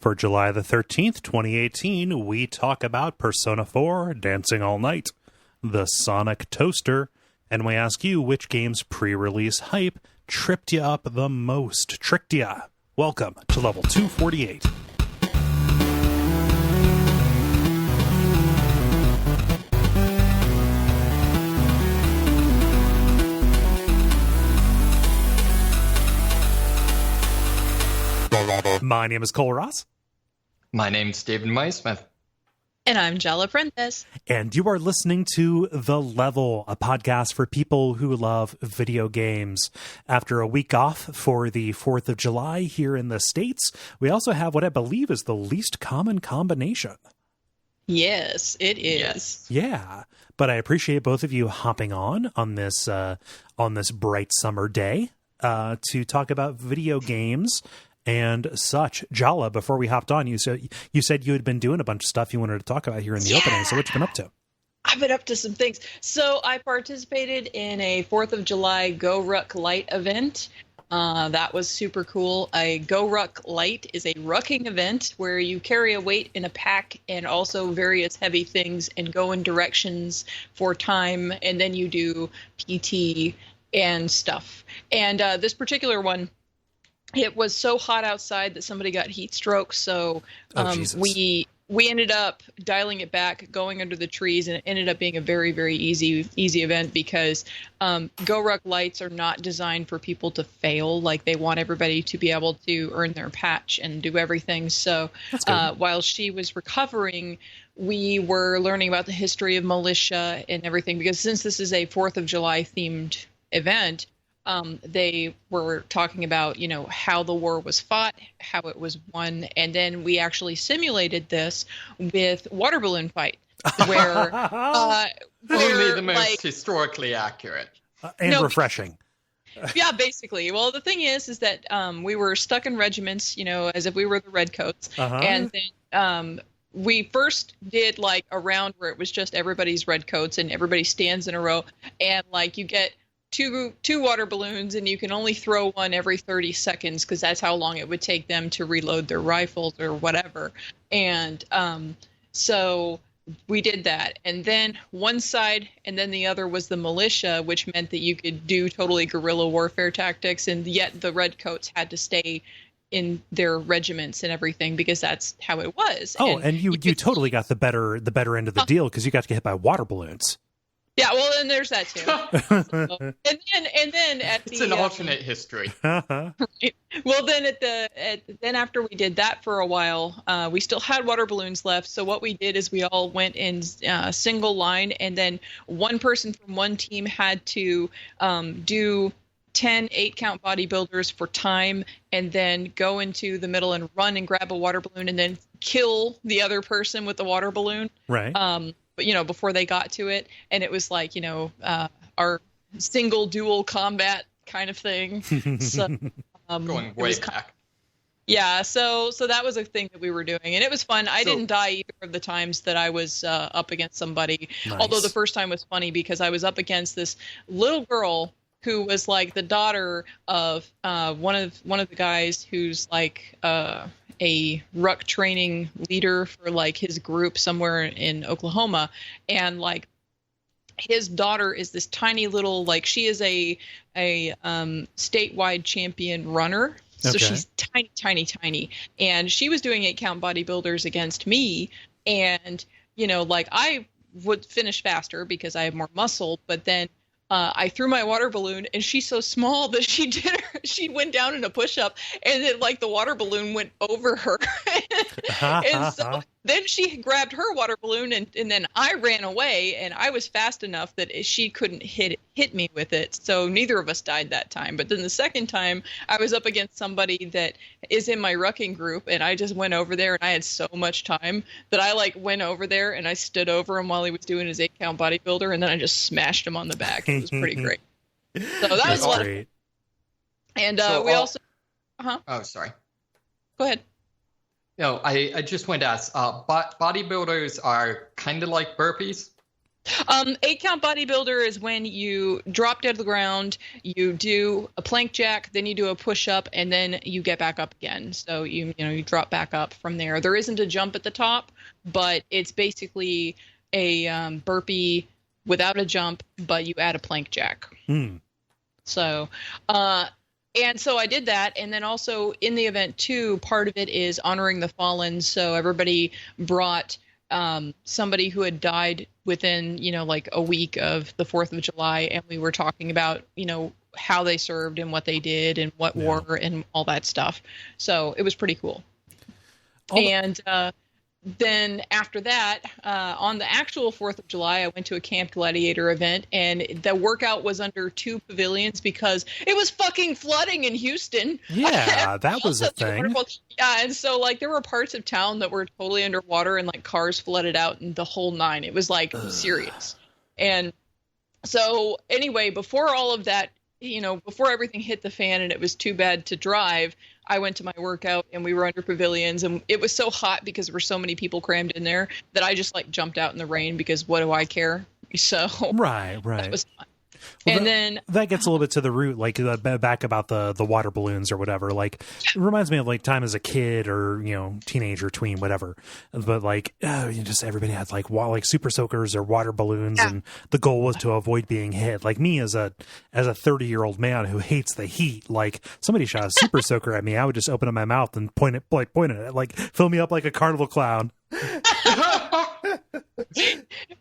For July the 13th, 2018, we talk about Persona 4, Dancing All Night, the Sonic Toaster, and we ask you which game's pre-release hype tripped you up the most, tricked ya. Welcome to Level 248. My name is Cole Ross. My name's David Maismith. And I'm Jala Prentice. And you are listening to The Level, a podcast for people who love video games. After a week off for the 4th of July here in the States, we also have what I believe is the least common combination. Yes, it is. Yes. Yeah, but I appreciate both of you hopping on this bright summer day to talk about video games and such. Jala, before we hopped on, you said you had been doing a bunch of stuff you wanted to talk about here in the opening. So what you been up to? I've been up to some things. So I participated in a 4th of July Go Ruck Light event. That was super cool. A Go Ruck Light is a rucking event where you carry a weight in a pack and also various heavy things and go in directions for time, and then you do PT and stuff. And this particular one, it was so hot outside that somebody got heat stroke, so we ended up dialing it back, going under the trees, and it ended up being a very, very easy event because Go Ruck Lights are not designed for people to fail. Like, they want everybody to be able to earn their patch and do everything. So while she was recovering, we were learning about the history of militia and everything, because since this is a 4th of July themed event, they were talking about, how the war was fought, how it was won, and then we actually simulated this with water balloon fight, where only the most historically accurate and refreshing. Yeah, basically. Well, the thing is that we were stuck in regiments, as if we were the Redcoats, and then we first did a round where it was just everybody's Redcoats and everybody stands in a row, and you get two water balloons, and you can only throw one every 30 seconds because that's how long it would take them to reload their rifles or whatever. And so we did that. And then one side and then the other was the militia, which meant that you could do totally guerrilla warfare tactics, and yet the Redcoats had to stay in their regiments and everything because that's how it was. Oh, and you totally got the better end of the deal because you got to get hit by water balloons. Yeah, well, then there's that too. and then at it's an alternate history. Well, then then after we did that for a while, we still had water balloons left. So what we did is we all went in single line, and then one person from one team had to do 10 8-count bodybuilders for time, and then go into the middle and run and grab a water balloon, and then kill the other person with the water balloon. Right. But, before they got to it. And it was our single dual combat kind of thing. So, going way back. Yeah, so that was a thing that we were doing. And it was fun. I didn't die either of the times that I was up against somebody. Nice. Although the first time was funny because I was up against this little girl who was the daughter of one of the guys who's a ruck training leader for his group somewhere in Oklahoma, and his daughter is this tiny little she is a statewide champion runner. So okay. She's tiny, and she was doing 8-count bodybuilders against me, and I would finish faster because I have more muscle, but then I threw my water balloon, and she's so small that she went down in a push-up, and then the water balloon went over her. And so then she grabbed her water balloon, and then I ran away, and I was fast enough that she couldn't hit me with it. So neither of us died that time. But then the second time, I was up against somebody that is in my rucking group, and I just went over there, and I had so much time that I went over there, and I stood over him while he was doing his 8-count bodybuilder, and then I just smashed him on the back. It was pretty great. So that was great. And we also... Oh, sorry. Go ahead. No, I just wanted to ask, bodybuilders are kind of like burpees? Eight count bodybuilder is when you drop dead to the ground, you do a plank jack, then you do a push up, and then you get back up again. So you drop back up from there. There isn't a jump at the top, but it's basically a burpee without a jump, but you add a plank jack. So, and so I did that. And then also in the event too, part of it is honoring the fallen. So everybody brought somebody who had died within, like a week of the 4th of July. And we were talking about, how they served and what they did and what war and all that stuff. So it was pretty cool. Then after that, on the actual 4th of July, I went to a Camp Gladiator event, and the workout was under 2 pavilions because it was fucking flooding in Houston. Yeah, that was a thing. Yeah, and so there were parts of town that were totally underwater and cars flooded out and the whole nine. It was serious. And so anyway, before all of that, before everything hit the fan and it was too bad to drive, I went to my workout and we were under pavilions, and it was so hot because there were so many people crammed in there that I just jumped out in the rain because what do I care? So right. That was fun. Well, and then that gets a little bit to the root, back about the water balloons or whatever. It reminds me of time as a kid or teenager, tween, whatever. But just everybody had super soakers or water balloons, and the goal was to avoid being hit. Me as a 30-year-old man who hates the heat, somebody shot a super soaker at me, I would just open up my mouth and point at it, fill me up like a carnival clown.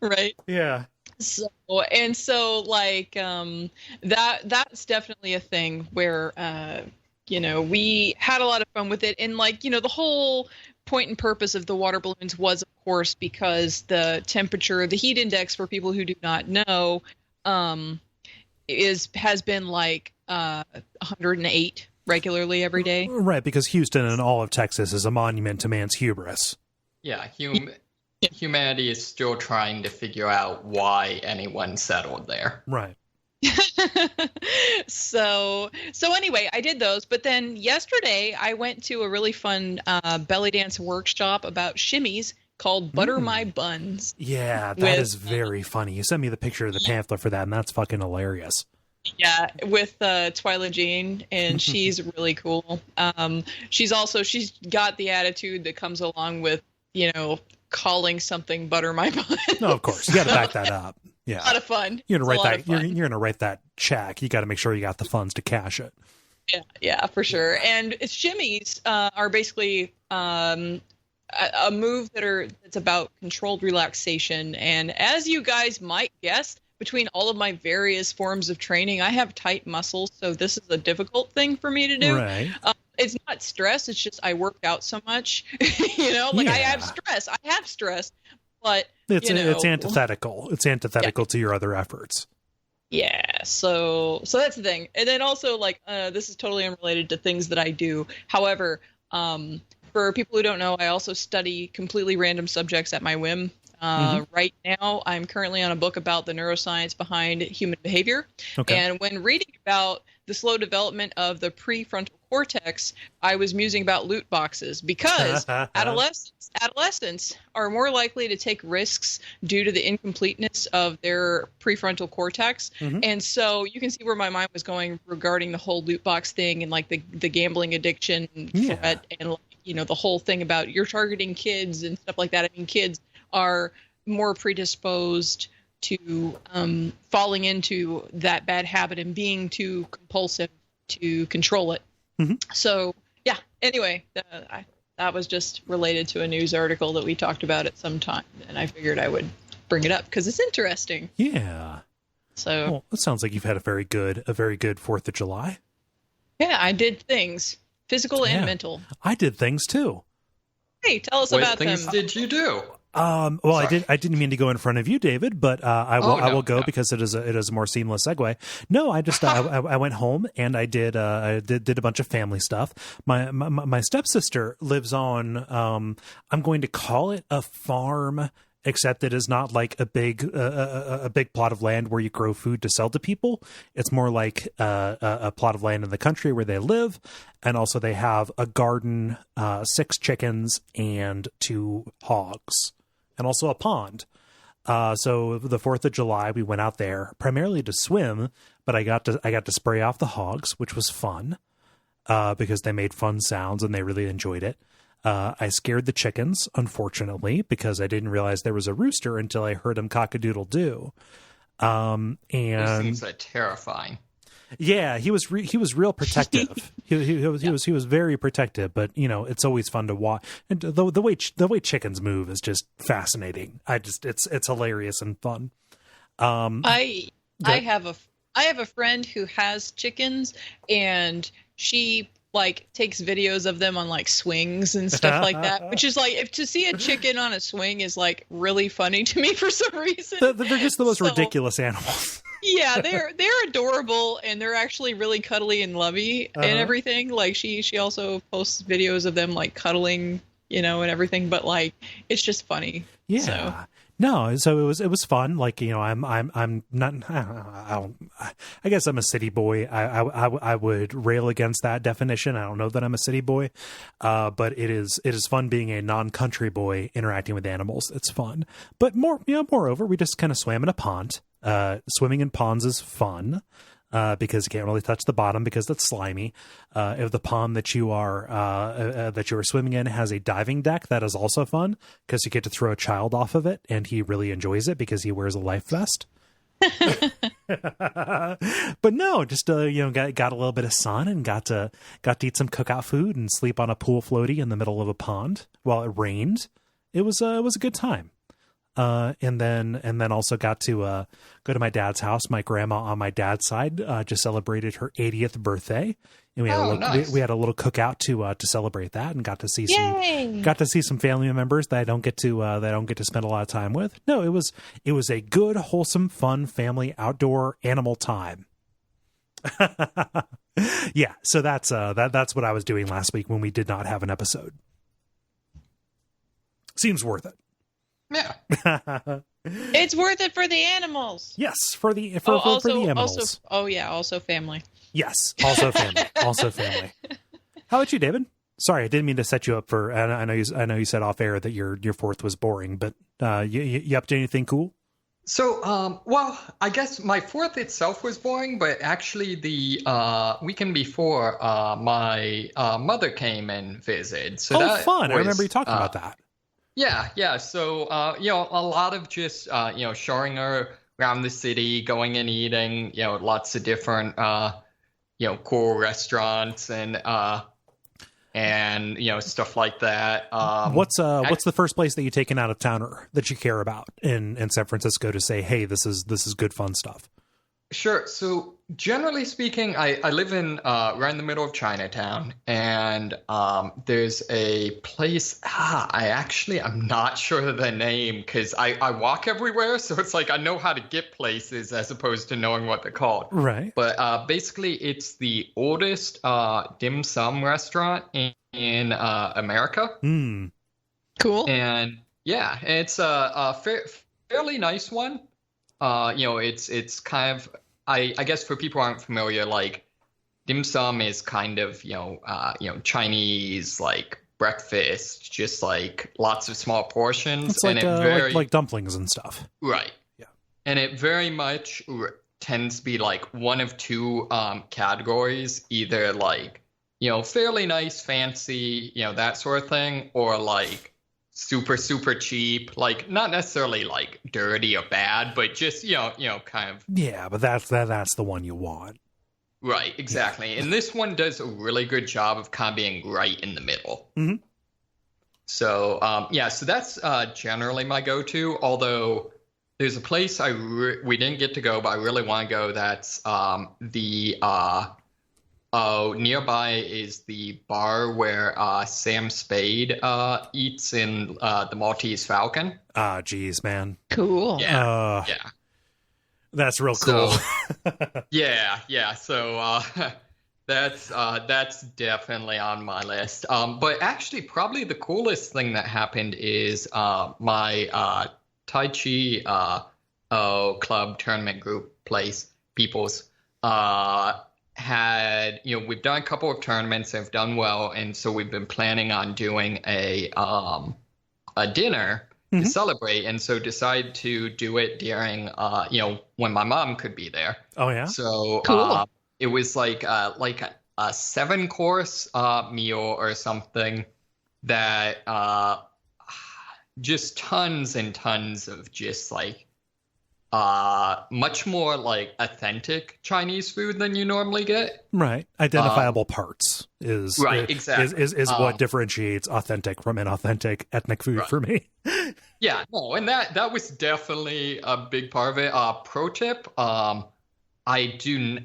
Right. Yeah. So that's definitely a thing where we had a lot of fun with it, and the whole point and purpose of the water balloons was, of course, because the temperature, the heat index, for people who do not know, has been 108 regularly every day. Right, because Houston and all of Texas is a monument to man's hubris. Yeah, humanity is still trying to figure out why anyone settled there. Right. So anyway, I did those. But then yesterday I went to a really fun belly dance workshop about shimmies called Butter My Buns. Yeah, that is very funny. You sent me the picture of the pamphlet for that, and that's fucking hilarious. Yeah, with Twyla Jean, and she's really cool. She's got the attitude that comes along with, calling something butter my bun. No, of course. You got to back that up. Yeah. A lot of fun. You're going to write that. You're going to write that check. You got to make sure you got the funds to cash it. Yeah, for sure. And shimmies are basically a move that's about controlled relaxation. And as you guys might guess, between all of my various forms of training, I have tight muscles, so this is a difficult thing for me to do. Right. It's not stress. It's just I worked out so much, I have stress, but it's antithetical. It's antithetical to your other efforts. Yeah. So that's the thing. And then also this is totally unrelated to things that I do. However, for people who don't know, I also study completely random subjects at my whim. Right now, I'm currently on a book about the neuroscience behind human behavior. Okay. And when reading about the slow development of the prefrontal cortex, I was musing about loot boxes because adolescents are more likely to take risks due to the incompleteness of their prefrontal cortex. Mm-hmm. And so you can see where my mind was going regarding the whole loot box thing and the gambling addiction threat and the whole thing about you're targeting kids and stuff like that. I mean, kids are more predisposed to falling into that bad habit and being too compulsive to control it. Mm-hmm. So, yeah, anyway, that was just related to a news article that we talked about at some time, and I figured I would bring it up because it's interesting. Yeah. So, well, it sounds like you've had a very good 4th of July. Yeah, I did things, physical and mental. I did things too. Hey, tell us about them. What things did you do? Well, sorry. I didn't mean to go in front of you, David, but I will go because it is a more seamless segue. No, I just I went home and I did a bunch of family stuff. My stepsister lives on I'm going to call it a farm, except it is not like a big plot of land where you grow food to sell to people. It's more like a plot of land in the country where they live, and also they have a garden, 6 chickens, and 2 hogs. And also a pond. So the 4th of July, we went out there primarily to swim, but I got to spray off the hogs, which was fun, because they made fun sounds and they really enjoyed it. I scared the chickens, unfortunately, because I didn't realize there was a rooster until I heard him cock-a-doodle-doo. And These things are terrifying. Yeah, he was real protective. he was very protective, but it's always fun to watch. And the way chickens move is just fascinating. It's hilarious and fun. I have a friend who has chickens, and she takes videos of them on swings and stuff like that, which is if to see a chicken on a swing is really funny to me for some reason. They're just the most ridiculous animals. Yeah, they're adorable, and they're actually really cuddly and lovey and everything. She also posts videos of them cuddling, and everything. But it's just funny. Yeah. So. No, so it was fun. I'm not. I guess I'm a city boy. I would rail against that definition. I don't know that I'm a city boy, but it is fun being a non-country boy interacting with animals. It's fun, but moreover, we just kind of swam in a pond. Swimming in ponds is fun. Because you can't really touch the bottom because it's slimy. If the pond that you are swimming in has a diving deck, that is also fun because you get to throw a child off of it, and he really enjoys it because he wears a life vest. But no, just got a little bit of sun and got to eat some cookout food and sleep on a pool floaty in the middle of a pond while it rained. It was a good time. And then also got to go to my dad's house. My grandma on my dad's side just celebrated her 80th birthday, and we had a little cookout to celebrate that, and got to see some family members that I don't get to spend a lot of time with. No, it was a good, wholesome, fun family outdoor animal time. Yeah, so that's what I was doing last week when we did not have an episode. Seems worth it. Yeah. It's worth it for the animals. Yes, for the animals. Also family. Yes, also family. Also family. How about you, David? Sorry, I didn't mean to set you up for. I know you said off air that your 4th was boring, but you up to anything cool? So, well, I guess my 4th itself was boring, but actually the weekend before, my mother came and visited. So fun! I remember you talking about that. Yeah. So, a lot of just, showing her around the city, going and eating, lots of different, cool restaurants and stuff like that. What's the first place that you take an out of towner that you care about in San Francisco to say, hey, this is good fun stuff? Sure. So generally speaking, I live in right in the middle of Chinatown, and there's a place. I'm not sure of the name because I walk everywhere, so it's I know how to get places as opposed to knowing what they're called. Right. But basically, it's the oldest dim sum restaurant in America. Mm. Cool. And yeah, it's a fairly nice one. It's kind of. I guess for people who aren't familiar, dim sum is kind of Chinese breakfast, just lots of small portions, it's like dumplings and stuff. Right. Yeah. And it very much tends to be one of two categories, either fairly nice, fancy, that sort of thing, or super, super cheap, not necessarily dirty or bad, but just, kind of. Yeah, but that's the one you want. Right, exactly. And this one does a really good job of kind of being right in the middle. Mm-hmm. So, so that's generally my go-to, although there's a place we didn't get to go, but I really want to go. That's nearby is the bar where Sam Spade eats in the Maltese Falcon. Ah, geez, man. Cool. Yeah. That's real cool. So, yeah. So that's definitely on my list. But actually, probably the coolest thing that happened is my Tai Chi club tournament group people's had, we've done a couple of tournaments, have done well, and so we've been planning on doing a dinner to celebrate, and so decided to do it during when my mom could be there. Oh yeah. So Cool. it was like a 7-course meal or something that just tons and tons of just like much more like authentic Chinese food than you normally get. Right. Identifiable parts is right, exactly. is what differentiates authentic from inauthentic ethnic food for me. Yeah, no, and that was definitely a big part of it. Pro tip, I do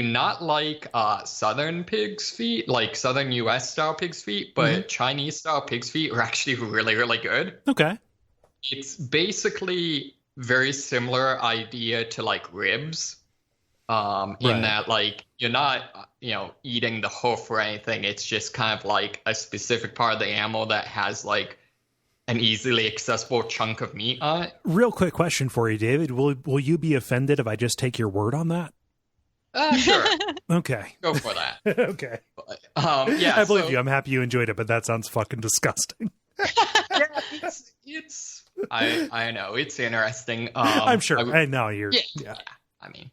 not like southern pig's feet, like southern US style pig's feet, but Chinese style pig's feet are actually really, really good. Okay. It's basically very similar idea to like ribs, in that like you're not eating the hoof or anything. It's just kind of like a specific part of the animal that has like an easily accessible chunk of meat on it. Real quick question for you, David. Will you be offended if I just take your word on that? Sure. Okay. Go for that. Okay. But, yeah, I believe you. I'm happy you enjoyed it, but that sounds fucking disgusting. Yeah, it's I know it's interesting. I'm sure. I know you're. Yeah. I mean,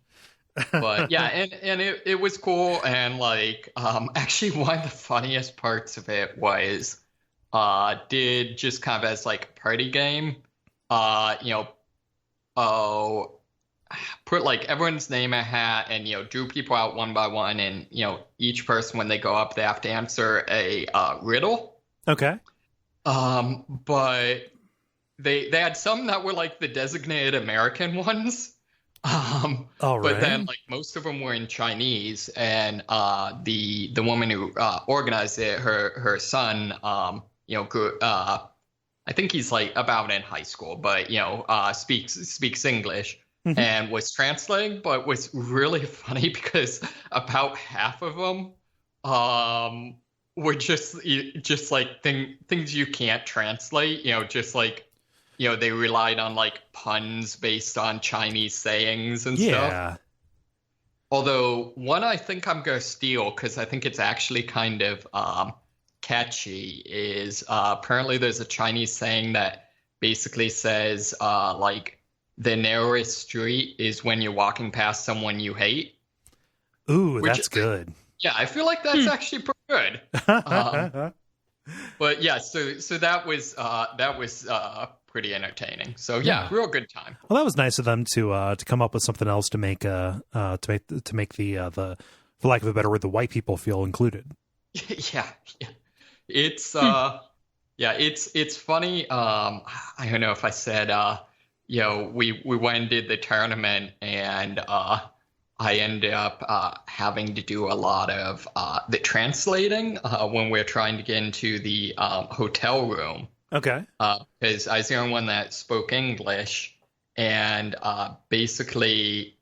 but yeah, and it was cool, and like actually one of the funniest parts of it was did just kind of as like a party game, put like everyone's name in a hat and drew people out one by one, and each person when they go up they have to answer a riddle. Okay. But they had some that were like the designated American ones. But then like most of them were in Chinese, and the woman who organized it, her son, grew, I think he's like about in high school, but speaks English and was translating, but was really funny because about half of them were just like things you can't translate, just like they relied on like puns based on Chinese sayings and stuff. Although one I think I'm gonna steal because I think it's actually kind of catchy is apparently there's a Chinese saying that basically says like the narrowest street is when you're walking past someone you hate. Ooh, that's good. Yeah, I feel like that's actually pretty good. But yeah, so that was pretty entertaining. So yeah, real good time. Well, that was nice of them to come up with something else to make the for lack of a better word, the white people feel included. Yeah. It's it's funny. I don't know if I said we went and did the tournament, and I ended up having to do a lot of the translating when we're trying to get into the hotel room. Okay. Because I was the only one that spoke English, and basically,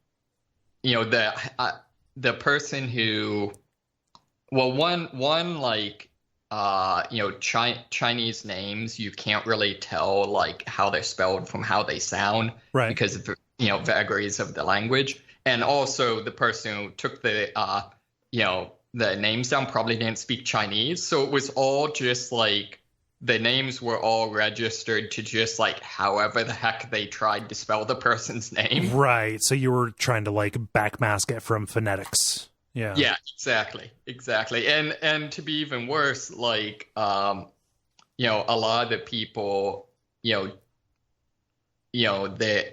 the person who, well, one like Chinese names you can't really tell like how they're spelled from how they sound, right? Because of vagaries of the language, and also the person who took the the names down probably didn't speak Chinese, so it was all just like the names were all registered to just like however the heck they tried to spell the person's name. Right. So you were trying to like backmask it from phonetics. Yeah. Yeah, exactly. And to be even worse, like a lot of the people, they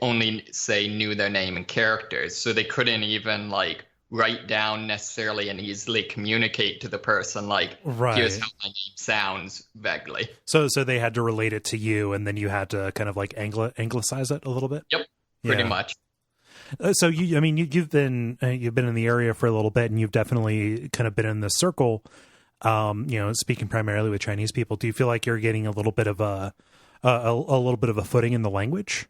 only knew their name and characters, so they couldn't even like write down necessarily and easily communicate to the person like, here's how my name sounds vaguely. So they had to relate it to you, and then you had to kind of like anglicize it a little bit. Yep, pretty much. So you've been in the area for a little bit, and you've definitely kind of been in the circle. Speaking primarily with Chinese people, do you feel like you're getting a little bit of a little bit of a footing in the language?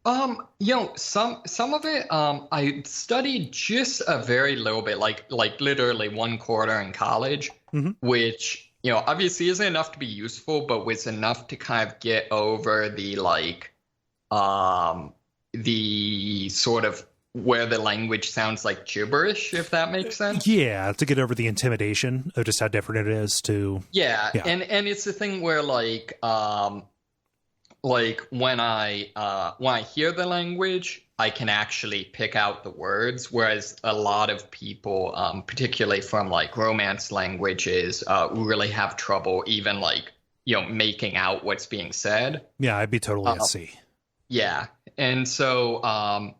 Some of it, I studied just a very little bit, like literally 1 quarter in college, which, obviously isn't enough to be useful, but was enough to kind of get over the, like, the sort of where the language sounds like gibberish, if that makes sense. Yeah, to get over the intimidation of just how different it is to... Yeah. And it's the thing where, like, like when I hear the language, I can actually pick out the words, whereas a lot of people, particularly from like Romance languages, really have trouble even like, making out what's being said. Yeah, I'd be totally at sea. Yeah. And so,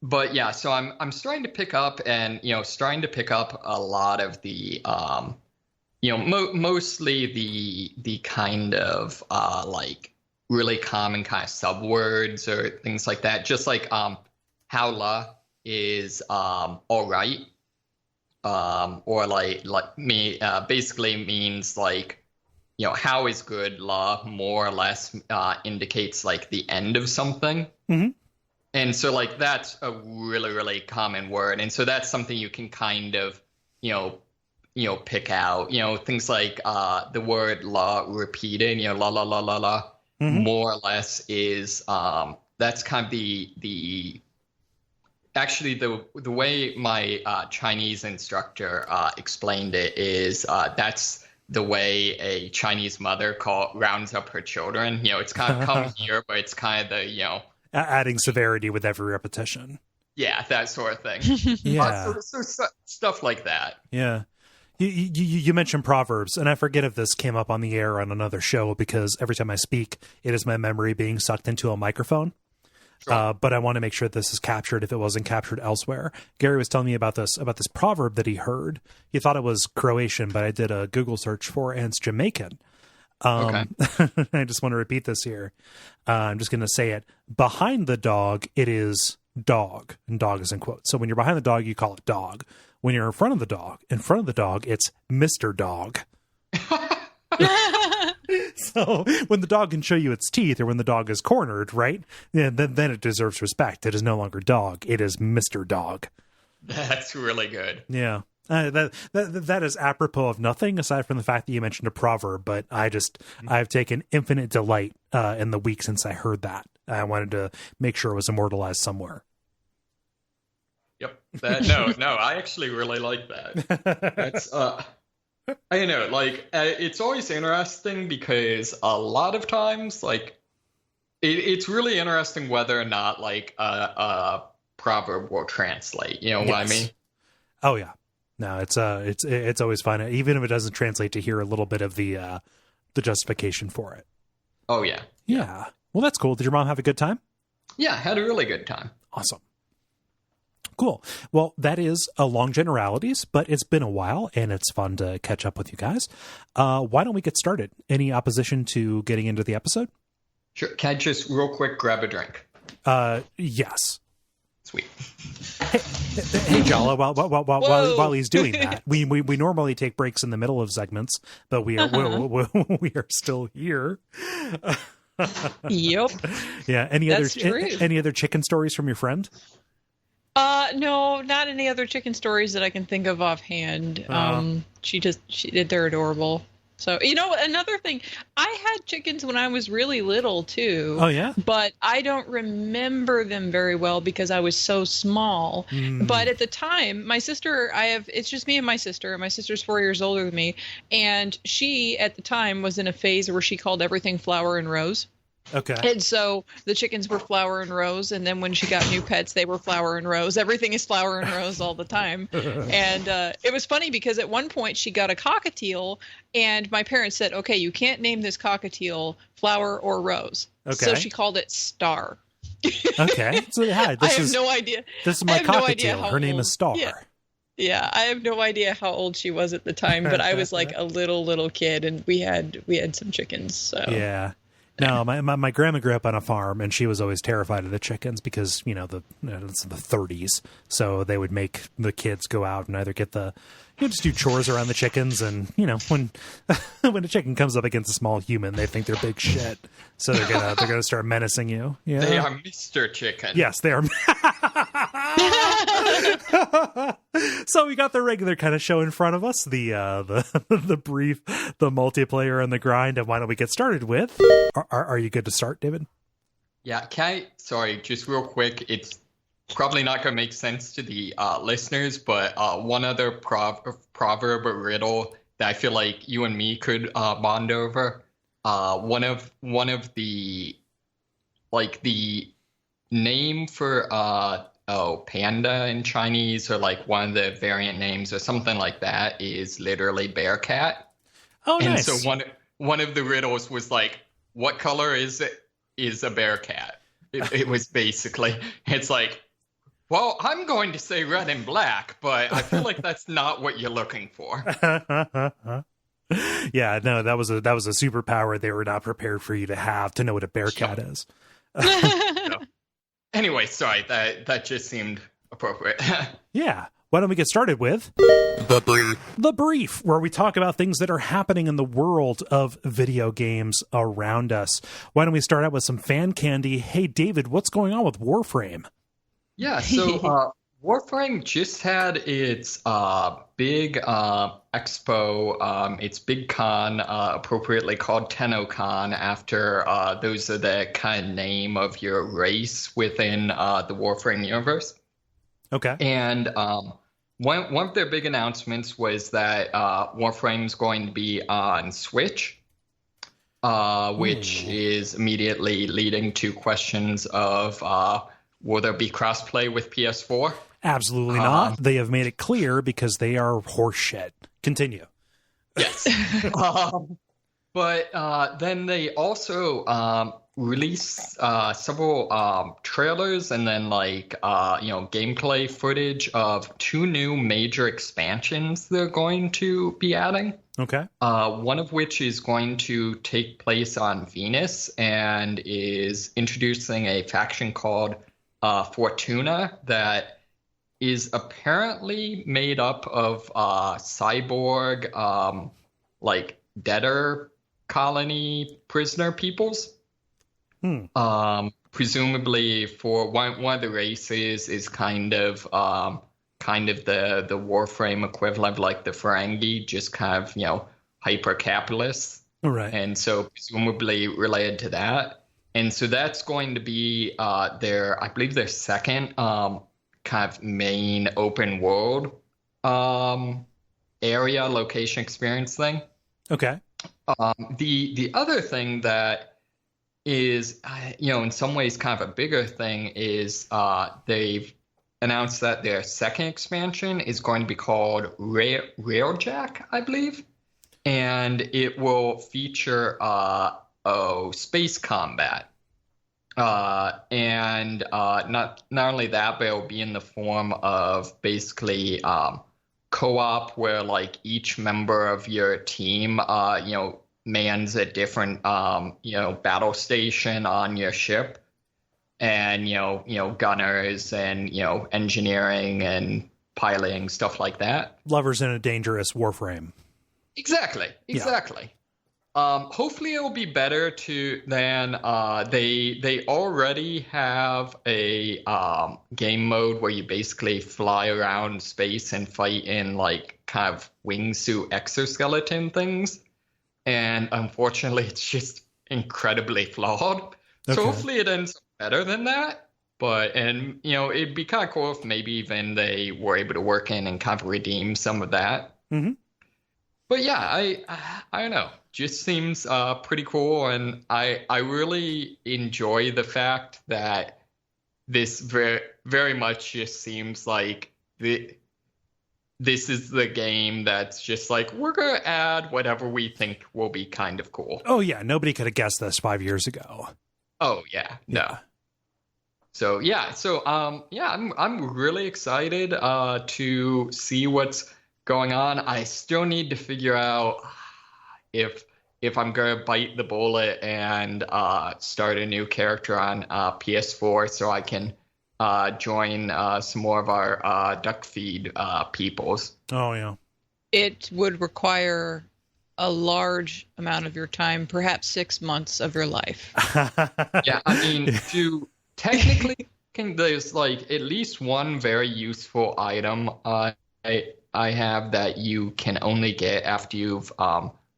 but yeah, so I'm starting to pick up and, starting to pick up a lot of the, mostly the kind of, like really common kind of subwords or things like that. Just like, Haula is, all right. Or like me, basically means like, how is good, la, more or less, indicates like the end of something. Mm-hmm. And so like that's a really, really common word. And so that's something you can kind of, pick out, things like the word la repeated, la la la la la, more or less is that's kind of the actually the way my Chinese instructor explained it is that's the way a Chinese mother rounds up her children. It's kind of come here, but it's kind of the, adding severity with every repetition. Yeah, that sort of thing. Yeah. So stuff like that. Yeah. You mentioned proverbs, and I forget if this came up on the air on another show because every time I speak, it is my memory being sucked into a microphone. Sure. But I want to make sure this is captured if it wasn't captured elsewhere. Gary was telling me about this proverb that he heard. He thought it was Croatian, but I did a Google search for it, and it's Jamaican. Okay. I just want to repeat this here. I'm just going to say it. Behind the dog, it is dog, and dog is in quotes. So when you're behind the dog, you call it dog. When you're in front of the dog, it's Mr. Dog. So when the dog can show you its teeth, or when the dog is cornered, right? Yeah, then it deserves respect. It is no longer dog. It is Mr. Dog. That's really good. Yeah. That is apropos of nothing aside from the fact that you mentioned a proverb, but I've taken infinite delight in the week since I heard that. I wanted to make sure it was immortalized somewhere. Yep. No, I actually really like that. That's I know, like, it's always interesting because a lot of times, like, it's really interesting whether or not, like, a proverb will translate. You know what I mean? Oh, yeah. No, it's always fun, even if it doesn't translate, to hear a little bit of the justification for it. Oh, yeah. Yeah. Well, that's cool. Did your mom have a good time? Yeah, had a really good time. Awesome. Cool. Well, that is a long generalities, but it's been a while and it's fun to catch up with you guys. Why don't we get started? Any opposition to getting into the episode? Sure. Can I just real quick grab a drink? Yes. Sweet. Hey, Jala, while he's doing that, we normally take breaks in the middle of segments, but we are still here. Yep. Yeah. Any other chicken stories from your friend? No, not any other chicken stories that I can think of offhand. They're adorable. So, another thing, I had chickens when I was really little too. Oh yeah? But I don't remember them very well because I was so small. But at the time, my sister, it's just me and my sister. My sister's 4 years older than me. And she, at the time, was in a phase where she called everything Flower and Rose. Okay. And so the chickens were Flower and Rose, and then when she got new pets, they were Flower and Rose. Everything is Flower and Rose all the time. And it was funny because at one point she got a cockatiel, and my parents said, okay, you can't name this cockatiel Flower or Rose. Okay. So she called it Star. Okay. So yeah, I have no idea. This is my cockatiel. Her name is Star. Yeah, I have no idea how old she was at the time, but I was like a little kid, and we had some chickens. So yeah. No, my grandma grew up on a farm, and she was always terrified of the chickens because, it's the 30s. So they would make the kids go out and either get just do chores around the chickens. And, when a chicken comes up against a small human, they think they're big shit. So they're going to start menacing you. Yeah. They are Mr. Chicken. Yes, they are. So we got the regular kind of show in front of us, the brief, the multiplayer, and the grind. And why don't we get started with? Are you good to start, David? Yeah. Sorry, just real quick. It's probably not going to make sense to the listeners, but one other proverb or riddle that I feel like you and me could bond over. One of the like the name for panda in Chinese, or like one of the variant names or something like that, is literally bear cat. Oh, And nice. so one of the riddles was like, what color is a bear cat? It was basically, it's like, well, I'm going to say red and black, but I feel like that's not what you're looking for. Yeah, no, that was a superpower they were not prepared for you to have, to know what a bear cat is. So, anyway, sorry, that just seemed appropriate. Yeah. Why don't we get started with The Brief, where we talk about things that are happening in the world of video games around us. Why don't we start out with some fan candy? Hey, David, what's going on with Warframe? Yeah, so Warframe just had its big expo, its big con, appropriately called TennoCon, after those are the kind of name of your race within the Warframe universe. Okay. And one of their big announcements was that Warframe's going to be on Switch, which is immediately leading to questions of will there be crossplay with PS4? Absolutely not. They have made it clear because they are horseshit. Continue. Yes. But then they also released several trailers and then gameplay footage of two new major expansions they're going to be adding. Okay. One of which is going to take place on Venus and is introducing a faction called Fortuna that is apparently made up of cyborg, debtor colony prisoner peoples. Presumably for one of the races is kind of the Warframe equivalent of like the Ferengi, just kind of, hyper capitalists. All right. And so presumably related to that. And so that's going to be I believe their second kind of main open world area location experience thing. Okay. The other thing that is, in some ways kind of a bigger thing is they've announced that their second expansion is going to be called Railjack, I believe. And it will feature space combat. And not only that, but it will be in the form of basically co-op where like each member of your team, mans a different, battle station on your ship. And, gunners and, engineering and piloting, stuff like that. Lovers in a dangerous Warframe. Exactly. Yeah. Hopefully it will be better than they already have a game mode where you basically fly around space and fight in like kind of wingsuit exoskeleton things, and unfortunately it's just incredibly flawed. Okay. So hopefully it ends up better than that. But it'd be kind of cool if maybe even they were able to work in and kind of redeem some of that. Mm-hmm. But yeah, I don't know. Just seems pretty cool, and I really enjoy the fact that this very, very much just seems like this is the game that's just like, we're going to add whatever we think will be kind of cool. Oh, yeah. Nobody could have guessed this 5 years ago. Oh, yeah. No. So, I'm really excited to see what's going on. I still need to figure out if I'm gonna bite the bullet and start a new character on PS4 so I can join some more of our Duckfeed peoples. Oh yeah. It would require a large amount of your time, perhaps 6 months of your life. Yeah, I mean, technically there's like at least one very useful item I have that you can only get after you've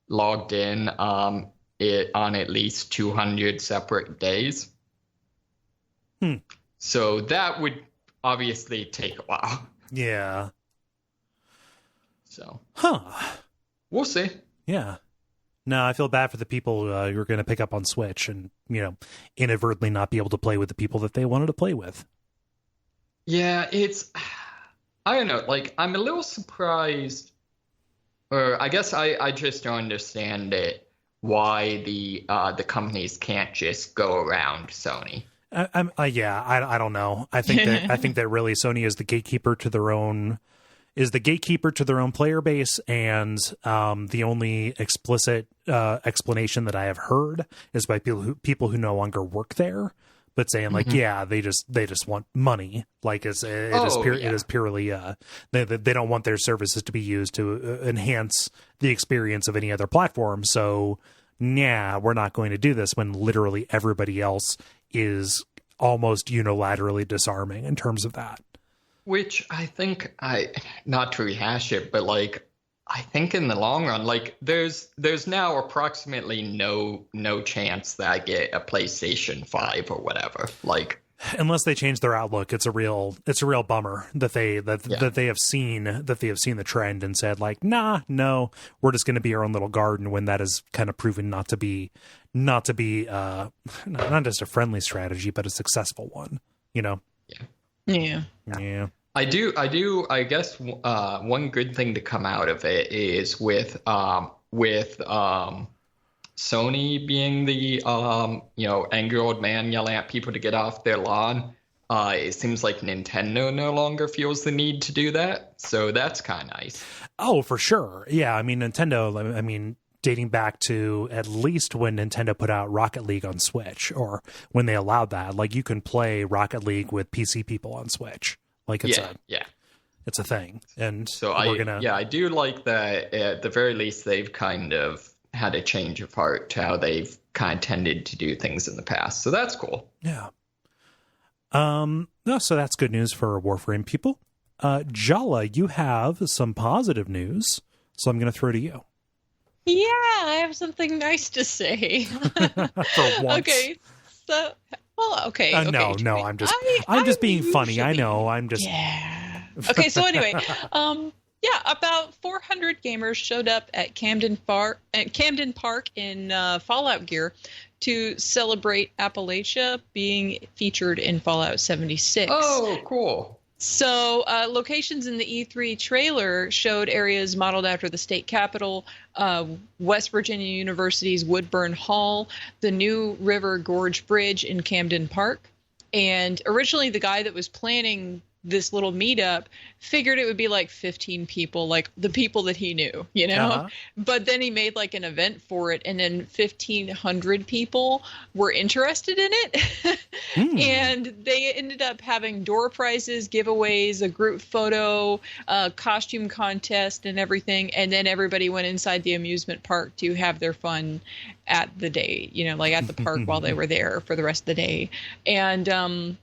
logged in on at least 200 separate days. So that would obviously take a while. Yeah. So. Huh. We'll see. Yeah. No, I feel bad for the people who are going to pick up on Switch and, inadvertently not be able to play with the people that they wanted to play with. Yeah, I don't know, like, I'm a little surprised, or I guess I just don't understand it, why the companies can't just go around Sony. I don't know. I think that really Sony is the gatekeeper to their own player base, and the only explicit explanation that I have heard is by people who no longer work there, but saying like, they just want money. Like it is purely they don't want their services to be used to enhance the experience of any other platform. So we're not going to do this, when literally everybody else is almost unilaterally disarming in terms of that. Which I think, not to rehash it, but like, I think in the long run, like there's now approximately no chance that I get a PlayStation 5 or whatever. Like, unless they change their outlook, it's a real bummer that they have seen the trend and said like, no, we're just going to be our own little garden, when that is kind of proven not to be not just a friendly strategy, but a successful one. Yeah. I guess one good thing to come out of it is with Sony being the angry old man yelling at people to get off their lawn. It seems like Nintendo no longer feels the need to do that, so that's kind of nice. Oh, for sure. Yeah, I mean, Nintendo, dating back to at least when Nintendo put out Rocket League on Switch, or when they allowed that, like, you can play Rocket League with PC people on Switch. Like, it's a thing. And so I do like that at the very least they've kind of had a change of heart to how they've kind of tended to do things in the past. So that's cool. Yeah. No, so that's good news for Warframe people. Jala, you have some positive news, so I'm going to throw to you. Yeah, I have something nice to say. For once. Okay, so... Well, okay. No, I'm just being funny. Usually, I know. I'm just. Yeah. Okay. So anyway, about 400 gamers showed up at Camden Park in Fallout gear to celebrate Appalachia being featured in Fallout 76. Oh, cool. So locations in the E3 trailer showed areas modeled after the state capitol, West Virginia University's Woodburn Hall, the New River Gorge Bridge in Camden Park. And originally the guy that was planning this little meetup figured it would be like 15 people, like the people that he knew, Uh-huh. But then he made like an event for it, and then 1,500 people were interested in it. And they ended up having door prizes, giveaways, a group photo, costume contest, and everything. And then everybody went inside the amusement park to have their fun at the day, like at the park while they were there for the rest of the day. And,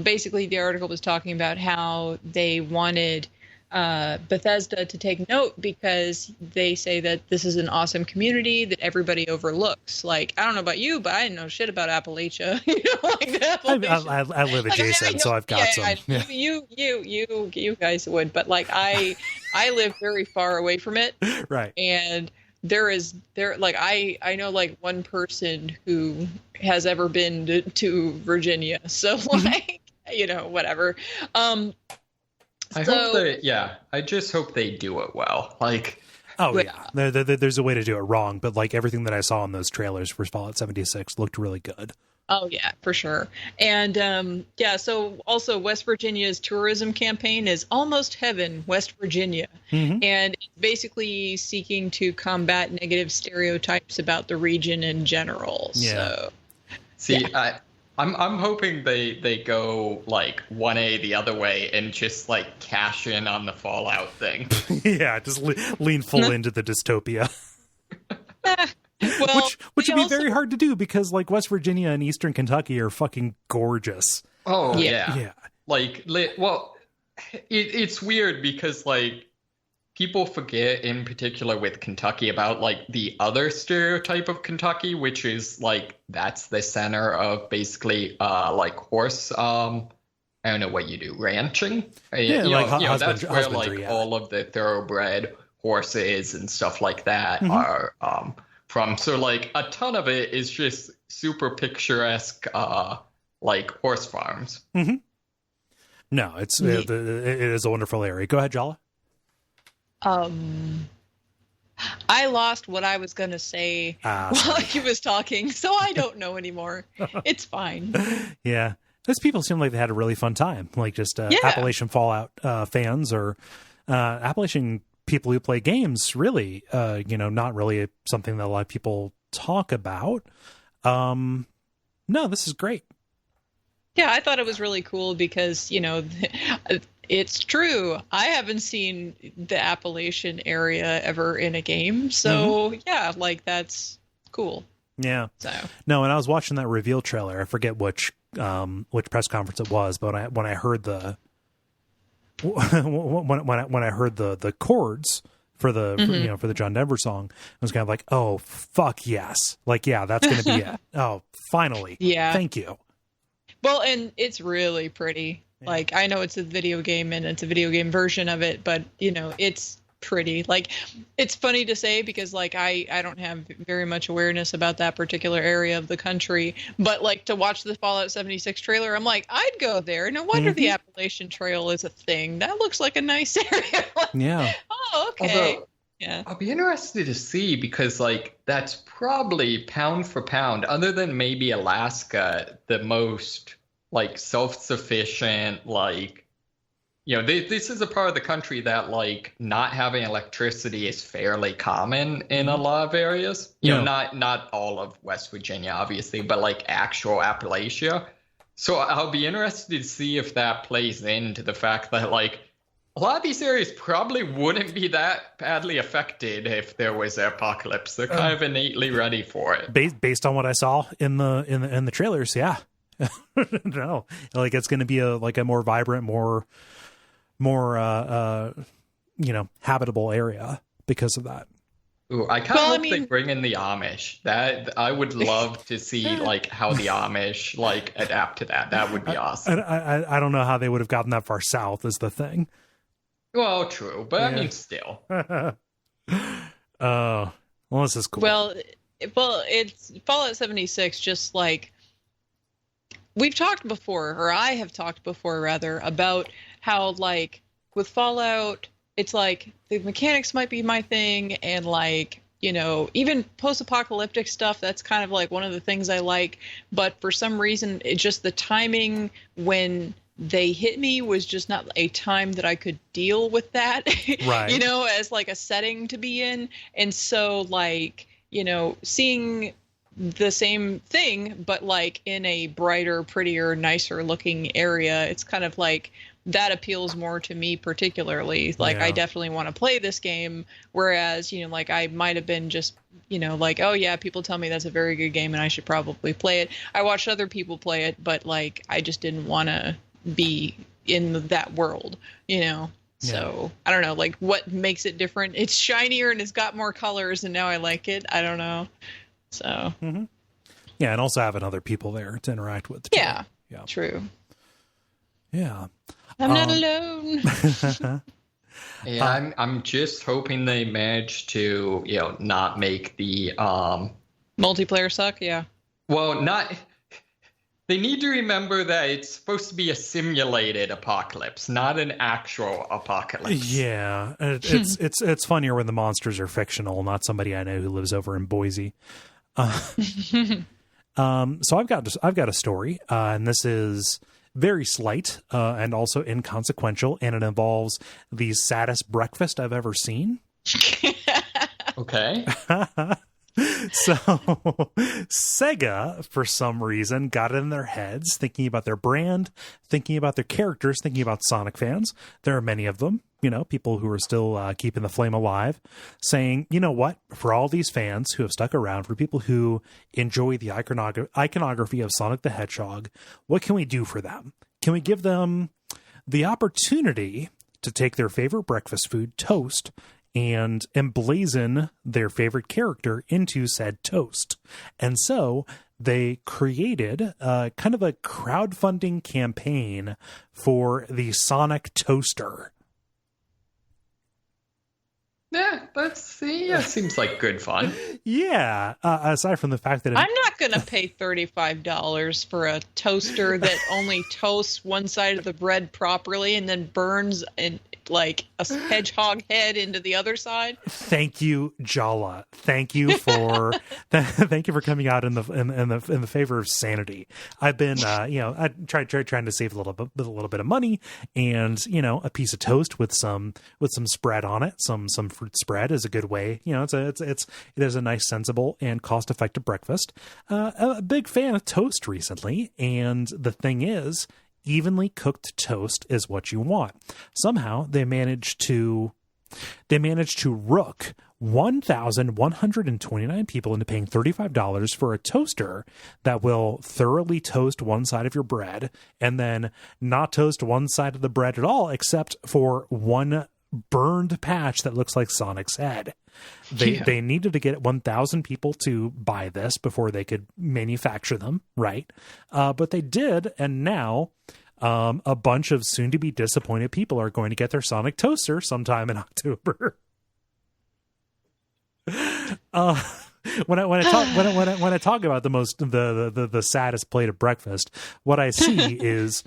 basically the article was talking about how they wanted Bethesda to take note, because they say that this is an awesome community that everybody overlooks. Like, I don't know about you, but I didn't know shit about Appalachia. Like Appalachia. I live adjacent, so I've got some. Yeah. You guys would, but like I live very far away from it. Right. And I know like one person who has ever been to Virginia. So like, whatever. I just hope they do it well. Like, there's a way to do it wrong, but like everything that I saw in those trailers for Fallout 76 looked really good. Oh yeah, for sure. And so also West Virginia's tourism campaign is Almost Heaven, West Virginia. And it's basically seeking to combat negative stereotypes about the region in general. Yeah. So I'm hoping they go like 1A the other way and just like cash in on the Fallout thing. Yeah, just lean full into the dystopia. Well, which would be very hard to do, because like West Virginia and Eastern Kentucky are fucking gorgeous. Oh yeah. Like, it's weird because like people forget in particular with Kentucky about like the other stereotype of Kentucky, which is like that's the center of basically like horse. I don't know what you do, ranching. That's where like all of the thoroughbred horses and stuff like that are from. So like a ton of it is just super picturesque, like horse farms. Mm-hmm. No, it is a wonderful area. Go ahead, Jala. I lost what I was going to say while he was talking, so I don't know anymore. It's fine. Yeah. Those people seem like they had a really fun time. Like just Appalachian Fallout fans or Appalachian people who play games, really, not really something that a lot of people talk about. No, this is great. Yeah, I thought it was really cool because, it's true. I haven't seen the Appalachian area ever in a game. So, yeah, like that's cool. Yeah. So no, when I was watching that reveal trailer, I forget which press conference it was, but when I heard the when I heard the chords for the for the John Denver song, I was kind of like, oh fuck yes, like yeah, that's gonna be it. Oh, finally, yeah, thank you. Well, and it's really pretty. Yeah. Like I know it's a video game and it's a video game version of it, but it's pretty. Like it's funny to say because like I don't have very much awareness about that particular area of the country, but like to watch the Fallout 76 trailer, I'm like, I'd go there. No wonder the Appalachian Trail is a thing. That looks like a nice area. Yeah. Oh, okay. Although, yeah. I'll be interested to see because like that's probably pound for pound, other than maybe Alaska, the most like self-sufficient, like this is a part of the country that like not having electricity is fairly common in a lot of areas. Not all of West Virginia, obviously, but like actual Appalachia. So I'll be interested to see if that plays into the fact that like a lot of these areas probably wouldn't be that badly affected if there was an apocalypse. They're kind of innately ready for it. Based on what I saw in the trailers, yeah. No, like it's going to be a more vibrant, more habitable area because of that. Ooh, I kind of hope they bring in the Amish. That I would love to see like how the Amish like adapt to that. That would be awesome. I don't know how they would have gotten that far south is the thing. Well, true, but yeah. I mean, still. Well, this is cool. Well, it's Fallout 76. Just like we've talked before, or I have talked before, rather, about how like with Fallout, it's like the mechanics might be my thing, and like even post-apocalyptic stuff. That's kind of like one of the things I like. But for some reason, it just the timing when they hit me was just not a time that I could deal with that, right. As like a setting to be in. And so like, seeing the same thing, but like in a brighter, prettier, nicer looking area, it's kind of like that appeals more to me particularly. Like I definitely want to play this game. Whereas, like I might have been just, like, oh yeah, people tell me that's a very good game and I should probably play it. I watched other people play it, but like, I just didn't want to be in that world, so I don't know, like what makes it different. It's shinier and it's got more colors and now I like it. I don't know. So yeah, and also having other people there to interact with too. Yeah true. Yeah, I'm not alone. Yeah, I'm just hoping they manage to not make the multiplayer suck. Yeah, well, not. They need to remember that it's supposed to be a simulated apocalypse, not an actual apocalypse. Yeah, it's funnier when the monsters are fictional, not somebody I know who lives over in Boise. So I've got a story, and this is very slight and also inconsequential, and it involves the saddest breakfast I've ever seen. Okay. So Sega, for some reason, got it in their heads, thinking about their brand, thinking about their characters, thinking about Sonic fans. There are many of them, people who are still keeping the flame alive, saying, you know what, for all these fans who have stuck around, for people who enjoy the iconography of Sonic the Hedgehog, what can we do for them? Can we give them the opportunity to take their favorite breakfast food, toast, and emblazon their favorite character into said toast? And so they created kind of a crowdfunding campaign for the Sonic Toaster. Yeah, That seems like good fun. Yeah. Aside from the fact that I'm not going to pay $35 for a toaster that only toasts one side of the bread properly and then burns like a hedgehog head into the other side. Thank you, Jala. Thank you for thank you for coming out in the favor of sanity. I've been I trying to save a little bit of money, and a piece of toast with some spread on it, some fruit spread is a good way. It is a nice, sensible, and cost-effective breakfast. A big fan of toast recently, and the thing is, evenly cooked toast is what you want. Somehow they managed to rook 1,129 people into paying $35 for a toaster that will thoroughly toast one side of your bread and then not toast one side of the bread at all, except for one burned patch that looks like Sonic's head. They needed to get 1,000 people to buy this before they could manufacture them, right? But they did, and now a bunch of soon-to-be disappointed people are going to get their Sonic toaster sometime in October. When I talk about the saddest plate of breakfast, what I see is,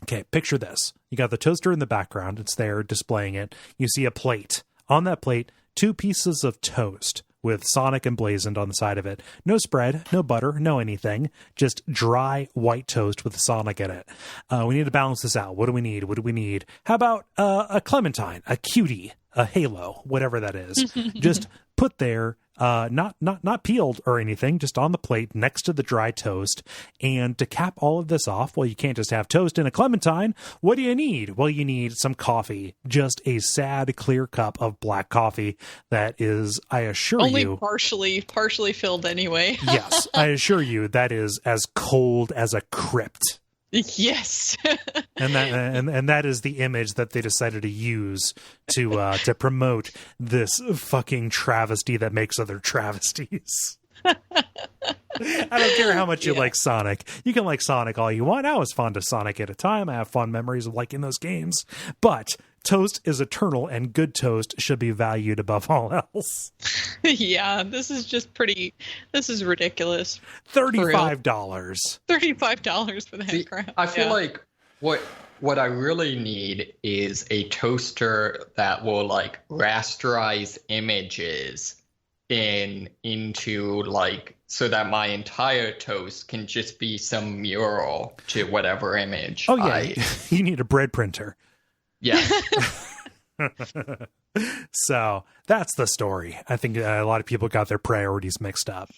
okay, picture this. You got the toaster in the background. It's there displaying it. You see a plate. On that plate, 2 pieces of toast with Sonic emblazoned on the side of it. No spread, no butter, no anything. Just dry white toast with Sonic in it. We need to balance this out. What do we need? How about a Clementine, a cutie, a Halo, whatever that is. Just put there, not peeled or anything, just on the plate next to the dry toast. And to cap all of this off, well, you can't just have toast and a Clementine. What do you need? Well, you need some coffee. Just a sad, clear cup of black coffee that is, I assure only you... Only partially filled anyway. Yes, I assure you that is as cold as a crypt. Yes. and that is the image that they decided to use to promote this fucking travesty that makes other travesties. I don't care how much you like Sonic. You can like Sonic all you want. I was fond of Sonic at a time. I have fond memories of liking those games. But toast is eternal, and good toast should be valued above all else. Yeah, this is ridiculous. $35. $35 for that crap. I feel like what I really need is a toaster that will like rasterize images into like, so that my entire toast can just be some mural to whatever image. Oh yeah, you need a bread printer. Yeah. So that's the story. I think a lot of people got their priorities mixed up.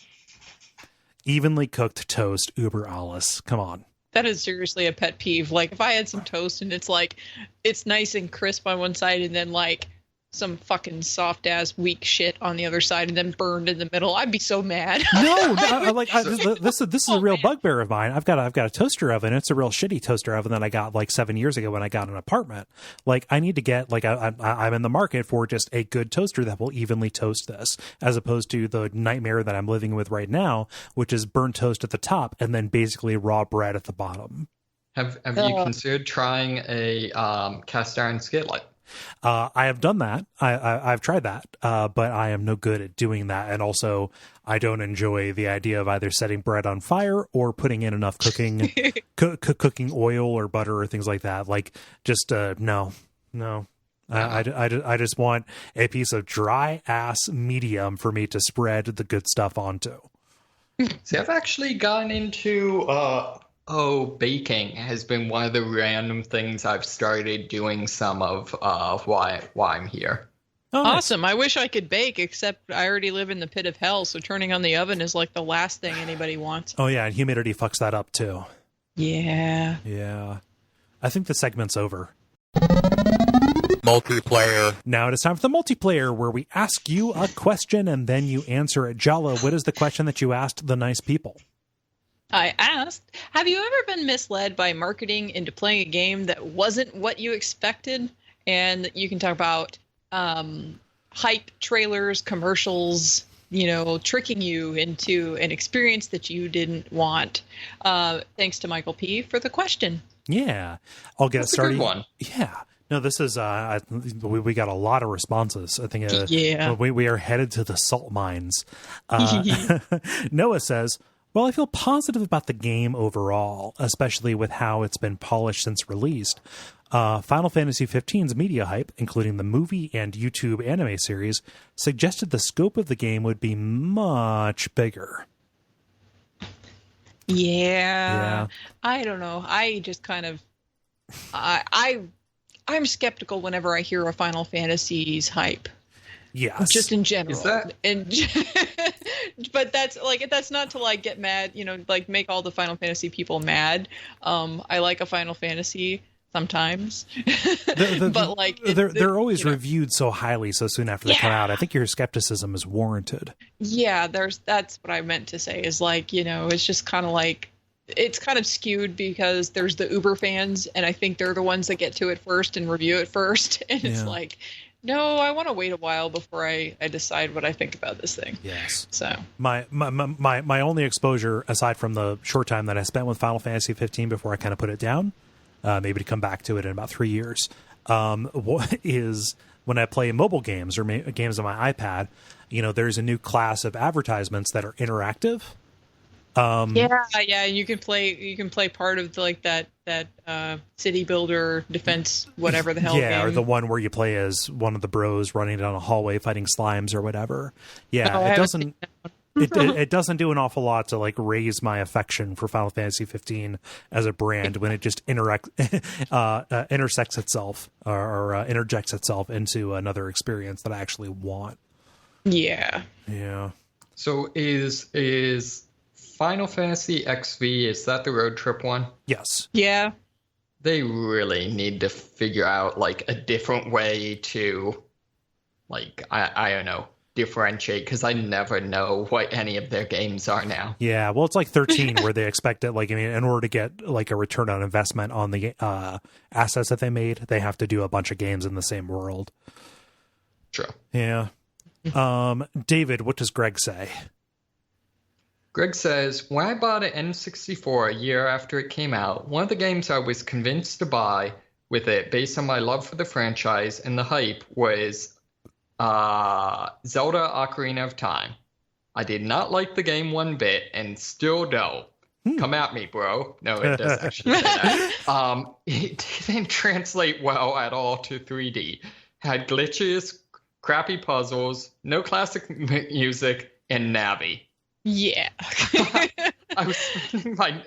Evenly cooked toast, uber alles. Come on. That is seriously a pet peeve. Like if I had some toast and it's like, it's nice and crisp on one side and then like some fucking soft ass weak shit on the other side and then burned in the middle, I'd be so mad. This is a real bugbear of mine. I've got a toaster oven. It's a real shitty toaster oven that I got like 7 years ago when I got an apartment. Like I need to get like I'm in the market for just a good toaster that will evenly toast this, as opposed to the nightmare that I'm living with right now, which is burnt toast at the top and then basically raw bread at the bottom. Have you considered trying a cast iron skillet? I have done that. I've tried that, but I am no good at doing that. And also, I don't enjoy the idea of either setting bread on fire or putting in enough cooking oil or butter or things like that. Like, just no. I just want a piece of dry ass medium for me to spread the good stuff onto. See, I've actually gotten into baking has been one of the random things I've started doing some of why I'm here. Oh, awesome. Nice. I wish I could bake, except I already live in the pit of hell, so turning on the oven is like the last thing anybody wants. Oh, yeah, and humidity fucks that up, too. Yeah. Yeah. I think the segment's over. Multiplayer. Now it is time for the multiplayer, where we ask you a question and then you answer it. Jala, what is the question that you asked the nice people? I asked, have you ever been misled by marketing into playing a game that wasn't what you expected? And you can talk about hype trailers, commercials, tricking you into an experience that you didn't want. Thanks to Michael P. for the question. Yeah. I'll get That's it started. A good one. Yeah. No, this is we got a lot of responses. I think Yeah. we are headed to the salt mines. Noah says, well, I feel positive about the game overall, especially with how it's been polished since released. Final Fantasy XV's media hype, including the movie and YouTube anime series, suggested the scope of the game would be much bigger. Yeah. I don't know. I just kind of I'm skeptical whenever I hear a Final Fantasy's hype. Yes. Just in general. Is that? But that's not to like get mad, like make all the Final Fantasy people mad. I like a Final Fantasy sometimes. But like they're always reviewed so highly so soon after they come out. I think your skepticism is warranted. Yeah, that's what I meant to say is like, it's just kind of like it's kind of skewed because there's the Uber fans, and I think they're the ones that get to it first and review it first. And it's like, no, I want to wait a while before I decide what I think about this thing. Yes. So my only exposure, aside from the short time that I spent with Final Fantasy 15 before I kind of put it down, maybe to come back to it in about 3 years, is when I play mobile games or games on my iPad. There's a new class of advertisements that are interactive. Yeah, you can play part of like that city builder defense whatever the hell game. Or the one where you play as one of the bros running down a hallway fighting slimes or whatever. It doesn't it doesn't do an awful lot to like raise my affection for Final Fantasy 15 as a brand when it just intersects itself or interjects itself into another experience that I actually want. Yeah. So is Final Fantasy XV, is that the road trip one? Yes. Yeah. They really need to figure out like a different way to like I don't know, differentiate, because I never know what any of their games are now. Yeah, well, it's like 13 where they expect it, like, I mean, in order to get like a return on investment on the assets that they made, they have to do a bunch of games in the same world. True. Yeah. David, what does Greg say? Greg says, when I bought an N64 a year after it came out, one of the games I was convinced to buy with it based on my love for the franchise and the hype was Zelda Ocarina of Time. I did not like the game one bit and still don't. Come at me, bro. No, it does actually say that. It didn't translate well at all to 3D. Had glitches, crappy puzzles, no classic music, and Navi. Yeah. I was spending my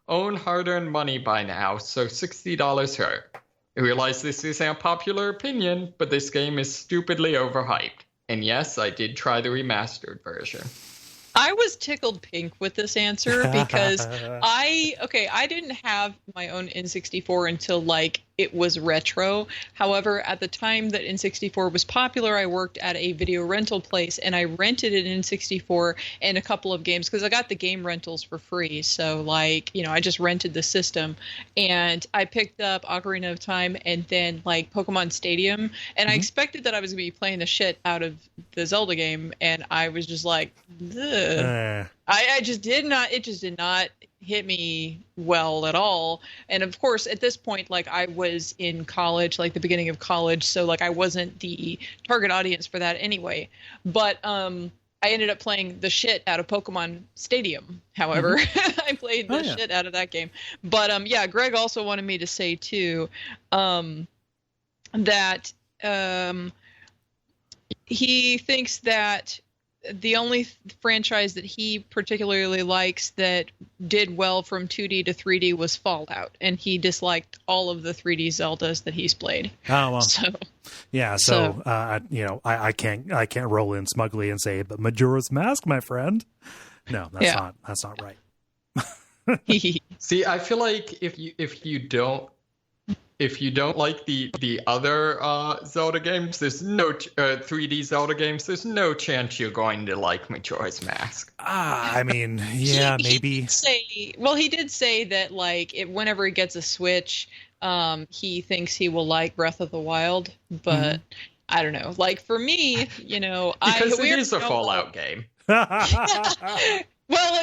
own hard-earned money by now, so $60 hurt. I realize this is an unpopular opinion, but this game is stupidly overhyped. And yes, I did try the remastered version. I was tickled pink with this answer because I didn't have my own N64 until like it was retro. However, at the time that N64 was popular, I worked at a video rental place and I rented an N64 and a couple of games because I got the game rentals for free. So like, I just rented the system and I picked up Ocarina of Time and then like Pokemon Stadium. And I expected that I was going to be playing the shit out of the Zelda game. And I was just like, ugh. It just did not hit me well at all. And of course, at this point, like I was in college, like the beginning of college. So like I wasn't the target audience for that anyway. But I ended up playing the shit out of Pokemon Stadium. However, I played the shit out of that game. But yeah, Greg also wanted me to say too, that he thinks that the only franchise that he particularly likes that did well from 2D to 3D was Fallout, and he disliked all of the 3D Zeldas that he's played. Oh well, I can't roll in smugly and say, "But Majora's Mask, my friend." No, that's not right. See, I feel like if you don't like the other Zelda games, there's no 3D Zelda games. There's no chance you're going to like Majora's Mask. I mean, yeah, maybe. He did say that like whenever he gets a Switch, he thinks he will like Breath of the Wild, but I don't know. Like for me, because it is a Fallout game. Well,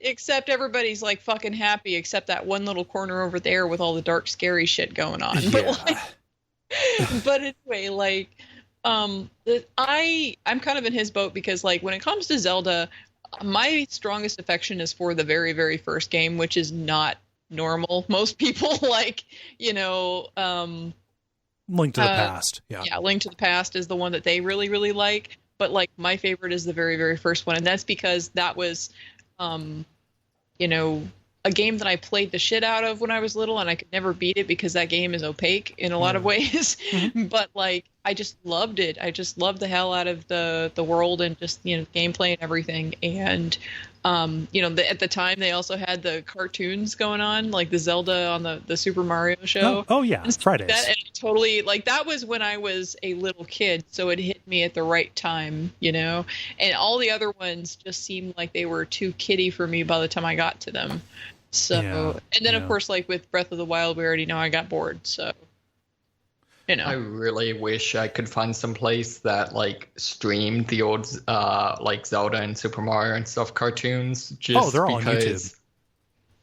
except everybody's like fucking happy except that one little corner over there with all the dark scary shit going on. Yeah. But like, But anyway, like, I'm kind of in his boat because, like, when it comes to Zelda, my strongest affection is for the very, very first game, which is not normal. Most people like, Link to the Past. yeah, Link to the Past is the one that they really, really like. But like, my favorite is the very, very first one, and that's because that was, you know, a game that I played the shit out of when I was little, and I could never beat it because that game is opaque in a lot of ways. But like, I just loved it. I just loved the hell out of the world and just, gameplay and everything. And at the time they also had the cartoons going on, like the Zelda on the Super Mario show. Oh yeah, Fridays. And totally, like, that was when I was a little kid, so it hit me at the right time, and all the other ones just seemed like they were too kiddie for me by the time I got to them. So, and then of course, like with Breath of the Wild, we already know I got bored. So, I really wish I could find some place that like streamed the old like Zelda and Super Mario and stuff cartoons. Just they're all on YouTube.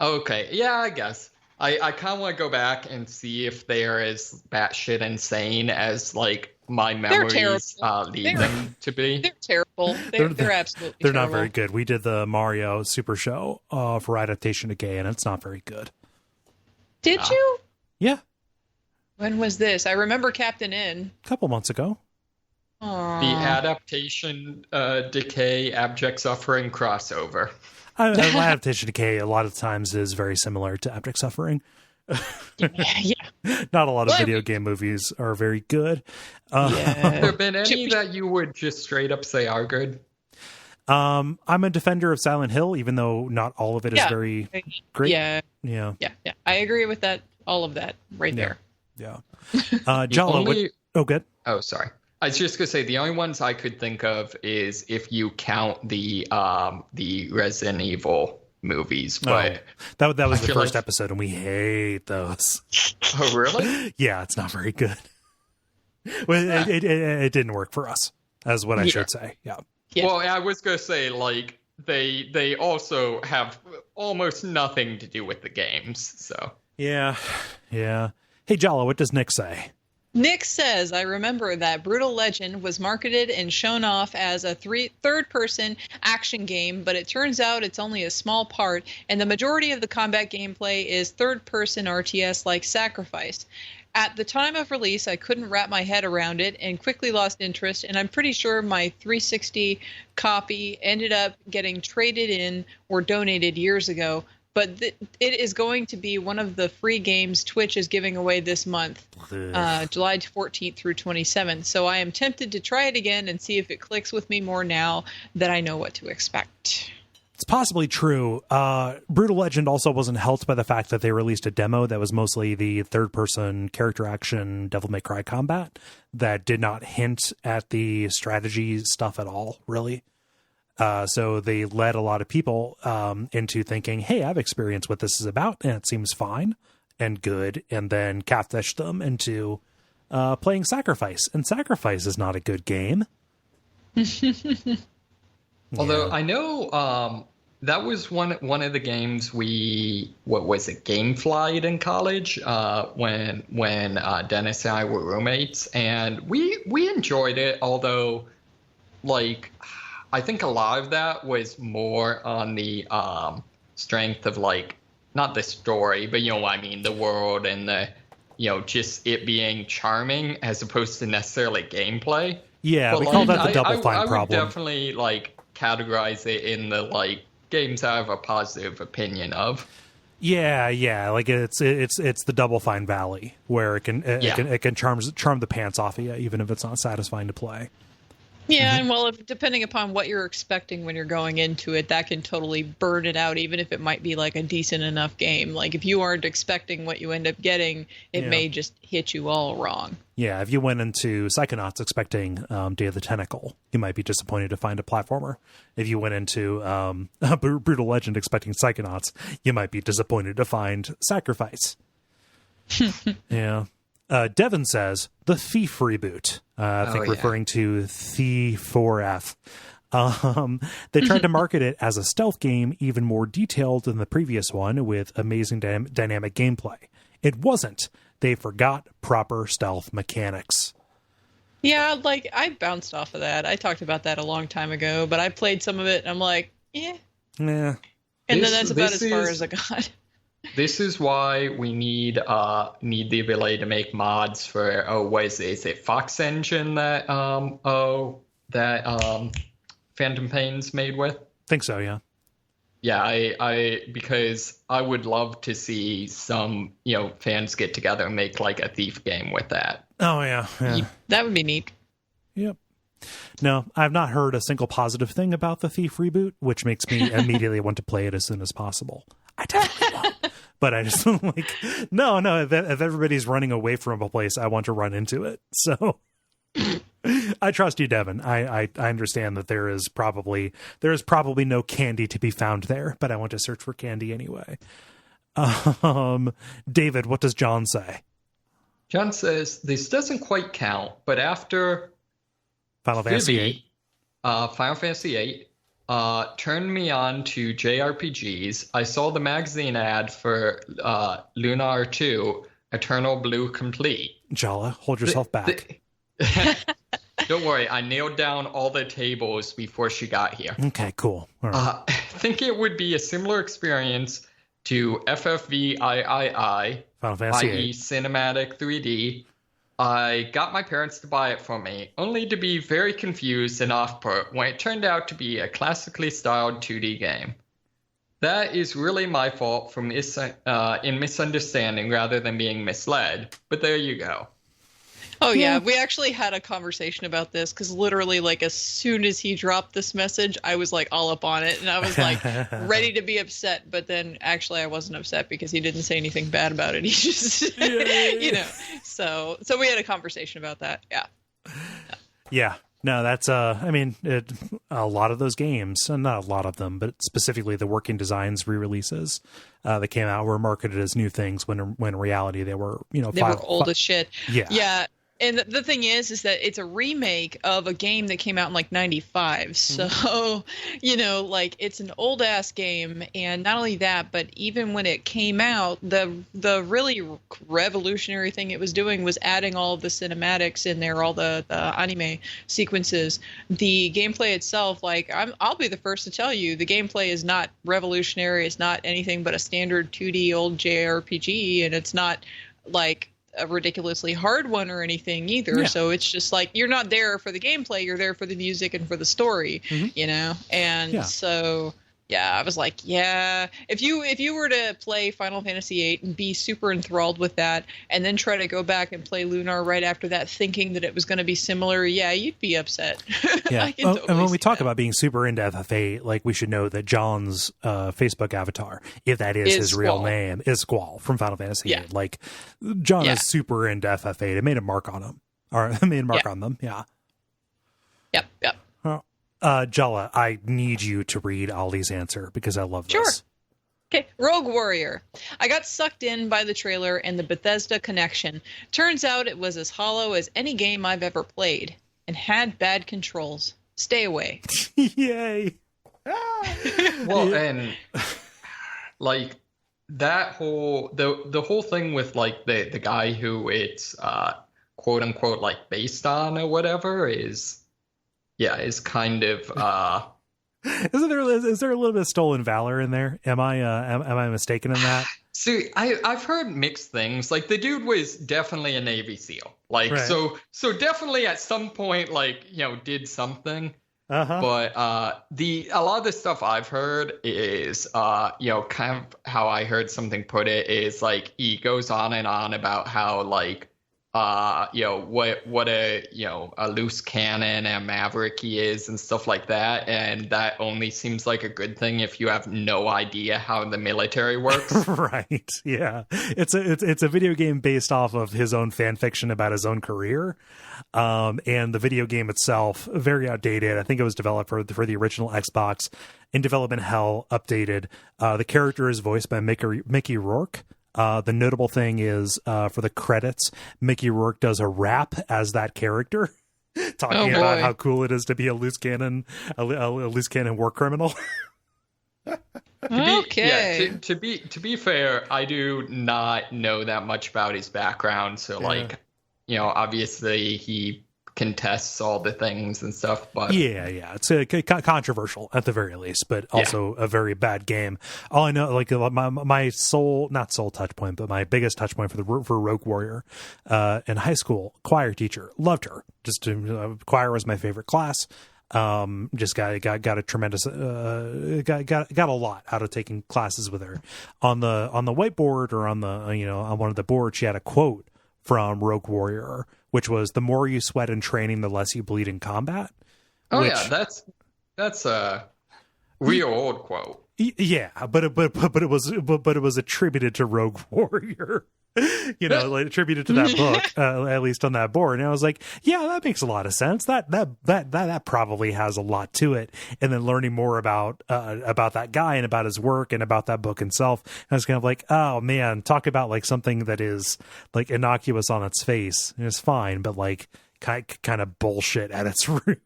Okay, yeah, I guess. I kind of want to go back and see if they're as batshit insane as like my memories lead them to be. They're terrible. They're absolutely they're terrible. not very good. We did the Mario Super Show for adaptation to gay, and it's not very good. Did you? Yeah. When was this? I remember Captain N. A couple months ago. Aww. The adaptation decay abject suffering crossover. Adaptation decay a lot of times is very similar to abject suffering. Yeah. Not a lot of video game movies are very good. Have there been any that you would just straight up say are good? I'm a defender of Silent Hill, even though not all of it is very great. Yeah. I agree with that. All of that right there. Yeah. Jala, good. Oh, sorry. I was just gonna say the only ones I could think of is if you count the Resident Evil movies, but that was the first episode, and we hate those. Oh, really? Yeah, it's not very good. Well, it didn't work for us, as what I should say. Yeah. Well, I was gonna say like they also have almost nothing to do with the games, so yeah. Hey, Jala, what does Nick say? Nick says, I remember that Brutal Legend was marketed and shown off as a third-person action game, but it turns out it's only a small part, and the majority of the combat gameplay is third-person RTS like Sacrifice. At the time of release, I couldn't wrap my head around it and quickly lost interest, and I'm pretty sure my 360 copy ended up getting traded in or donated years ago. But it is going to be one of the free games Twitch is giving away this month, July 14th through 27th. So I am tempted to try it again and see if it clicks with me more now that I know what to expect. It's possibly true. Brutal Legend also wasn't helped by the fact that they released a demo that was mostly the third-person character action Devil May Cry combat that did not hint at the strategy stuff at all, really. So they led a lot of people into thinking, hey, I've experienced what this is about, and it seems fine and good, and then catfished them into playing Sacrifice. And Sacrifice is not a good game. Although I know that was one of the games Gameflied in college when Dennis and I were roommates, and we enjoyed it, although like I think a lot of that was more on the strength of like not the story, but you know what I mean, the world and the just it being charming as opposed to necessarily gameplay. Yeah, but we call that the Double Fine problem. I would definitely like categorize it in the like games I have a positive opinion of. Yeah, like it's the Double Fine Valley where it can charm the pants off of you even if it's not satisfying to play. Yeah, and well, depending upon what you're expecting when you're going into it, that can totally burn it out, even if it might be like a decent enough game. Like if you aren't expecting what you end up getting, it may just hit you all wrong. Yeah, if you went into Psychonauts expecting Day of the Tentacle, you might be disappointed to find a platformer. If you went into Brutal Legend expecting Psychonauts, you might be disappointed to find Sacrifice. Yeah. Devin says, the Thief reboot. I think referring to Thief4F. They tried to market it as a stealth game, even more detailed than the previous one, with amazing dynamic gameplay. It wasn't. They forgot proper stealth mechanics. Yeah, like I bounced off of that. I talked about that a long time ago, but I played some of it and I'm like, yeah. Yeah. And then that's about as far as I got. This is why we need the ability to make mods for what is it? Is it Fox Engine that Phantom Pain's made with? Think so, yeah. Yeah, I because I would love to see some, fans get together and make like a Thief game with that. Oh yeah. That would be neat. Yep. No, I've not heard a single positive thing about the Thief reboot, which makes me immediately want to play it as soon as possible. I definitely won't. But I just like, no, if everybody's running away from a place, I want to run into it. So I trust you, Devin. I understand that there is probably no candy to be found there, but I want to search for candy anyway. David, what does John say? John says, this doesn't quite count, but after Final Fantasy VIII. Final Fantasy VIII turned me on to JRPGs. I saw the magazine ad for Lunar 2, Eternal Blue Complete. Jala, hold yourself back. Don't worry, I nailed down all the tables before she got here. Okay, cool. All right. I think it would be a similar experience to FFVIII, Final Fantasy i.e. Cinematic 3D. I got my parents to buy it for me, only to be very confused and off-put when it turned out to be a classically styled 2D game. That is really my fault for in misunderstanding rather than being misled, but there you go. Oh yeah, we actually had a conversation about this because literally like as soon as he dropped this message, I was like all up on it and I was like ready to be upset, but then actually I wasn't upset because he didn't say anything bad about it. He just, so we had a conversation about that. Yeah. No, that's I mean, a lot of those games, not a lot of them, but specifically the Working Designs re-releases that came out were marketed as new things when in reality they were, they were old as shit. Yeah. And the thing is that it's a remake of a game that came out in like 95. So, like it's an old ass game. And not only that, but even when it came out, the really revolutionary thing it was doing was adding all of the cinematics in there, all the anime sequences. The gameplay itself, like I'll be the first to tell you, the gameplay is not revolutionary. It's not anything but a standard 2D old JRPG. And it's not like a ridiculously hard one or anything either. So it's just like you're not there for the gameplay, you're there for the music and for the story, and so I was like, if you were to play Final Fantasy VIII and be super enthralled with that and then try to go back and play Lunar right after that thinking that it was going to be similar, you'd be upset. And when we talk about being super into FF8, like we should know that John's Facebook avatar, if that is his real name, is Squall from Final Fantasy VIII. Like John is super into FF8. It made a mark on him, or it made a mark on them. Yeah. Yep. Jala, I need you to read Ollie's answer because I love this. Sure. Okay, Rogue Warrior. I got sucked in by the trailer and the Bethesda connection. Turns out it was as hollow as any game I've ever played and had bad controls. Stay away. Yay. Well, and like that whole the whole thing with like the guy who it's quote unquote like based on or whatever is kind of is there a little bit of stolen valor in there? Am I mistaken in that? See, I've heard mixed things. Like the dude was definitely a Navy SEAL. Like so definitely at some point like, did something. But a lot of the stuff I've heard is kind of how I heard something put it is like he goes on and on about how like what a loose cannon and maverick he is and stuff like that, and that only seems like a good thing if you have no idea how the military works. Right. Yeah. It's a video game based off of his own fan fiction about his own career. And the video game itself, very outdated. I think it was developed for the original Xbox, in development hell, updated. The character is voiced by Mickey Rourke. The notable thing is for the credits, Mickey Rourke does a rap as that character, talking about how cool it is to be a loose cannon war criminal. Okay. To be fair, I do not know that much about his background. So like, obviously he contests all the things and stuff, but yeah, it's controversial at the very least, but also a very bad game. All I know, like my not soul touch point, but my biggest touch point for Rogue Warrior in high school, choir teacher, loved her. Choir was my favorite class. Just got a tremendous got a lot out of taking classes with her. On the whiteboard or on the on one of the boards, she had a quote from Rogue Warrior, which was, "The more you sweat in training, the less you bleed in combat." That's a real old quote. Yeah, but it was attributed to Rogue Warrior. Like attributed to that book, at least on that board. And I was like, yeah, that makes a lot of sense. That probably has a lot to it. And then learning more about that guy and about his work and about that book itself, I was kind of like, oh man, talk about like something that is like innocuous on its face. It's fine, but like kind of bullshit at its root.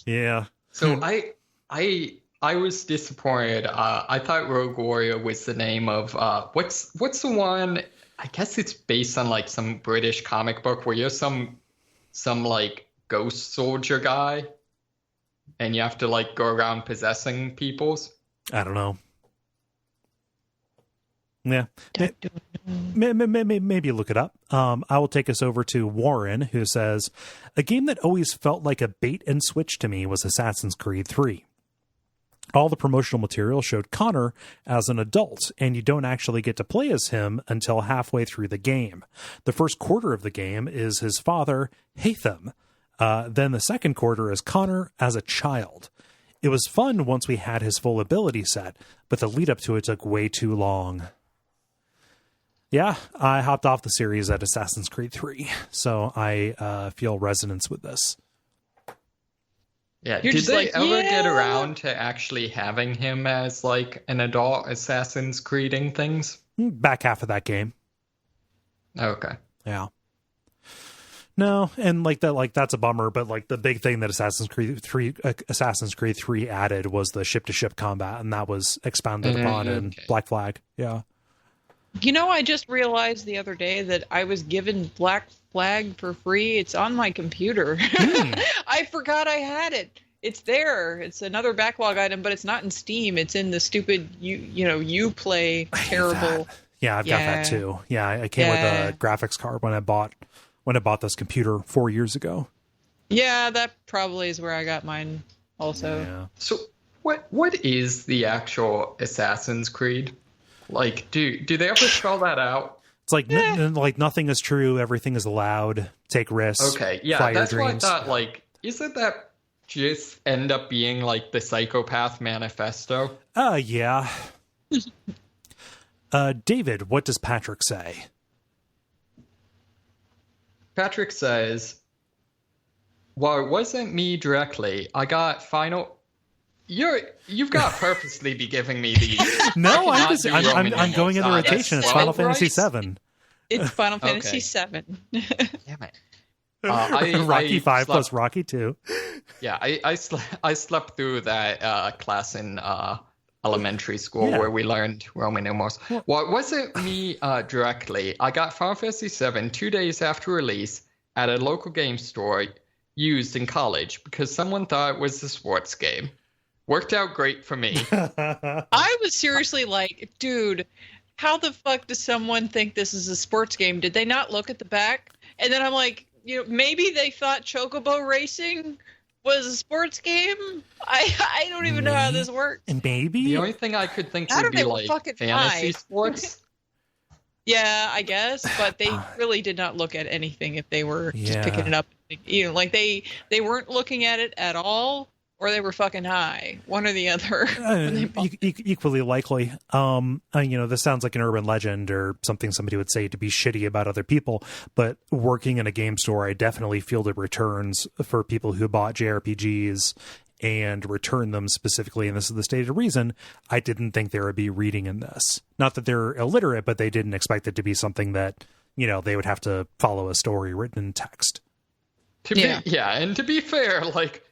Yeah. So I was disappointed. I thought Rogue Warrior was the name of what's the one? I guess it's based on like some British comic book where you're some like ghost soldier guy, and you have to like go around possessing peoples. I don't know. Yeah, maybe look it up. I will take us over to Warren, who says, "A game that always felt like a bait and switch to me was Assassin's Creed 3. All the promotional material showed Connor as an adult, and you don't actually get to play as him until halfway through the game. The first quarter of the game is his father, Hatham. Then the second quarter is Connor as a child. It was fun once we had his full ability set, but the lead up to it took way too long." Yeah, I hopped off the series at Assassin's Creed 3, so I feel resonance with this. Yeah, did they ever get around to actually having him as like an adult Assassin's Creeding things? Back half of that game. Okay. Yeah. No, and that's a bummer, but like the big thing that Assassin's Creed 3 added was the ship to ship combat, and that was expounded upon in Black Flag. Yeah. I just realized the other day that I was given Black Flag for free. It's on my computer. I forgot I had it. It's there. It's another backlog item, but it's not in Steam. It's in the stupid Uplay terrible. Yeah, I've got that too. Yeah, I came with a graphics card when I bought this computer 4 years ago. Yeah, that probably is where I got mine also. Yeah. So what is the actual Assassin's Creed? Like, do they ever spell that out? It's like like nothing is true, everything is allowed. Take risks. Okay, yeah, that's what I thought. Like, isn't that just end up being like the Psychopath Manifesto? Yeah. David, what does Patrick say? Patrick says, "Well, it wasn't me directly. I got final." You've got to purposely be giving me these. No, I'm going in the rotation. It's Final Fantasy VII. It's Final Fantasy VII. Damn it. Rocky 5 plus Rocky 2. Yeah, I slept through that class in elementary school where we learned Roman numerals. Well, it wasn't me directly. I got Final Fantasy VII 2 days after release at a local game store used in college because someone thought it was a sports game. Worked out great for me. I was seriously like, dude, how the fuck does someone think this is a sports game? Did they not look at the back? And then I'm like, maybe they thought Chocobo Racing was a sports game? I don't even know how this works. Maybe. The only thing I could think would be like fantasy sports. Yeah, I guess, but they really did not look at anything if they were just picking it up. Like they weren't looking at it at all. Or they were fucking high, one or the other. Equally likely. This sounds like an urban legend or something somebody would say to be shitty about other people. But working in a game store, I definitely fielded returns for people who bought JRPGs and returned them specifically. And this is the stated reason. I didn't think there would be reading in this. Not that they're illiterate, but they didn't expect it to be something that, they would have to follow a story written in text. And to be fair, like,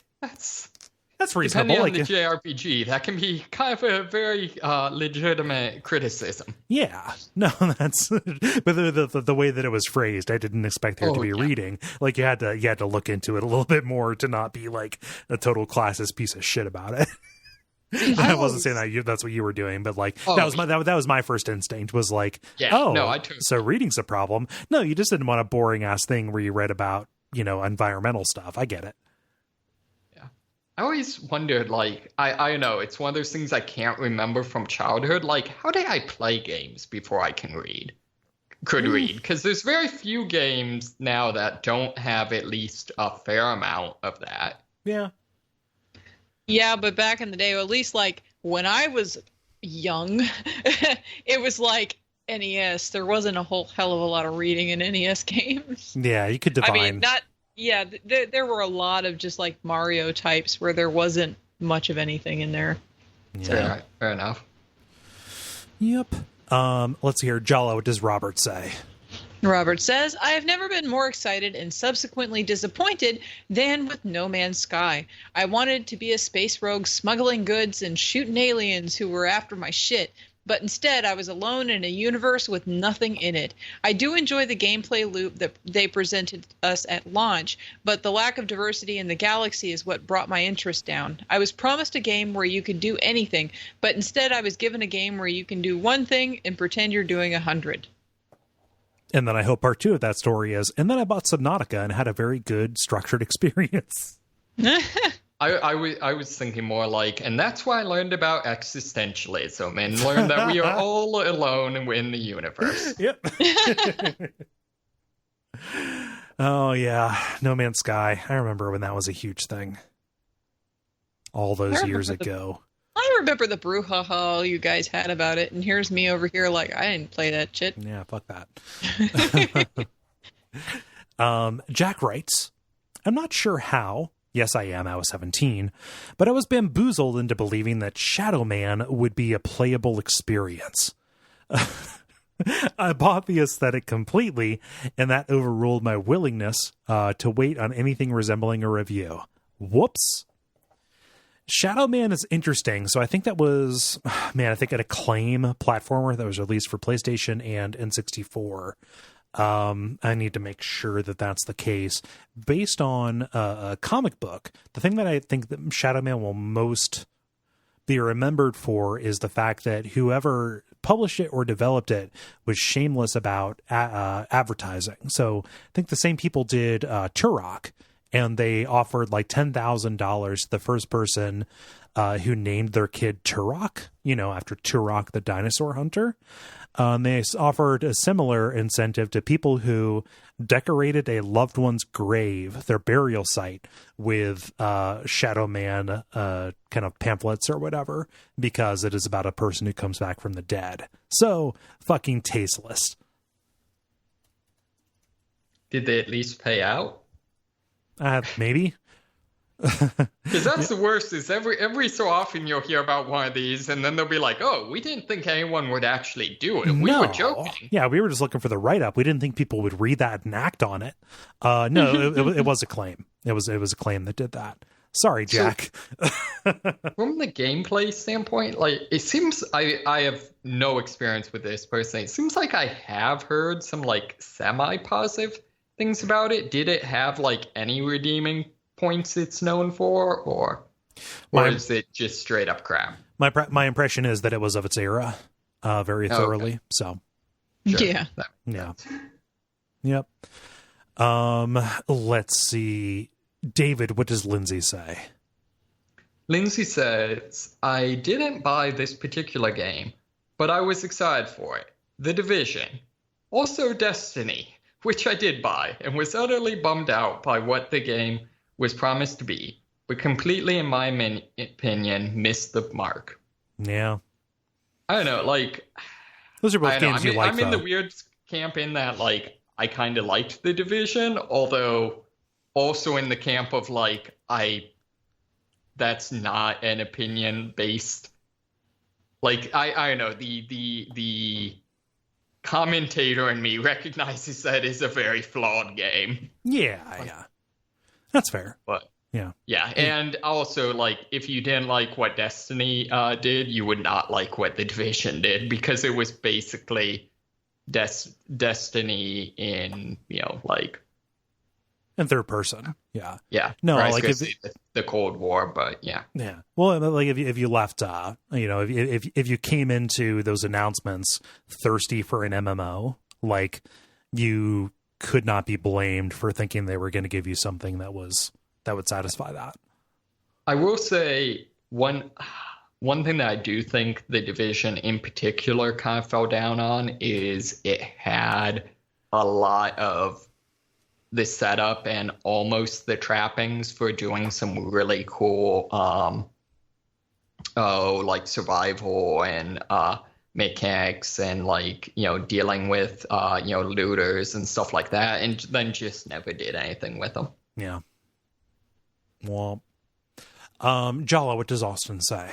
that's That's reasonable. Depending on the JRPG, that can be kind of a very legitimate criticism. Yeah, no, that's but the way that it was phrased, I didn't expect there to be reading. Like you had to look into it a little bit more to not be like a total classist piece of shit about it. I wasn't saying that that's what you were doing, but like that was my first instinct was like, so reading's a problem. No, you just didn't want a boring ass thing where you read about environmental stuff. I get it. I always wondered, like, I know, it's one of those things I can't remember from childhood. Like, how did I play games before I could read? Because there's very few games now that don't have at least a fair amount of that. Yeah. Yeah, but back in the day, or at least, like, when I was young, it was like NES. There wasn't a whole hell of a lot of reading in NES games. Yeah, you could define. I mean, Yeah, there were a lot of just like Mario types where there wasn't much of anything in there. Yeah, fair enough. Yep. Let's hear. Jala, what does Robert say? Robert says, I have never been more excited and subsequently disappointed than with No Man's Sky. I wanted to be a space rogue smuggling goods and shooting aliens who were after my shit. But instead, I was alone in a universe with nothing in it. I do enjoy the gameplay loop that they presented us at launch, but the lack of diversity in the galaxy is what brought my interest down. I was promised a game where you could do anything, but instead I was given a game where you can do one thing and pretend you're doing 100. And then I hope part 2 of that story is, and then I bought Subnautica and had a very good structured experience. I was thinking more like, and that's why I learned about existentialism and learned that we are all alone in the universe. Yep. Oh, yeah. No Man's Sky. I remember when that was a huge thing. All those years ago. I remember the brouhaha you guys had about it, and here's me over here like, I didn't play that shit. Yeah, fuck that. Jack writes, I'm not sure how. Yes, I am. I was 17, but I was bamboozled into believing that Shadow Man would be a playable experience. I bought the aesthetic completely, and that overruled my willingness to wait on anything resembling a review. Whoops. Shadow Man is interesting. So I think that was, an Acclaim platformer that was released for PlayStation and N64. I need to make sure that that's the case. Based on a comic book, the thing that I think that Shadow Man will most be remembered for is the fact that whoever published it or developed it was shameless about advertising. So I think the same people did Turok, and they offered like $10,000 to the first person who named their kid Turok, after Turok the dinosaur hunter. They offered a similar incentive to people who decorated a loved one's grave, their burial site, with Shadow Man kind of pamphlets or whatever, because it is about a person who comes back from the dead. So fucking tasteless. Did they at least pay out? Maybe. Because that's the worst, is every so often you'll hear about one of these and then they'll be like, oh, we didn't think anyone would actually do it. We were joking. Yeah, we were just looking for the write-up. We didn't think people would read that and act on it. No, it was a claim. It was a claim that did that. Sorry, Jack. So, from the gameplay standpoint, like, it seems I have no experience with this personally. It seems like I have heard some like semi-positive things about it. Did it have like any redeeming points it's known for, or is it just straight up crap? My impression is that it was of its era, very thoroughly. Okay. So, sure. Yeah. Yep. Let's see, David. What does Lindsay say? Lindsay says, I didn't buy this particular game, but I was excited for it. The Division, also Destiny, which I did buy, and was utterly bummed out by what the game was promised to be, but completely, in my opinion, missed the mark. Yeah. I don't know, like... Those are both games you like, I'm in the weird camp in that, like, I kind of liked The Division, although also in the camp of, like, that's not an opinion-based... Like, I don't know, the commentator in me recognizes that it's a very flawed game. Yeah. That's fair. But Yeah, and also, like, if you didn't like what Destiny did, you would not like what The Division did, because it was basically Destiny in, like... In third person. Yeah. Yeah. No, like if the Cold War, but yeah. Yeah. Well, like if you left, if you came into those announcements thirsty for an MMO, like, you could not be blamed for thinking they were going to give you something that would satisfy that. I will say one thing that I do think The Division in particular kind of fell down on is it had a lot of the setup and almost the trappings for doing some really cool like survival and mechanics and, like, dealing with looters and stuff like that, and then just never did anything with them. Yeah. Well, Jala, what does Austin say?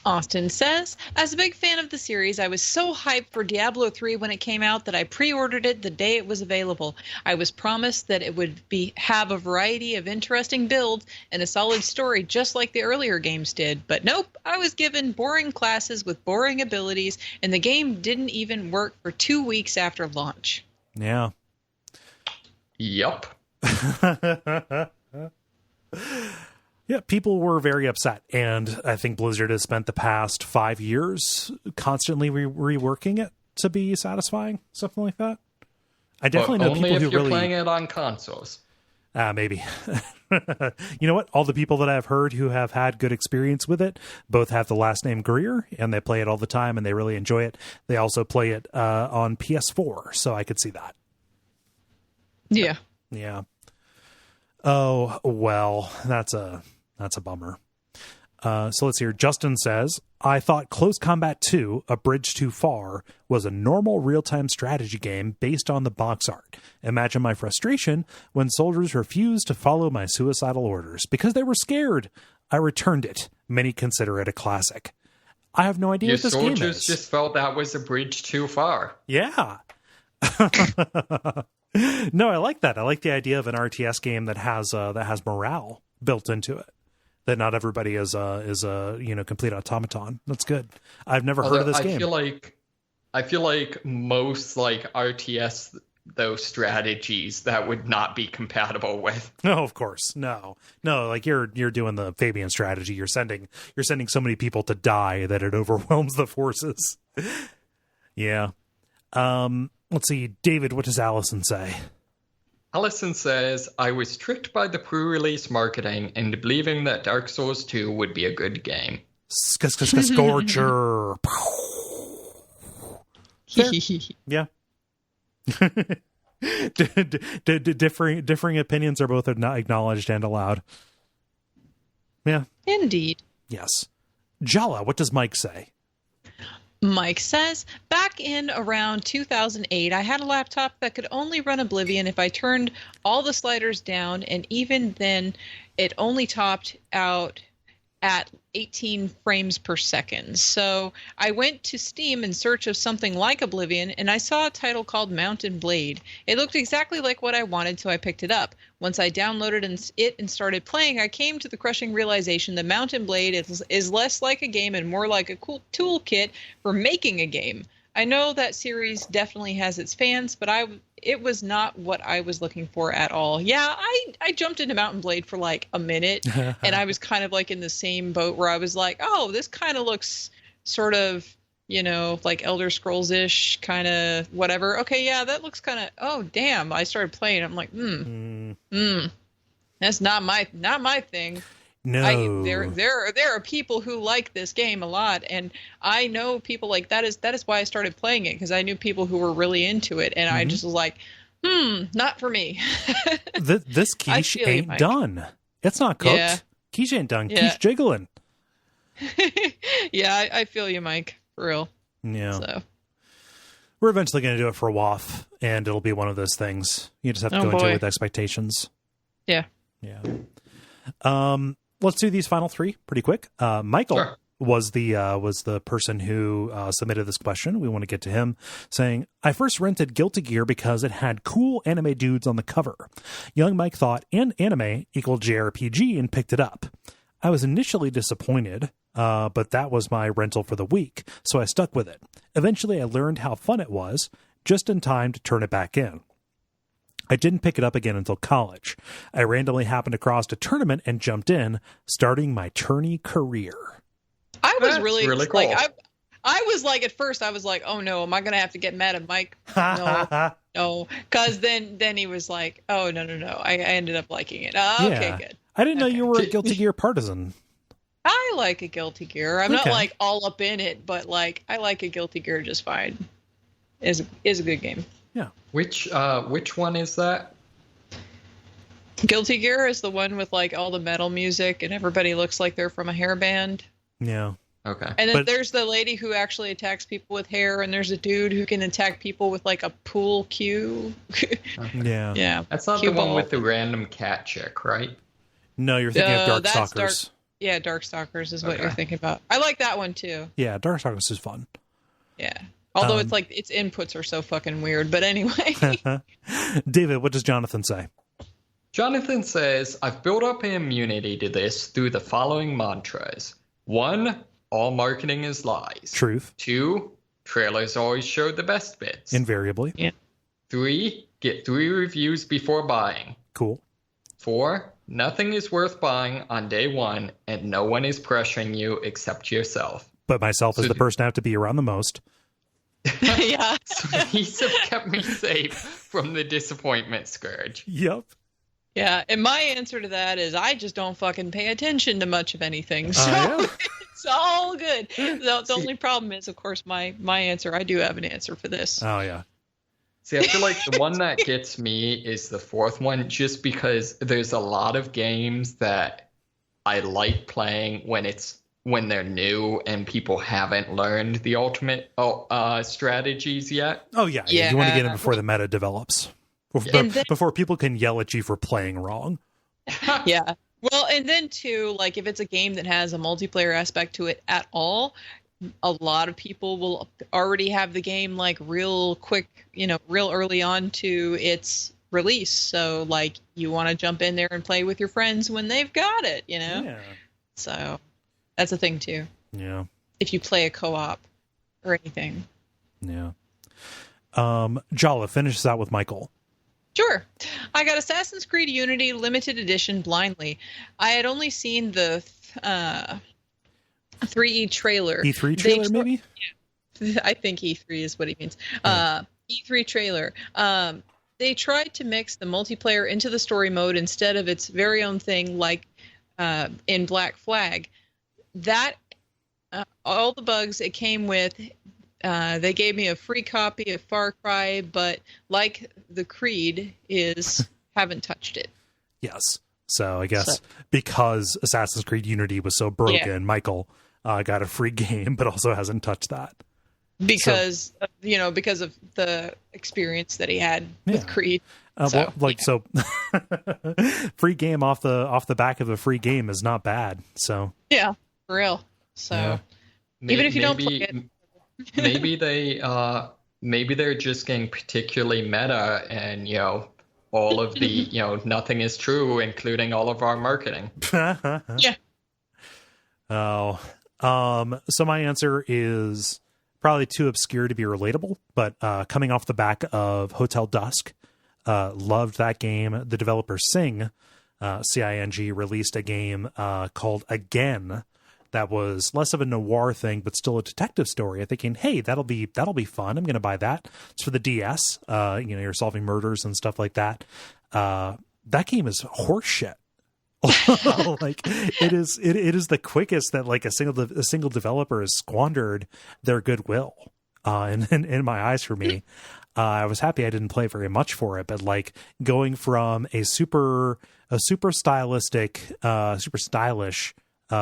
Austin says, as a big fan of the series, I was so hyped for Diablo 3 when it came out that I pre-ordered it the day it was available. I was promised that it would have a variety of interesting builds and a solid story just like the earlier games did. But nope, I was given boring classes with boring abilities, and the game didn't even work for 2 weeks after launch. Yeah. Yup. Yeah, people were very upset, and I think Blizzard has spent the past 5 years constantly reworking it to be satisfying, something like that. I definitely know people who really... Only if you're playing it on consoles. Maybe. You know what? All the people that I've heard who have had good experience with it both have the last name Greer, and they play it all the time, and they really enjoy it. They also play it on PS4, so I could see that. Yeah. Yeah. Oh, well, that's a bummer. So let's hear. Justin says, I thought Close Combat 2, A Bridge Too Far, was a normal real-time strategy game based on the box art. Imagine my frustration when soldiers refused to follow my suicidal orders. Because they were scared, I returned it. Many consider it a classic. I have no idea what this game is. Your soldiers just felt that was a bridge too far. Yeah. No, I like that. I like the idea of an RTS game that has morale built into it. That not everybody is a complete automaton. That's good. I've never heard of this game. I feel like most, like, RTS, those strategies that would not be compatible with. No, of course. No. Like you're doing the Fabian strategy. You're sending so many people to die that it overwhelms the forces. Yeah. Let's see, David. What does Allison say? Allison says, I was tricked by the pre-release marketing into believing that Dark Souls 2 would be a good game. Scorcher. Yeah. Differing opinions are both not acknowledged and allowed. Yeah. Indeed. Yes. Jala, what does Mike say? Mike says, back in around 2008, I had a laptop that could only run Oblivion if I turned all the sliders down, and even then, it only topped out at 18 frames per second. So I went to Steam in search of something like Oblivion, and I saw a title called Mountain Blade. It looked exactly like what I wanted, so I picked it up. Once I downloaded it and started playing, I came to the crushing realization that Mountain Blade is less like a game and more like a cool toolkit for making a game. I know that series definitely has its fans, but it was not what I was looking for at all. Yeah, I jumped into Mountain Blade for like a minute, and I was kind of like in the same boat where I was like, oh, this kind of looks sort of, like Elder Scrolls-ish, kind of whatever. Okay, yeah, that looks kind of, oh, damn. I started playing. I'm like, that's not my thing. No. There are people who like this game a lot, and I know people like that is why I started playing it, because I knew people who were really into it, and I just was like, not for me. This quiche ain't done. It's not cooked. Yeah. Quiche ain't done. Yeah. Quiche jiggling. Yeah, I feel you, Mike, for real. Yeah. So we're eventually going to do it for WAF, and it'll be one of those things. You just have to go into it with expectations. Yeah. Yeah. Let's do these final three pretty quick. Michael was the person who submitted this question. We want to get to him, saying, I first rented Guilty Gear because it had cool anime dudes on the cover. Young Mike thought anime equaled JRPG and picked it up. I was initially disappointed, but that was my rental for the week, so I stuck with it. Eventually I learned how fun it was, just in time to turn it back in. I didn't pick it up again until college. I randomly happened across a tournament and jumped in, starting my tourney career. I was That's really cool. like, I was like, at first I was like, oh no, am I going to have to get mad at Mike? No. Because then he was like, oh, no. I ended up liking it. Okay, good. I didn't know you were a Guilty Gear partisan. I like a Guilty Gear. I'm not like all up in it, but like I like a Guilty Gear just fine. Is a good game. Yeah. Which one is that? Guilty Gear is the one with like all the metal music and everybody looks like they're from a hair band. Yeah. Okay. And then there's the lady who actually attacks people with hair, and there's a dude who can attack people with like a pool cue. Yeah. Yeah. That's not the one with the random cat chick, right? No, you're thinking of Darkstalkers. Darkstalkers is what you're thinking about. I like that one too. Yeah, Darkstalkers is fun. Yeah. Although it's like its inputs are so fucking weird, but anyway. David, what does Jonathan say? Jonathan says, I've built up an immunity to this through the following mantras. 1, all marketing is lies. Truth. 2, trailers always show the best bits. Invariably. Yeah. 3, get 3 reviews before buying. Cool. 4, nothing is worth buying on day 1, and no one is pressuring you except yourself. But myself is the person I have to be around the most. Yeah. So these have kept me safe from the disappointment scourge. Yep. Yeah, and my answer to that is I just don't fucking pay attention to much of anything. So it's all good. The only problem is, of course, my answer. I do have an answer for this. Oh, yeah. See, I feel like the one that gets me is the 4th one, just because there's a lot of games that I like playing when they're new and people haven't learned the ultimate strategies yet. Oh, yeah. You want to get in before the meta develops. Before people can yell at you for playing wrong. Yeah. Well, and then too, like if it's a game that has a multiplayer aspect to it at all, a lot of people will already have the game like real quick, real early on to its release. So like you want to jump in there and play with your friends when they've got it, Yeah. So that's a thing too. Yeah. If you play a co-op or anything. Yeah. Jala, finish this out with Michael. Sure. I got Assassin's Creed Unity Limited Edition blindly. I had only seen the 3E trailer. E3 trailer, maybe? Yeah. I think E3 is what he means. E3 trailer. They tried to mix the multiplayer into the story mode instead of its very own thing, like in Black Flag. That, all the bugs it came with, they gave me a free copy of Far Cry, but like the Creed haven't touched it. Yes. So I guess because Assassin's Creed Unity was so broken, Michael got a free game, but also hasn't touched that. Because of the experience that he had with Creed. Free game off the back of a free game is not bad. So yeah, for real. So even if you don't play it. Maybe they're just getting particularly meta, and all of the nothing is true, including all of our marketing. Yeah. Oh, so my answer is probably too obscure to be relatable, but coming off the back of Hotel Dusk, loved that game. The developer Sing, CING, released a game called Again. That was less of a noir thing, but still a detective story. I'm thinking, hey, that'll be fun. I'm going to buy that. It's for the DS. You're solving murders and stuff like that. That game is horseshit. Like it is the quickest that like a single developer has squandered their goodwill. In my eyes, for me, I was happy I didn't play very much for it, but like going from a super stylish.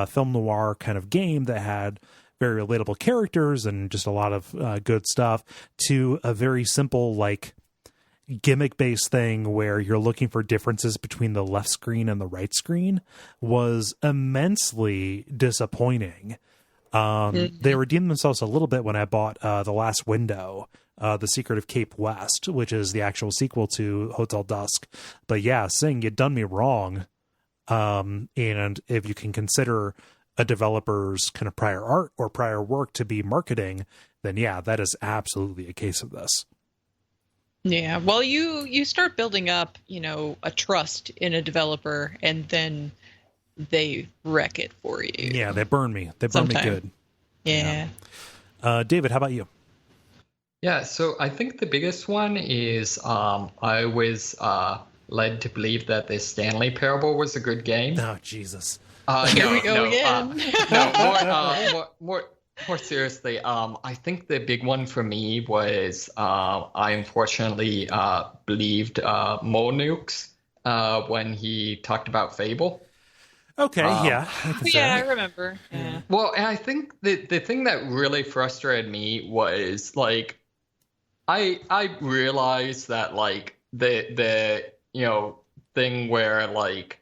Film noir kind of game that had very relatable characters and just a lot of good stuff to a very simple like gimmick based thing where you're looking for differences between the left screen and the right screen was immensely disappointing. They redeemed themselves a little bit when I bought The Last Window, The Secret of Cape West, which is the actual sequel to Hotel Dusk. But yeah, Sing, you done me wrong. And if you can consider a developer's kind of prior art or prior work to be marketing, then yeah, that is absolutely a case of this. Yeah, well, you start building up, a trust in a developer, and then they wreck it for you. Yeah, they burn me. They burn me good. Yeah. David, how about you? Yeah, so I think the biggest one is I was led to believe that the Stanley Parable was a good game. Oh, Jesus. Here we go again. More seriously, I think the big one for me was I unfortunately believed Mo Nukes when he talked about Fable. Okay, yeah. I remember. Yeah. Well, and I think the thing that really frustrated me was like I realized that like the thing where like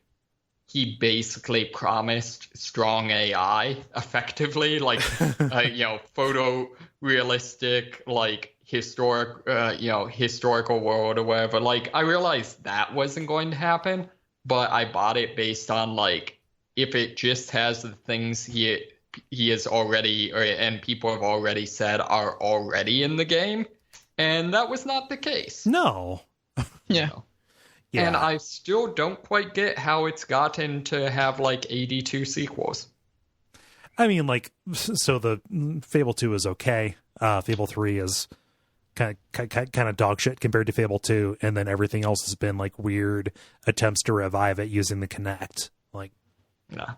he basically promised strong AI effectively, like photorealistic, like historical world or whatever. Like I realized that wasn't going to happen, but I bought it based on like if it just has the things he is already and people have already said are already in the game, and that was not the case. No. Yeah. Yeah. And I still don't quite get how it's gotten to have like 82 sequels. I mean, like, so the Fable 2 is okay. Fable 3 is kind of dog shit compared to Fable 2, and then everything else has been like weird attempts to revive it using the Kinect. Like, nah.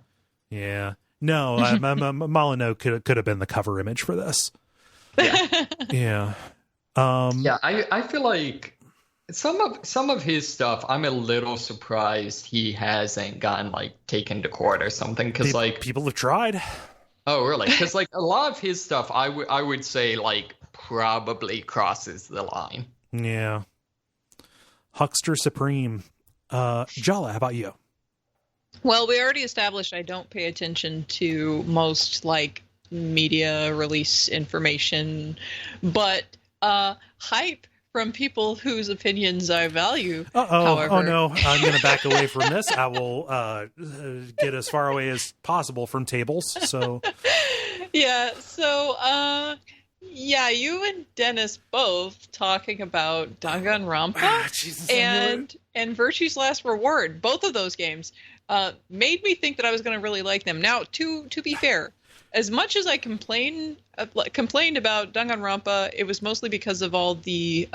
Yeah, no, Molyneux could have been the cover image for this. Yeah, yeah, yeah. I feel like some of his stuff, I'm a little surprised he hasn't gotten like taken to court or something, because like people have tried. Oh, really? Because like a lot of his stuff, I would say like probably crosses the line. Yeah. Huckster Supreme. Jala, how about you? Well, we already established I don't pay attention to most like media release information, but hype from people whose opinions I value. However... Oh no, I'm going to back away from this. I will get as far away as possible from tables. So yeah, so yeah, you and Dennis both talking about Danganronpa Jesus, and Virtue's Last Reward. Both of those games made me think that I was going to really like them. Now, to be fair, as much as I complained about Danganronpa, it was mostly because of all the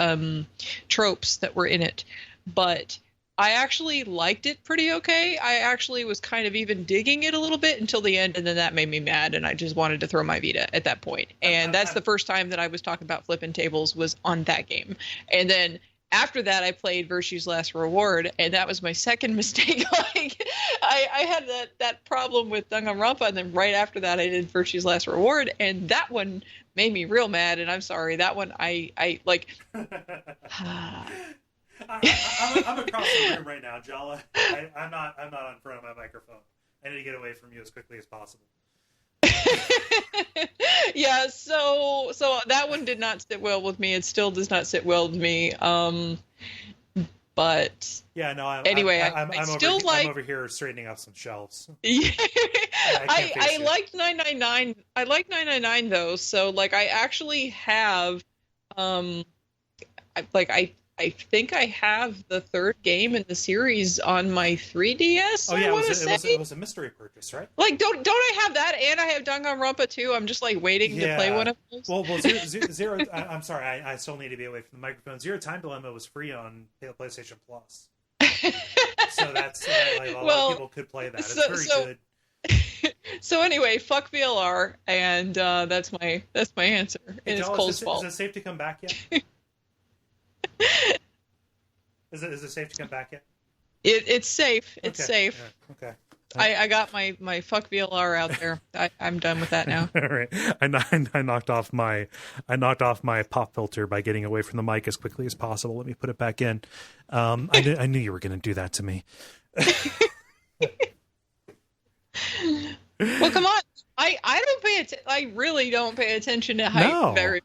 tropes that were in it. But I actually liked it pretty okay. I actually was kind of even digging it a little bit until the end, and then that made me mad, and I just wanted to throw my Vita at that point. And that's the first time that I was talking about flipping tables was on that game. And then after that, I played Virtue's Last Reward, and that was my second mistake. Like, I had that problem with Danganronpa, and then right after that, I did Virtue's Last Reward, and that one made me real mad. And I'm sorry, that one I like. I'm across the room right now, Jala. I'm not on front of my microphone. I need to get away from you as quickly as possible. Yeah, so that one did not sit well with me. It still does not sit well with me. But yeah, no. I'm over here straightening up some shelves. Yeah, I liked 999. I like 999 though. So like, I actually have, I think I have the third game in the series on my 3DS. Oh yeah, it was a mystery purchase, right? Like, don't I have that, and I have Danganronpa too? I'm just like waiting to play one of those. Well, zero. I'm sorry, I still need to be away from the microphone. Zero Time Dilemma was free on PlayStation Plus, so that's like, a lot of people could play that. It's very good. So anyway, fuck VLR, and that's my answer. And it's Cole's fault. Is it safe to come back yet? Is it safe to come back yet? It's safe. It's safe. Yeah. Okay. I got my fuck VLR out there. I'm done with that now. All right. I knocked off my pop filter by getting away from the mic as quickly as possible. Let me put it back in. I knew you were going to do that to me. Well, come on. I don't pay I really don't pay attention to height very,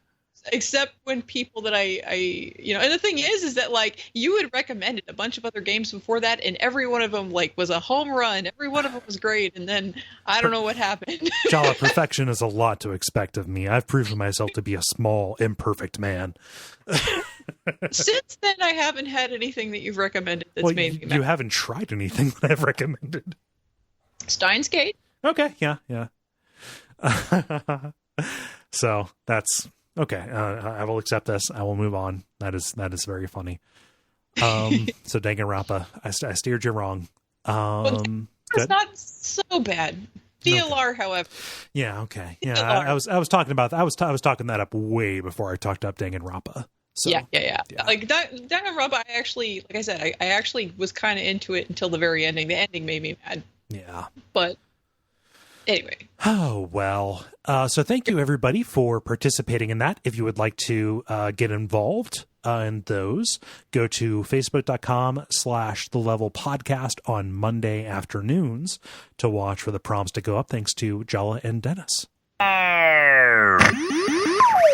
except when people that I and the thing is that like you had recommended a bunch of other games before that, and every one of them like was a home run. Every one of them was great, and then I don't know what happened. Jala, perfection is a lot to expect of me. I've proven myself to be a small, imperfect man. Since then, I haven't had anything that you've recommended that's made me mad. You haven't tried anything that I've recommended. Steins Gate? Okay, yeah. So that's okay. I will accept this. I will move on. That is very funny. So Danganronpa, I steered you wrong. It's not so bad. DLR, okay. However. Yeah. Okay. Yeah. I was talking about that. I was talking that up way before I talked up Danganronpa. So, yeah. Like Danganronpa, I actually, like I said, I actually was kind of into it until the very ending. The ending made me mad. Yeah. But anyway. Oh, well. So thank you, everybody, for participating in that. If you would like to get involved in those, go to facebook.com/thelevelpodcast on Monday afternoons to watch for the prompts to go up. Thanks to Jala and Dennis.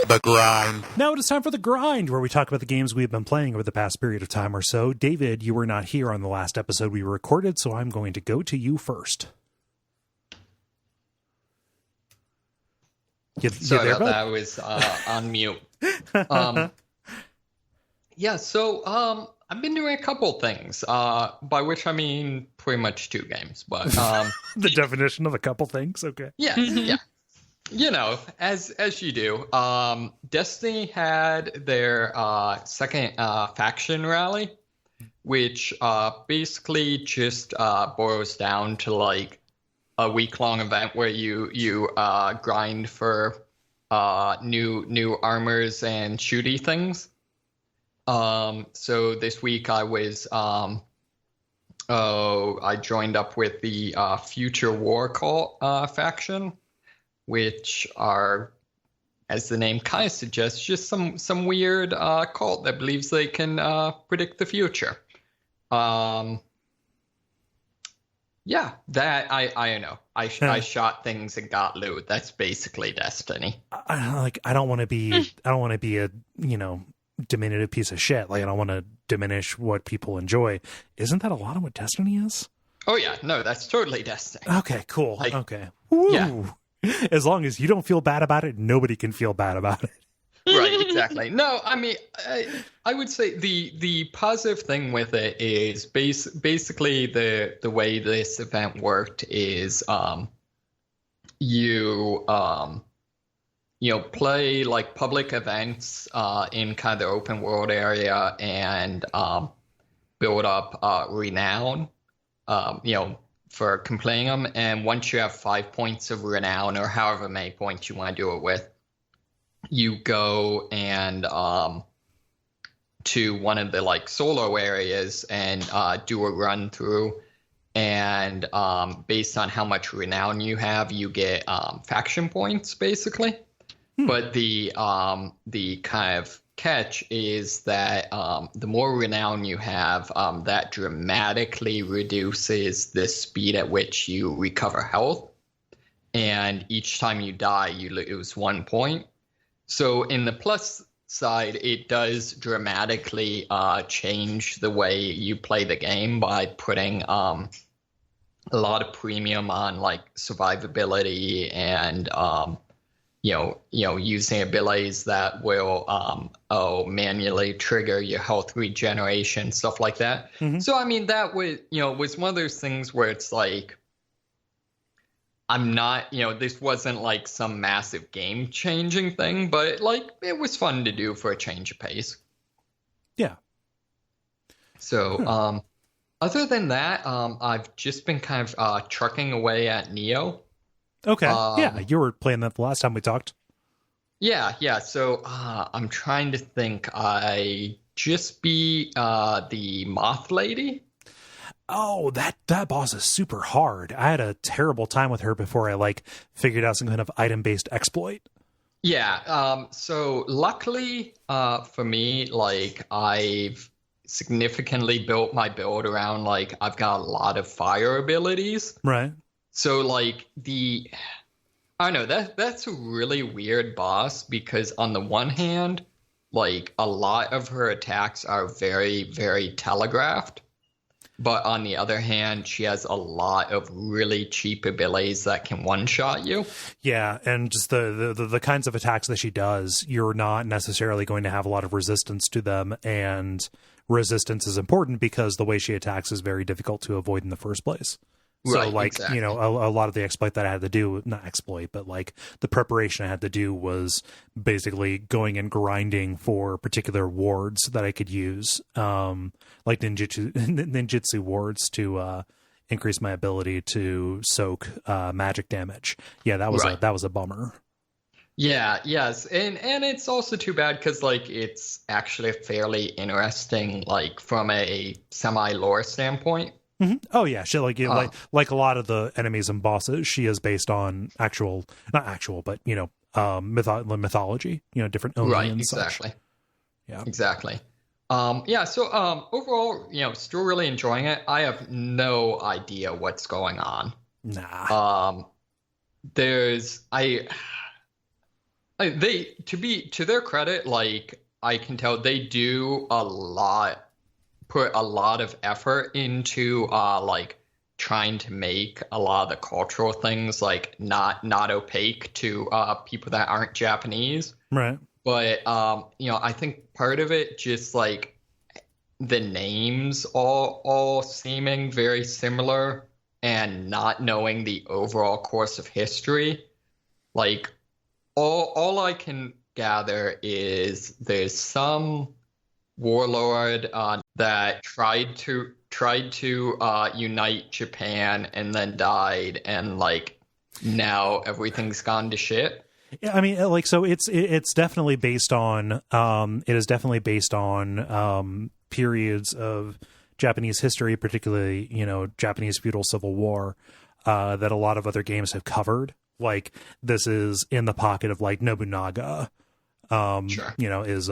The grind. Now it is time for the grind, where we talk about the games we've been playing over the past period of time or so. David, you were not here on the last episode we recorded, so I'm going to go to you first. Sorry about that. I was on mute. Yeah, so I've been doing a couple things, by which I mean pretty much 2 games. But the definition of a couple things, okay. Yeah. As you do. Destiny had their second faction rally, which basically just boils down to like a week-long event where you grind for new armors and shooty things. So this week I was I joined up with the Future War Cult faction, which are, as the name kind of suggests, just some weird cult that believes they can predict the future. Yeah, that I know. I shot things and got loot. That's basically Destiny. I don't want to be a diminutive piece of shit. Like I don't want to diminish what people enjoy. Isn't that a lot of what Destiny is? Oh yeah, no, that's totally Destiny. Okay, cool. Okay. Woo. Yeah. As long as you don't feel bad about it, nobody can feel bad about it. Right, exactly. No, I mean, I would say the positive thing with it is basically the way this event worked is you play like public events in kind of the open world area and build up renown, for completing them. And once you have 5 points of renown or however many points you want to do it with, you go and to one of the like solo areas and do a run through. And based on how much renown you have, you get faction points basically. But the kind of catch is that the more renown you have, that dramatically reduces the speed at which you recover health. And each time you die, you lose 1 point. So in the plus side, it does dramatically change the way you play the game by putting a lot of premium on like survivability and using abilities that will manually trigger your health regeneration, stuff like that. Mm-hmm. So I mean that was one of those things where it's like I'm not, this wasn't like some massive game changing thing, but like it was fun to do for a change of pace. Yeah. So other than that, I've just been kind of trucking away at Nioh. Okay. Yeah, you were playing that the last time we talked. Yeah. So I'm trying to think. I just beat the Moth Lady. Oh, that boss is super hard. I had a terrible time with her before I figured out some kind of item-based exploit. Yeah. So luckily for me, I've significantly built my build around I've got a lot of fire abilities. Right. So I know that's a really weird boss because on the one hand, like a lot of her attacks are very, very telegraphed. But on the other hand, she has a lot of really cheap abilities that can one-shot you. Yeah, and just the kinds of attacks that she does, you're not necessarily going to have a lot of resistance to them, and resistance is important because the way she attacks is very difficult to avoid in the first place. So, Right, like, exactly. you know, a lot of the exploit that I had to do, not exploit, but like the preparation I had to do was basically going and grinding for particular wards that I could use, like ninjutsu wards to increase my ability to soak magic damage. Yeah, that was a bummer. Yeah, yes. And it's also too bad because like it's actually fairly interesting, like from a semi-lore standpoint. Mm-hmm. Oh yeah, she like a lot of the enemies and bosses. She is based on not actual, but you know, mythology. You know, different Oni Right, and exactly. such. Yeah, Exactly. Yeah, so overall, you know, still really enjoying it. I have no idea what's going on. nah. There's they to their credit, like I can tell they do put a lot of effort into like trying to make a lot of the cultural things like not opaque to people that aren't Japanese. Right. But you know, I think part of it just like the names all seeming very similar and not knowing the overall course of history. Like all I can gather is there's some warlord that tried to unite Japan and then died, and like now everything's gone to shit. Yeah, I mean, like, so it's definitely based on it is definitely based on periods of Japanese history, particularly, you know, Japanese feudal civil war, that a lot of other games have covered. Like, this is in the pocket of like Nobunaga. Sure. You know, is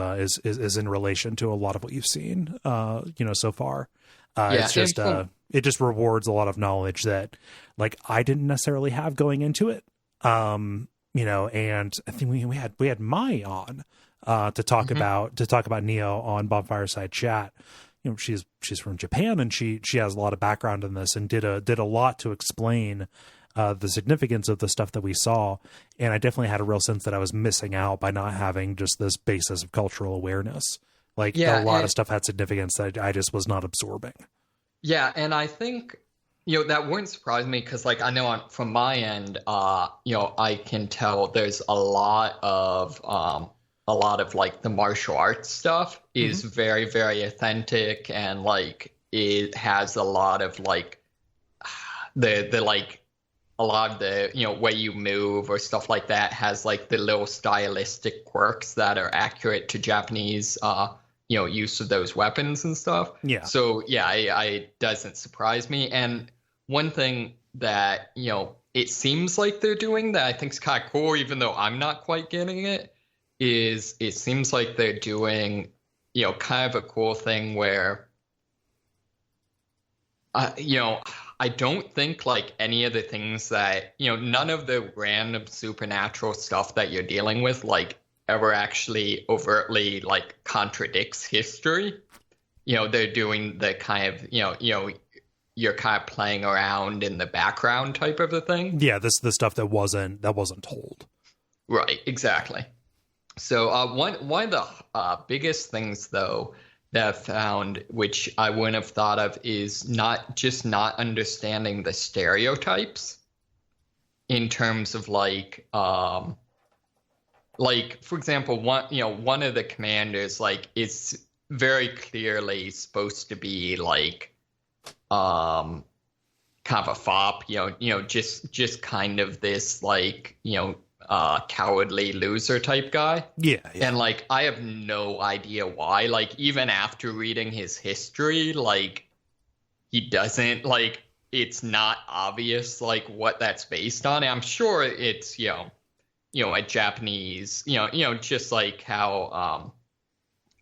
in relation to a lot of what you've seen, you know, so far. Yeah, it's just it just rewards a lot of knowledge that like I didn't necessarily have going into it. You know, and I think we had Mai on to talk about Nioh on Bonfireside Chat. You know, she's from Japan, and she has a lot of background in this, and did a lot to explain the significance of the stuff that we saw. And I definitely had a real sense that I was missing out by not having just this basis of cultural awareness. Like, a lot of stuff had significance that I just was not absorbing. Yeah, and I think, you know, that wouldn't surprise me because, like, I know from my end, you know, I can tell there's a lot of like the martial arts stuff is very, very authentic, and like it has a lot of like the like a lot of the, you know, way you move or stuff like that has like the little stylistic quirks that are accurate to Japanese you know, use of those weapons and stuff. Yeah. So yeah, it doesn't surprise me. And one thing that, you know, it seems like they're doing that I think is kind of cool, even though I'm not quite getting it, is it seems like they're doing, you know, kind of a cool thing where, you know, I don't think like any of the things that, you know, none of the random supernatural stuff that you're dealing with, like, ever actually overtly like contradicts history. You know, they're doing the kind of, you know, you're kind of playing around in the background type of a thing. Yeah, the stuff that wasn't told. Right, exactly. So one of the biggest things though that I've found, which I wouldn't have thought of, is not understanding the stereotypes in terms of like for example, one of the commanders, like, is very clearly supposed to be like kind of a fop, you know, just kind of this like, you know, cowardly loser type guy. Yeah. And like I have no idea why. Like, even after reading his history, like he doesn't, like, it's not obvious like what that's based on. And I'm sure it's, you know, a Japanese, you know, just like how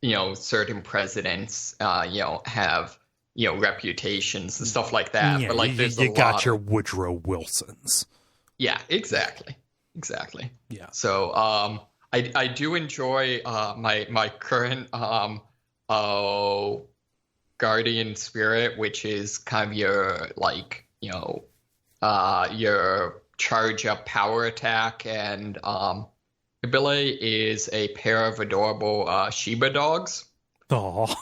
you know, certain presidents you know, have, you know, reputations and stuff like that. Yeah, but like you got your Woodrow Wilsons. Yeah, exactly. exactly. Yeah. So I do enjoy my current guardian spirit, which is kind of your your charge up power attack, and ability is a pair of adorable Shiba dogs. Oh.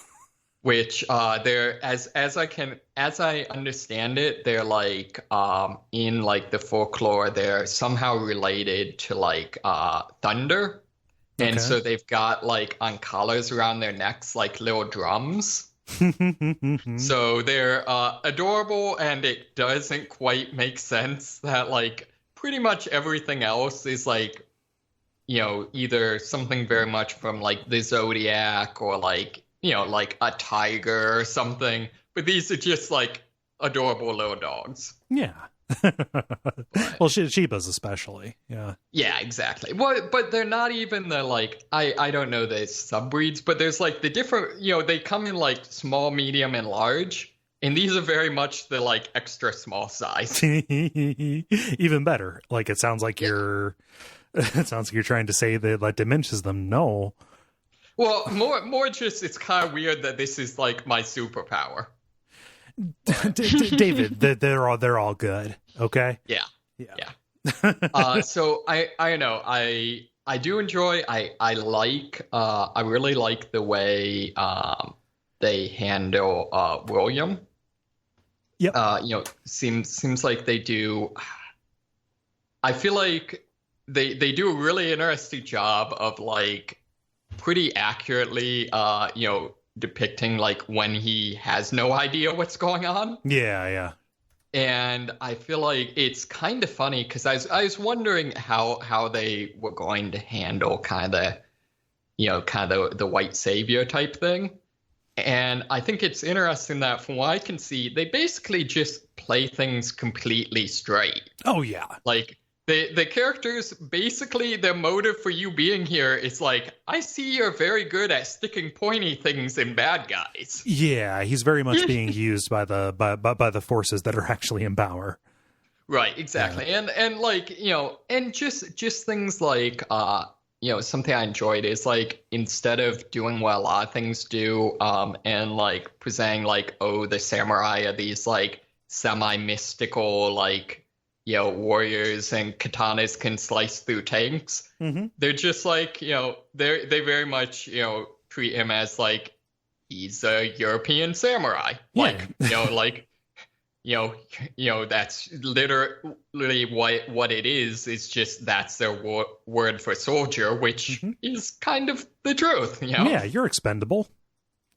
Which they're as I understand it, they're like in like the folklore, they're somehow related to like thunder. And Okay. so they've got like on collars around their necks like little drums. So they're adorable, and it doesn't quite make sense that like pretty much everything else is like, either something very much from like the Zodiac or like, like a tiger or something. But these are just like adorable little dogs. Yeah. Well, Shibas especially. Yeah. Yeah, exactly. Well, but they're not even the like, I don't know the subbreeds, but there's like the different, they come in like small, medium, and large. And these are very much the like extra small size. Even better. Like it sounds like you're trying to say that like diminishes them. No. Well, more just it's kind of weird that this is like my superpower. David, they're all good. Okay. Yeah. So I know I do enjoy. I really like the way they handle William. Yep. Seems like they do. I feel like they do a really interesting job of like pretty accurately depicting like when he has no idea what's going on. Yeah. And I feel like it's kind of funny because I was wondering how they were going to handle kind of the white savior type thing. And I think it's interesting that from what I can see, they basically just play things completely straight. Oh yeah. Like the characters, basically their motive for you being here is like, I see you're very good at sticking pointy things in bad guys. Yeah, he's very much being used by the forces that are actually in power. Right, exactly. Yeah. And like, and just things like something I enjoyed is like, instead of doing what a lot of things do, and like presenting like, oh, the samurai are these like semi-mystical like warriors and katanas can slice through tanks. Mm-hmm. They're just like, they very much, treat him as like, he's a European samurai. Like, like, that's literally what it is. It's just, that's their word for soldier, which is kind of the truth, Yeah, you're expendable.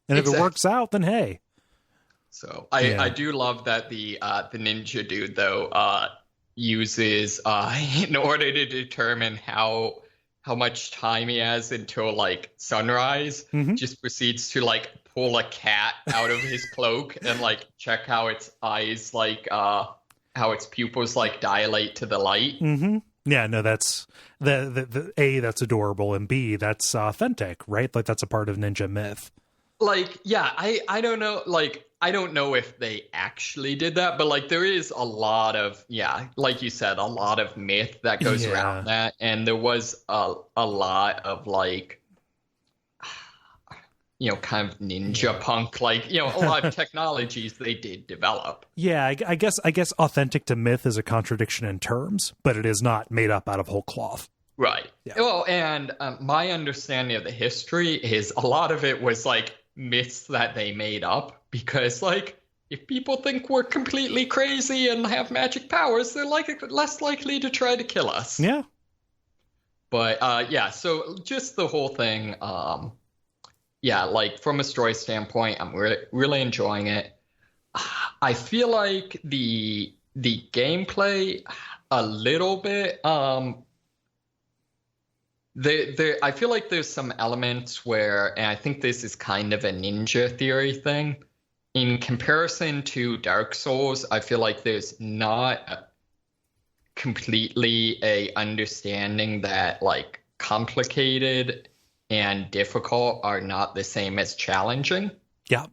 And if it works out, then hey. So I do love that the ninja dude, though, uses in order to determine how much time he has until like sunrise, just proceeds to like pull a cat out of his cloak and like check how its eyes like how its pupils like dilate to the light. Yeah, no, that's the A, that's adorable, and B, that's authentic, right? Like that's a part of ninja myth. Like, yeah, I don't know, like, I don't know if they actually did that, but like there is a lot of, like you said, a lot of myth that goes around that. And there was a lot of like, kind of ninja punk, like, a lot of technologies they did develop. Yeah, I guess authentic to myth is a contradiction in terms, but it is not made up out of whole cloth. Right. Yeah. Well, and my understanding of the history is a lot of it was like myths that they made up, because like if people think we're completely crazy and have magic powers, they're like less likely to try to kill us. Yeah. But so just the whole thing, like from a story standpoint, I'm really enjoying it. I feel like the gameplay a little bit I feel like there's some elements where, and I think this is kind of a ninja theory thing, in comparison to Dark Souls, I feel like there's not completely a understanding that like complicated and difficult are not the same as challenging. Yeah.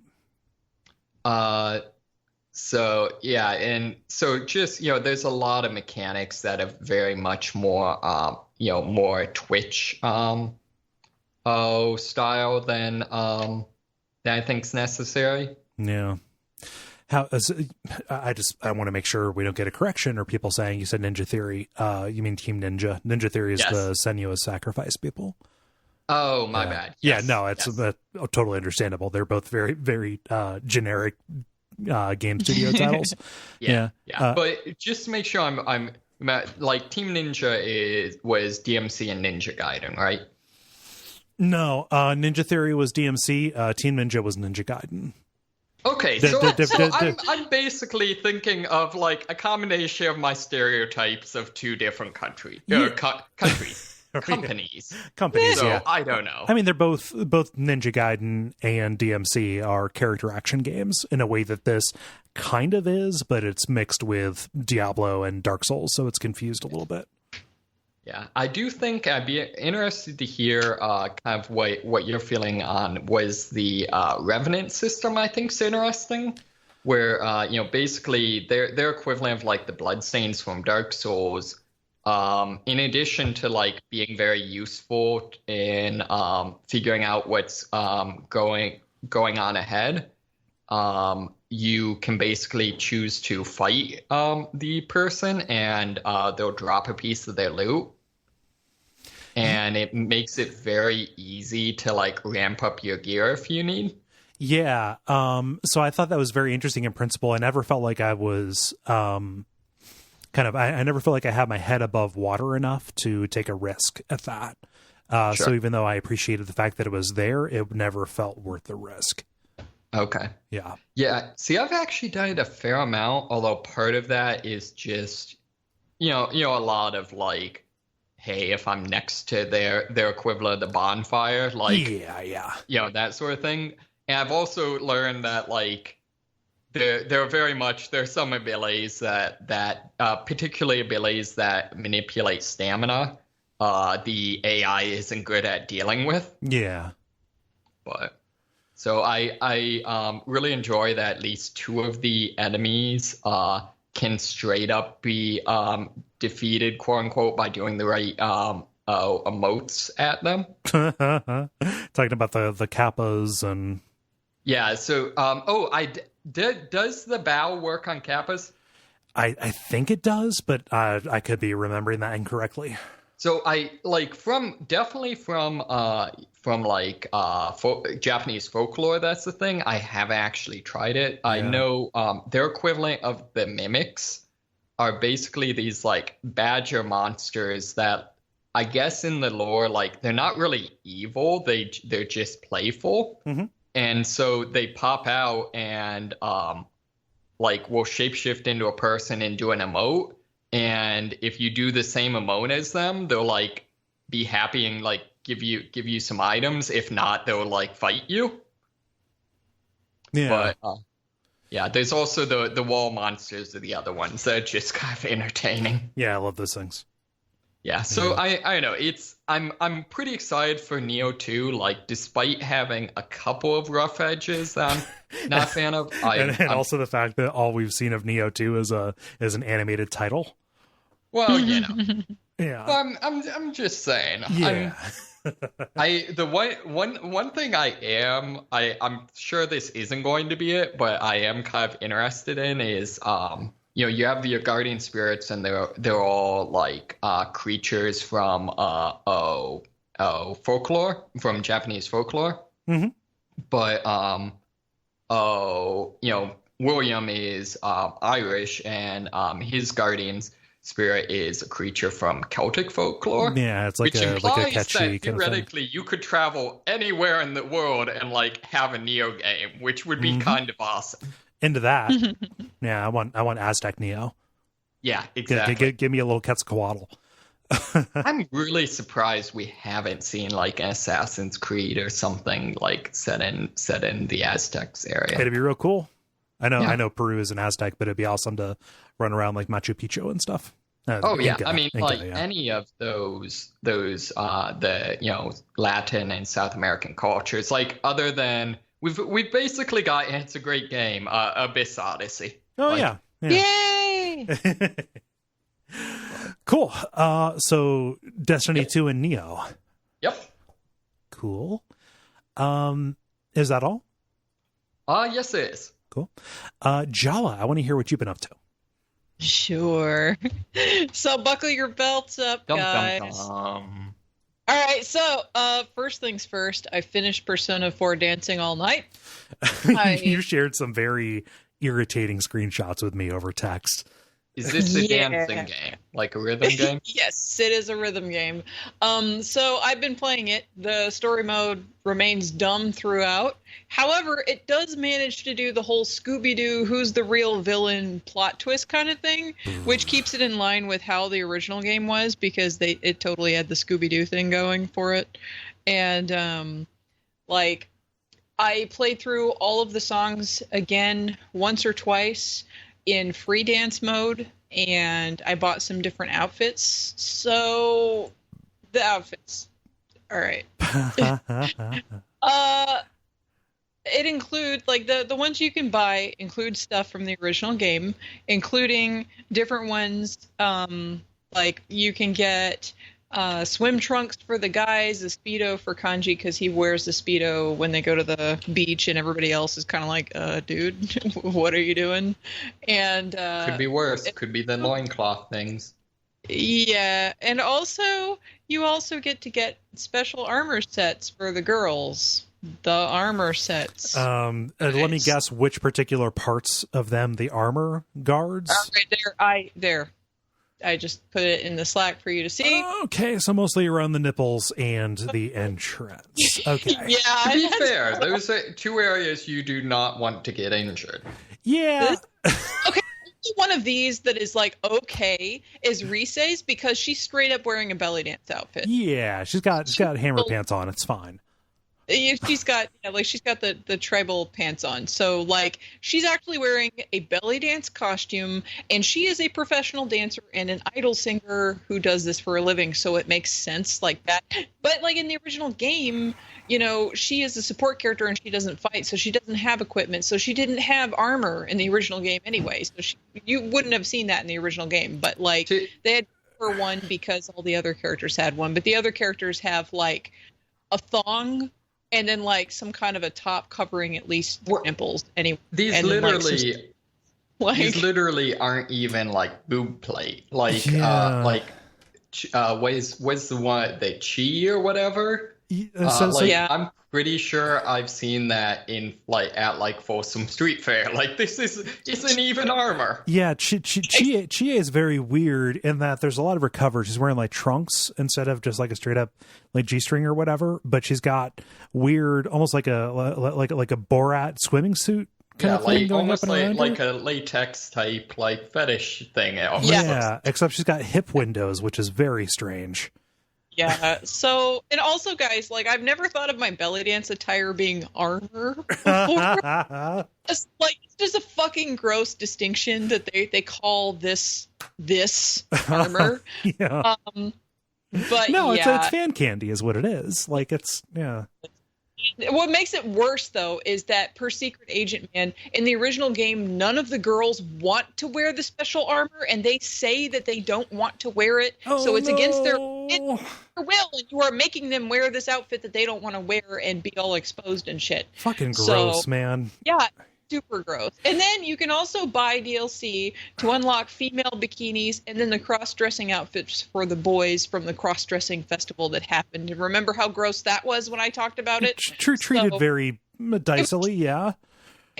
So yeah, and so just there's a lot of mechanics that are very much more more Twitch style than I think's necessary. Yeah. How I want to make sure we don't get a correction or people saying you said Ninja Theory. You mean Team Ninja? Ninja Theory is the Senua's Sacrifice people. Oh, my bad. Yes. Yeah, no, it's totally understandable. They're both very, very generic game studio titles. Yeah. But just to make sure I'm like Team Ninja was DMC and Ninja Gaiden, right? No, Ninja Theory was DMC. Team Ninja was Ninja Gaiden. Okay, so I'm basically thinking of like a combination of my stereotypes of two different countries. Companies. So, yeah. I don't know. I mean, they're both Ninja Gaiden and DMC are character action games in a way that this kind of is, but it's mixed with Diablo and Dark Souls, so it's confused a little bit. Yeah, I do think I'd be interested to hear kind of what you're feeling on was the Revenant system. I think is interesting, where basically their equivalent of like the bloodstains from Dark Souls. In addition to like being very useful in figuring out what's going on ahead, you can basically choose to fight the person, and they'll drop a piece of their loot. And it makes it very easy to like ramp up your gear if you need. Yeah. So I thought that was very interesting in principle. I never felt like I was I never felt like I had my head above water enough to take a risk at that. Sure. So even though I appreciated the fact that it was there, it never felt worth the risk. Okay. Yeah. Yeah. See, I've actually done it a fair amount, although part of that is just, a lot of like, hey, if I'm next to their equivalent of the bonfire, like, that sort of thing. And I've also learned that like, there's some abilities that particularly abilities that manipulate stamina, the AI isn't good at dealing with. Yeah. But so I really enjoy that at least two of the enemies can straight up be defeated, quote unquote, by doing the right emotes at them. Talking about the kappas and so does the bow work on kappas? I think it does, but I could be remembering that incorrectly. So I like from Japanese folklore. That's the thing. I haven't actually tried it. Yeah. I know their equivalent of the mimics are basically these like badger monsters that I guess in the lore, like they're not really evil. They're just playful. Mm-hmm. And so they pop out and like will shapeshift into a person and do an emote. And if you do the same emote as them, they'll like be happy and like give you some items. If not, they'll like fight you. Yeah. But there's also the wall monsters are the other ones that are just kind of entertaining. Yeah, I love those things. Yeah, so I don't know. I'm pretty excited for Nioh 2. Like, despite having a couple of rough edges that I'm not a fan of, and also the fact that all we've seen of Nioh 2 is an animated title. Well, yeah. Well, I'm just saying. Yeah. The one thing I'm sure this isn't going to be it, but I am kind of interested in is you have your guardian spirits, and they're all like creatures from folklore, from Japanese folklore. Mm-hmm. But William is Irish, and his guardian's spirit is a creature from Celtic folklore. Yeah, it's like which a implies catchy that theoretically you could travel anywhere in the world and like have a Nioh game, which would be kind of awesome. Into that. Yeah, I want Aztec Nioh. Yeah, exactly. Give me a little Quetzalcoatl. I'm really surprised we haven't seen like an Assassin's Creed or something like set in the Aztecs area. It'd be real cool. I know Peru is an Aztec, but it'd be awesome to run around like Machu Picchu and stuff. Inca, I mean, any of those the Latin and South American cultures, like other than we've basically got, it's a great game, Abyss Odyssey. Oh, Like, yeah. Yay! Cool. So Destiny 2 and Nioh. Yep. Cool. Is that all? Yes, it is. Cool. Jala, I want to hear what you've been up to. Sure. So buckle your belts up, Dum, guys. dum, dum. All right, so first things first, I finished Persona 4 Dancing All Night. You shared some very irritating screenshots with me over text. Is this a Yeah. dancing game? Like a rhythm game? Yes, it is a rhythm game. So I've been playing it. The story mode remains dumb throughout. However, it does manage to do the whole Scooby-Doo, who's the real villain plot twist kind of thing, which keeps it in line with how the original game was, because it totally had the Scooby-Doo thing going for it. And like, I played through all of the songs again once or twice in free dance mode, and I bought some different outfits. So the outfits, all right. It includes, like, the ones you can buy include stuff from the original game, including different ones. Like, you can get swim trunks for the guys, a Speedo for Kanji, because he wears the Speedo when they go to the beach, and everybody else is kind of like, dude, what are you doing? And Could be worse. Could be the loincloth things. yeah, and also, you also get to get special armor sets for the girls. The armor sets. Let me guess which particular parts of them the armor guards. Right there. I just put it in the Slack for you to see. Okay, so mostly around the nipples and the entrance. Okay. Yeah. To be fair, those are two areas you do not want to get injured. Yeah. Okay. One of these that is like okay is Rise's, because she's straight up wearing a belly dance outfit. Yeah, she's got hammer pants on. It's fine. She's got she's got the tribal pants on, so like she's actually wearing a belly dance costume, and she is a professional dancer and an idol singer who does this for a living, so it makes sense like that. But like in the original game, she is a support character and she doesn't fight, so she doesn't have equipment, so she didn't have armor in the original game anyway, so you wouldn't have seen that in the original game. But like they had her one because all the other characters had one, but the other characters have like a thong and then like some kind of a top covering at least nipples. Anyway, these literally aren't even like boob plate. Like where's the one, the chi or whatever? Yeah. I'm pretty sure I've seen that in for some street fair. Like, this isn't even armor. Yeah, Chie is very weird in that there's a lot of her cover. She's wearing like trunks instead of just like a straight up like G-string or whatever. But she's got weird, almost like a Borat swimming suit kind of thing going almost up and around like her. a latex type like fetish thing. Yeah, except she's got hip windows, which is very strange. Yeah. So, and also, guys, like, I've never thought of my belly dance attire being armor before. It's just a fucking gross distinction that they call this armor. Yeah. But no, yeah. it's fan candy, is what it is. Like, it's What makes it worse, though, is that per Secret Agent Man, in the original game, none of the girls want to wear the special armor, and they say that they don't want to wear it. So it's against their will, and you are making them wear this outfit that they don't want to wear and be all exposed and shit. Fucking gross, man. Yeah, super gross. And then you can also buy DLC to unlock female bikinis and then the cross-dressing outfits for the boys from the cross-dressing festival that happened. And remember how gross that was when I talked about it? Treated very dicily, yeah.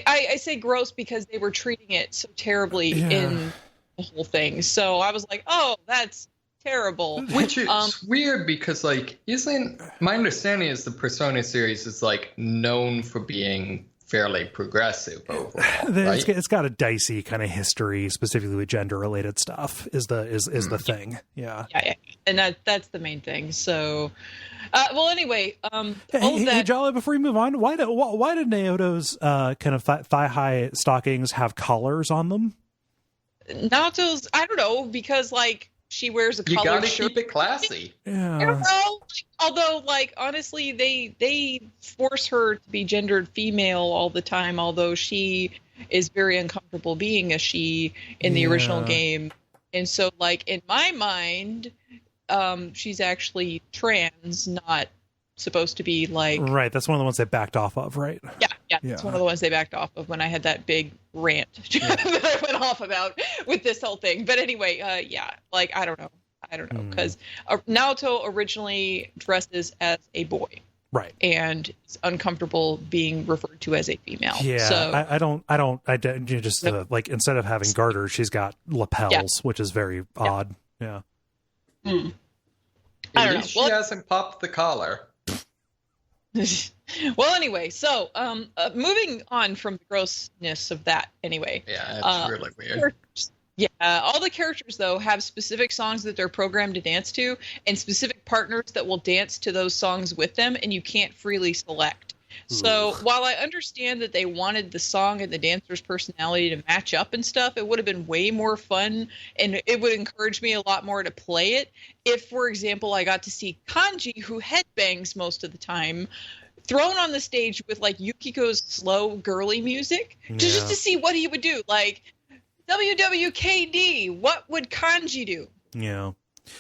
I say gross because they were treating it so terribly in the whole thing. So I was like, oh, that's terrible. Which is weird because, like, isn't my understanding is the Persona series is like known for being fairly progressive overall, right? It's got a dicey kind of history, specifically with gender related stuff is the thing. Yeah. And that's the main thing. So well, anyway, hey, Jala, before we move on, why did Naoto's kind of thigh high stockings have collars on them? Naoto's, I don't know, because like she wears a You collared gotta shirt. keep it classy. I Yeah. don't know. Although, like, honestly, they force her to be gendered female all the time, although she is very uncomfortable being a she in the original Yeah. game. And so, like, in my mind, she's actually trans, not supposed to be, like... Right. That's one of the ones they backed off of, right? Yeah, it's one of the ones they backed off of when I had that big rant that I went off about with this whole thing. But anyway, yeah, like, I don't know, because Naoto originally dresses as a boy, Right. and is uncomfortable being referred to as a female. Yeah. So I just like, instead of having garters, she's got lapels, which is very odd. Yeah. I At don't least know. she hasn't popped the collar. Well, anyway, so moving on from the grossness of that. Anyway, Yeah, it's really weird. Yeah, all the characters, though, have specific songs that they're programmed to dance to, and specific partners that will dance to those songs with them, and you can't freely select. So while I understand that they wanted the song and the dancer's personality to match up and stuff, it would have been way more fun, and it would encourage me a lot more to play it if, for example, I got to see Kanji, who headbangs most of the time, thrown on the stage with, like, Yukiko's slow, girly music, just to see what he would do. Like, WWKD, what would Kanji do? Yeah.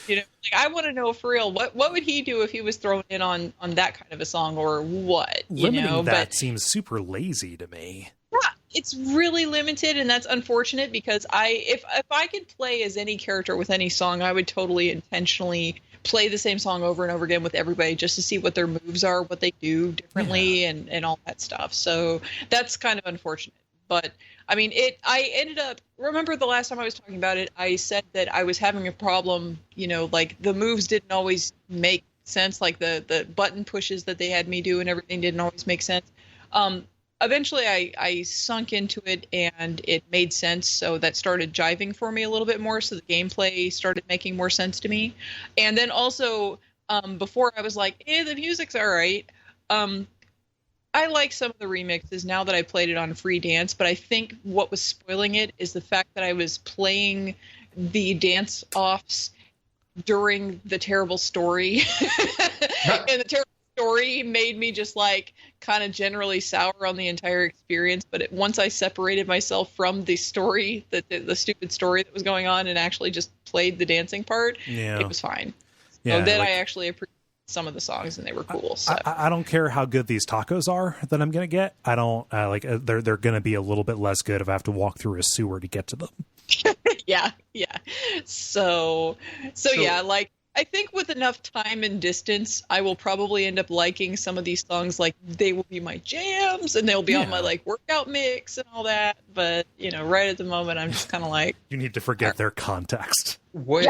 You know, like, I want to know for real, what would he do if he was thrown in on that kind of a song, or what? Limiting that seems super lazy to me. Yeah, it's really limited, and that's unfortunate, because if I could play as any character with any song, I would totally intentionally play the same song over and over again with everybody, just to see what their moves are, what they do differently, and all that stuff. So that's kind of unfortunate. But I mean, I ended up, remember the last time I was talking about it, I said that I was having a problem, you know, like, the moves didn't always make sense, like the button pushes that they had me do and everything didn't always make sense. Eventually I sunk into it and it made sense, so that started jiving for me a little bit more, so the gameplay started making more sense to me. And then also, before I was like, the music's all right. I like some of the remixes now that I played it on free dance, but I think what was spoiling it is the fact that I was playing the dance offs during the terrible story. And the terrible story made me just, like, kind of generally sour on the entire experience. But once I separated myself from the story, the stupid story that was going on, and actually just played the dancing part, it was fine. Yeah, so then I actually appreciated some of the songs, and they were cool. So I don't care how good these tacos are that I'm gonna get. I don't like they're gonna be a little bit less good if I have to walk through a sewer to get to them. yeah. So yeah, like, I think with enough time and distance, I will probably end up liking some of these songs. Like, they will be my jams, and they'll be on my, like, workout mix and all that. But, you know, right at the moment, I'm just kind of like, You need to forget their context. What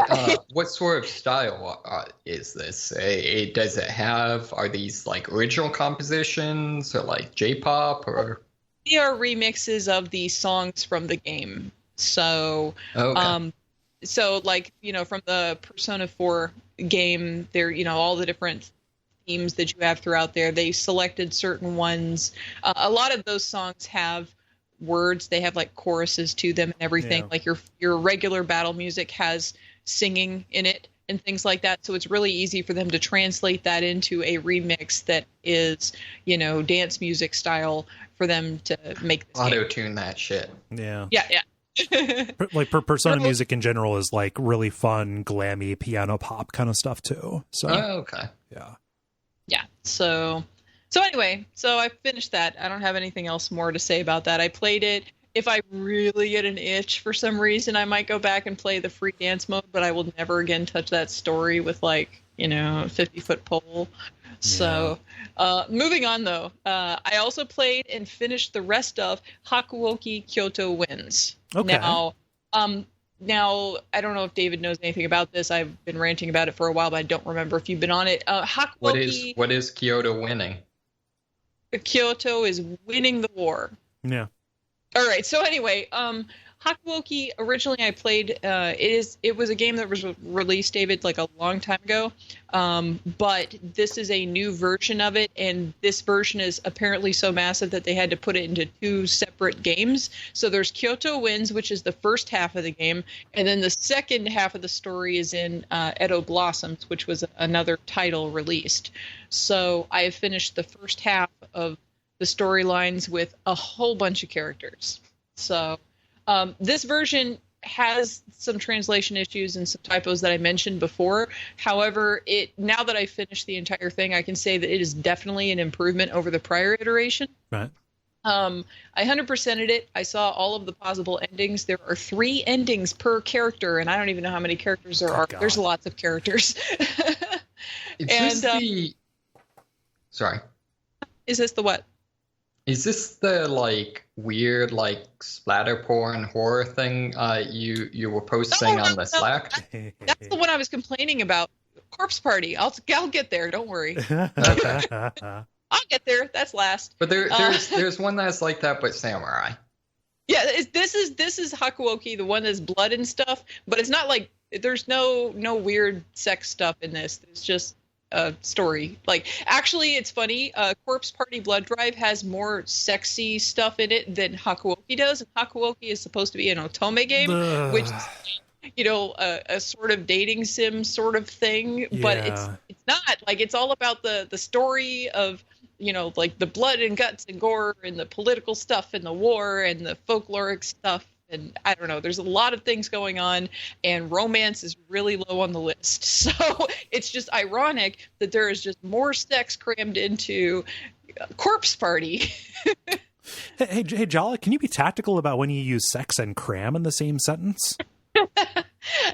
sort of style is this? Does it have, are these, like, original compositions, or, like, J-pop, or? They are remixes of the songs from the game. So, so, like, you know, from the Persona 4 game, there, you know, all the different themes that you have throughout there, they selected certain ones. A lot of those songs have words. They have, like, choruses to them and everything. Yeah. Like, your regular battle music has singing in it and things like that. So it's really easy for them to translate that into a remix that is, you know, dance music style for them to make this Auto-tune that shit. Yeah. Yeah. Like, Persona music in general is, like, really fun, glammy piano pop kind of stuff too. So Yeah. So anyway, so I finished that. I don't have anything else more to say about that. I played it. If I really get an itch for some reason, I might go back and play the free dance mode, but I will never again touch that story with, like, you know, 50-foot pole. So, moving on, though, I also played and finished the rest of Hakuoki Kyoto Wins. Okay. Now, I don't know if David knows anything about this. I've been ranting about it for a while, but I don't remember if you've been on it. Hakuoki... What is Kyoto winning? Kyoto is winning the war. yeah. All right. So anyway, Hakuoki, originally I played, it was a game that was released, David, like a long time ago. But this is a new version of it, and this version is apparently so massive that they had to put it into 2 separate games. So there's Kyoto Winds, which is the first half of the game, and then the second half of the story is in Edo Blossoms, which was another title released. So I have finished the first half of the storylines with a whole bunch of characters. So this version has some translation issues and some typos that I mentioned before. However, now that I've finished the entire thing, I can say that it is definitely an improvement over the prior iteration. Right. I 100%ed it. I saw all of the possible endings. There are 3 endings per character, and I don't even know how many characters there are. God. There's lots of characters. Sorry. Is this the what? Is this the like weird like splatter porn horror thing you were posting on the Slack? That's the one I was complaining about. Corpse Party. I'll get there. Don't worry. I'll get there. That's last. But there's one that's like that, but samurai. Yeah, this is Hakuoki, the one that's blood and stuff. But it's not like there's no weird sex stuff in this. It's just a story. Like, actually, it's funny. Corpse Party Blood Drive has more sexy stuff in it than Hakuoki does. And Hakuoki is supposed to be an otome game, which is, a sort of dating sim sort of thing. Yeah. But it's not. Like, it's all about the story of, like the blood and guts and gore and the political stuff and the war and the folkloric stuff. And I don't know, there's a lot of things going on, and romance is really low on the list. So it's just ironic that there is just more sex crammed into Corpse Party. Hey, Jala, can you be tactical about when you use sex and cram in the same sentence?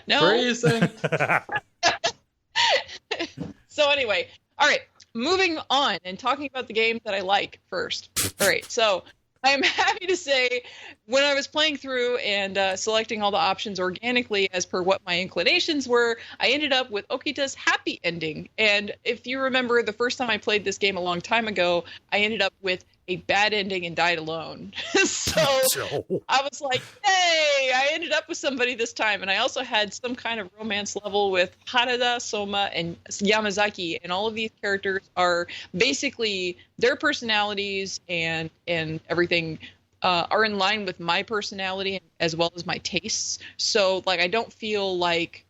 No. Phrasing. So anyway, all right, moving on and talking about the games that I like first. All right, so I'm happy to say when I was playing through and selecting all the options organically as per what my inclinations were, I ended up with Okita's happy ending. And if you remember, the first time I played this game a long time ago, I ended up with a bad ending and died alone. So I was like, hey, I ended up with somebody this time. And I also had some kind of romance level with Harada, Soma, and Yamazaki. And all of these characters are basically their personalities and everything are in line with my personality as well as my tastes. So, like, I don't feel like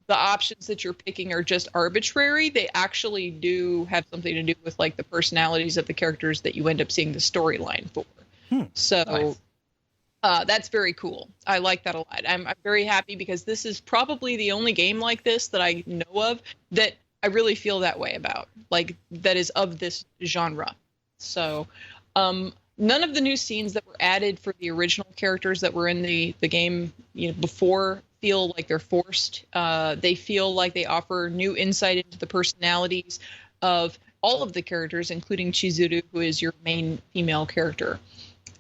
the options that you're picking are just arbitrary. They actually do have something to do with, like, the personalities of the characters that you end up seeing the storyline for. So nice. That's very cool. I like that a lot. I'm very happy because this is probably the only game like this that I know of that I really feel that way about, like, that is of this genre. So none of the new scenes that were added for the original characters that were in the game before feel like they're forced. They feel like they offer new insight into the personalities of all of the characters, including Chizuru, who is your main female character.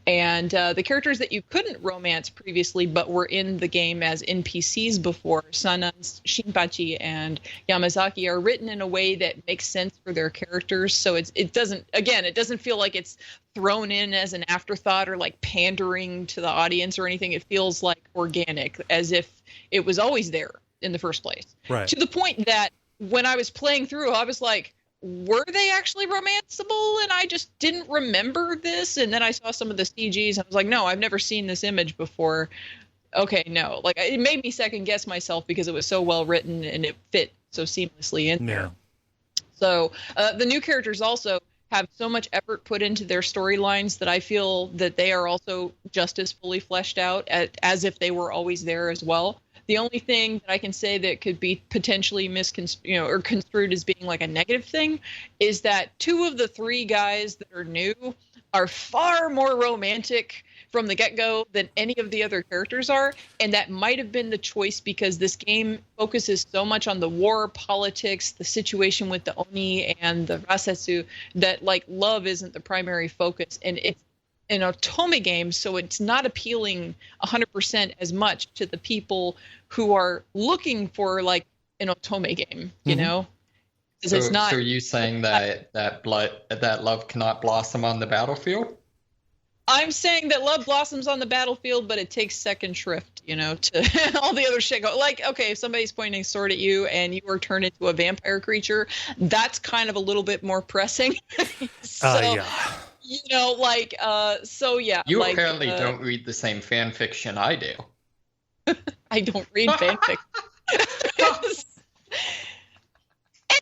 And the characters that you couldn't romance previously but were in the game as NPCs before, Sana, Shinpachi, and Yamazaki, are written in a way that makes sense for their characters. So it doesn't feel like it's thrown in as an afterthought or like pandering to the audience or anything. It feels like organic, as if it was always there in the first place. Right. To the point that when I was playing through, I was like, were they actually romanceable? And I just didn't remember this. And then I saw some of the CGs and I was like, no, I've never seen this image before. Okay, no. Like, it made me second guess myself because it was so well written and it fit so seamlessly in there. So the new characters also have so much effort put into their storylines that I feel that they are also just as fully fleshed out as if they were always there as well. The only thing that I can say that could be potentially misconstrued or construed as being like a negative thing is that 2 of the 3 guys that are new are far more romantic from the get-go than any of the other characters are. And that might have been the choice because this game focuses so much on the war, politics, the situation with the Oni and the Rasetsu, that, like, love isn't the primary focus. And it's an otome game, so it's not appealing 100% as much to the people who are looking for, like, an otome game, you know? So, it's not, so are you saying that love cannot blossom on the battlefield? I'm saying that love blossoms on the battlefield, but it takes second shrift, to all the other shit go. Like, okay, if somebody's pointing a sword at you and you are turned into a vampire creature, that's kind of a little bit more pressing. Yeah. So yeah. You apparently don't read the same fan fiction I do. I don't read fanfic.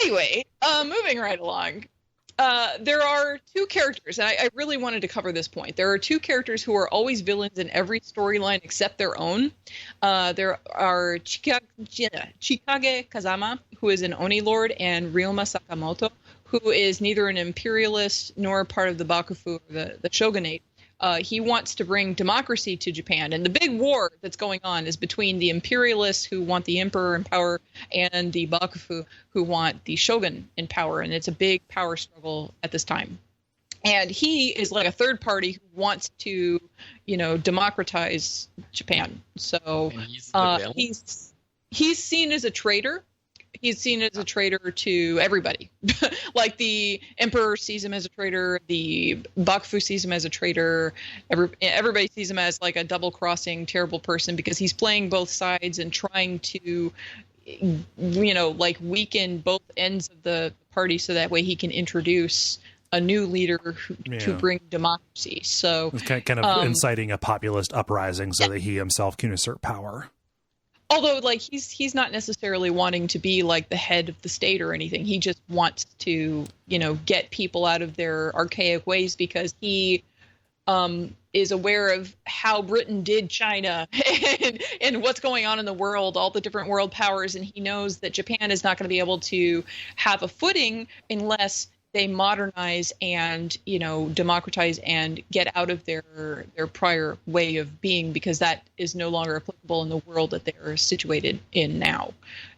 Anyway, moving right along. There are two characters, and I really wanted to cover this point. There are two characters who are always villains in every storyline except their own. There are Chikage Kazama, who is an Oni Lord, and Ryoma Sakamoto, who is neither an imperialist nor part of the Bakufu, or the shogunate. He wants to bring democracy to Japan. And the big war that's going on is between the imperialists who want the emperor in power and the Bakufu who want the shogun in power. And it's a big power struggle at this time. And he is like a third party who wants to, democratize Japan. So he's seen as a traitor. He's seen as a traitor to everybody. Like the emperor sees him as a traitor, the Bakufu sees him as a traitor, everybody sees him as like a double-crossing, terrible person because he's playing both sides and trying to, weaken both ends of the party so that way he can introduce a new leader to bring democracy. So it's kind of inciting a populist uprising so that he himself can assert power. Although, like, he's not necessarily wanting to be, like, the head of the state or anything. He just wants to, get people out of their archaic ways because he is aware of how Britain did China and what's going on in the world, all the different world powers. And he knows that Japan is not going to be able to have a footing unless they modernize and, democratize and get out of their prior way of being, because that is no longer applicable in the world that they're situated in now.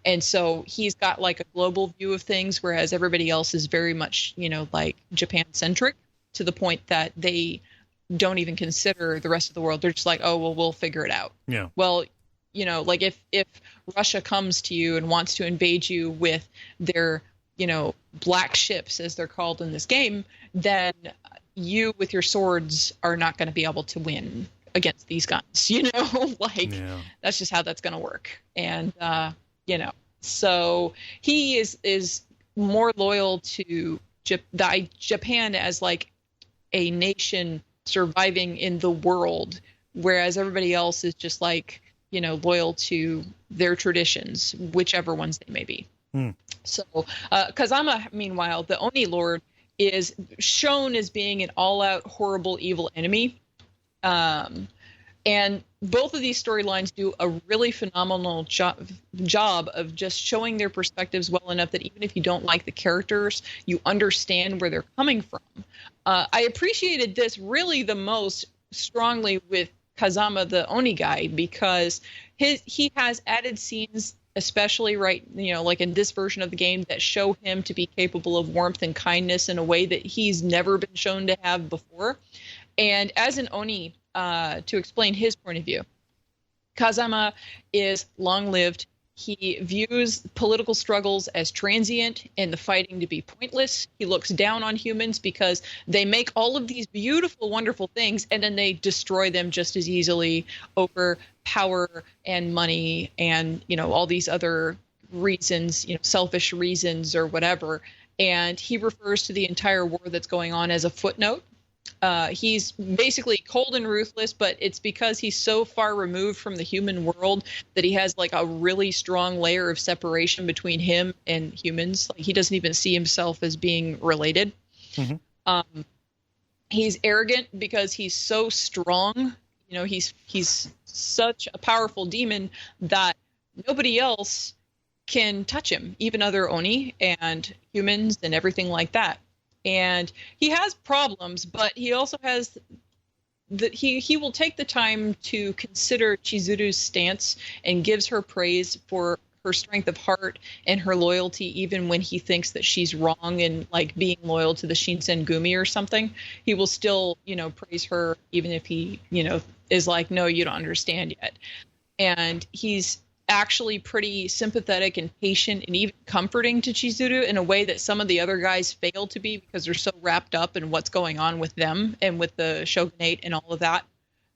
And so he's got like a global view of things, whereas everybody else is very much, like Japan centric, to the point that they don't even consider the rest of the world. They're just like, oh, well, we'll figure it out. Yeah. Well, like if Russia comes to you and wants to invade you with their black ships, as they're called in this game, then you with your swords are not going to be able to win against these guns, That's just how that's going to work. And, so he is more loyal to Japan as like a nation surviving in the world, whereas everybody else is just like, loyal to their traditions, whichever ones they may be. So Kazama, meanwhile, the Oni Lord, is shown as being an all-out horrible evil enemy. And both of these storylines do a really phenomenal job of just showing their perspectives well enough that even if you don't like the characters, you understand where they're coming from. I appreciated this really the most strongly with Kazama, the Oni guy, because he has added scenes, especially like in this version of the game, that show him to be capable of warmth and kindness in a way that he's never been shown to have before. And as an Oni, to explain his point of view, Kazama is long-lived. He views political struggles as transient and the fighting to be pointless. He looks down on humans because they make all of these beautiful, wonderful things, and then they destroy them just as easily over power and money and, all these other reasons, selfish reasons or whatever. And he refers to the entire war that's going on as a footnote. He's basically cold and ruthless, but it's because he's so far removed from the human world that he has like a really strong layer of separation between him and humans. Like he doesn't even see himself as being related. Mm-hmm. He's arrogant because he's so strong. He's such a powerful demon that nobody else can touch him, even other Oni and humans and everything like that. And he has problems, but he also has that he will take the time to consider Chizuru's stance and gives her praise for her strength of heart and her loyalty, even when he thinks that she's wrong and like being loyal to the Shinsengumi or something. He will still, praise her, even if he, is like, no, you don't understand yet. And he's actually pretty sympathetic and patient and even comforting to Chizuru in a way that some of the other guys fail to be because they're so wrapped up in what's going on with them and with the shogunate and all of that.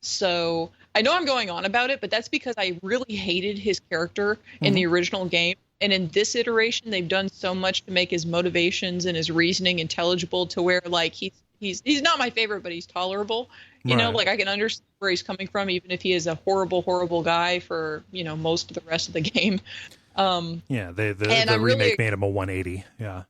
So I know I'm going on about it, but that's because I really hated his character in the original game. And in this iteration, they've done so much to make his motivations and his reasoning intelligible to where, like, he's not my favorite, but he's tolerable. You know, like, I can understand where he's coming from, even if he is a horrible, horrible guy for, you know, most of the rest of the game. Yeah, the remake made him a 180. Yeah.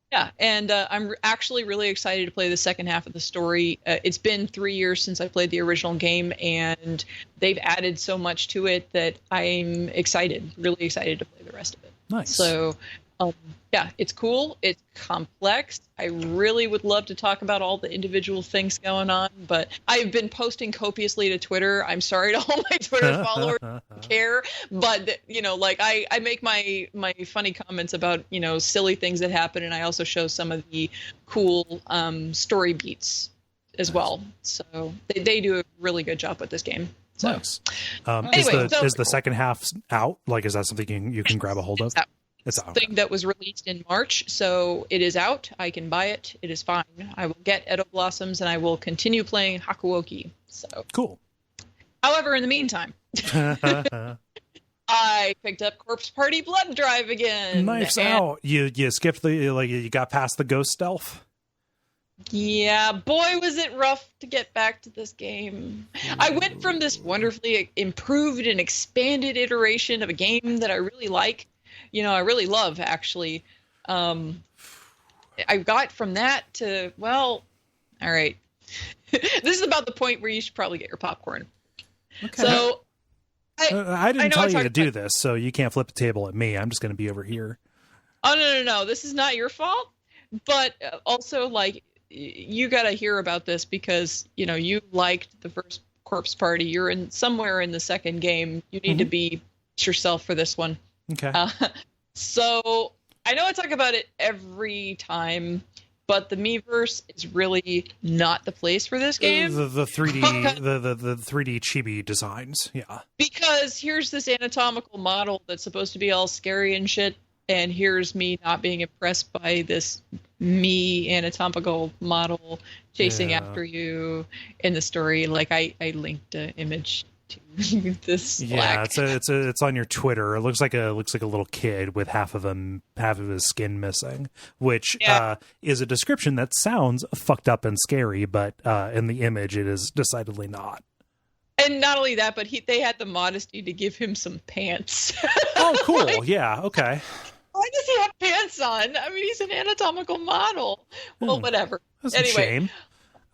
Yeah, and I'm actually really excited to play the second half of the story. It's been 3 years since I played the original game, and they've added so much to it that I'm excited, really excited to play the rest of it. Nice. So, yeah, it's cool. It's complex. I really would love to talk about all the individual things going on, but I've been posting copiously to Twitter. I'm sorry to all my Twitter followers who care, but, you know, like, I make my funny comments about, you know, silly things that happen, and I also show some of the cool story beats as well. So they do a really good job with this game. So, nice. Anyway, is the second half out? Like, is that something you can grab a hold of? It's out. Thing that was released in March, so it is out. I can buy it. It is fine. I will get Edo Blossoms, and I will continue playing Hakuoki. So cool. However, in the meantime, I picked up Corpse Party Blood Drive again. Knives out. You skipped you got past the ghost stealth. Yeah, boy, was it rough to get back to this game. I went from this wonderfully improved and expanded iteration of a game that I really like. You know, I really love, actually. I got from that to, well, all right. This is about the point where you should probably get your popcorn. Okay. So, I didn't tell you to do this, so you can't flip the table at me. I'm just going to be over here. Oh, no. This is not your fault. But also, like, you got to hear about this because, you know, you liked the first Corpse Party. You're somewhere in the second game. You need to be yourself for this one. Okay. So I know I talk about it every time, but the Miiverse is really not the place for this game. The 3D the 3D chibi designs, yeah. Because here's this anatomical model that's supposed to be all scary and shit, and here's me not being impressed by this anatomical model chasing after you in the story. Like I linked an image to this. Yeah, it's on your Twitter. It looks like a little kid with half of his skin missing, which is a description that sounds fucked up and scary, but in the image it is decidedly not. And not only that, but they had the modesty to give him some pants. Oh, cool. Like, yeah, okay. Why does he have pants on? I mean, he's an anatomical model. Well, whatever. That's a shame.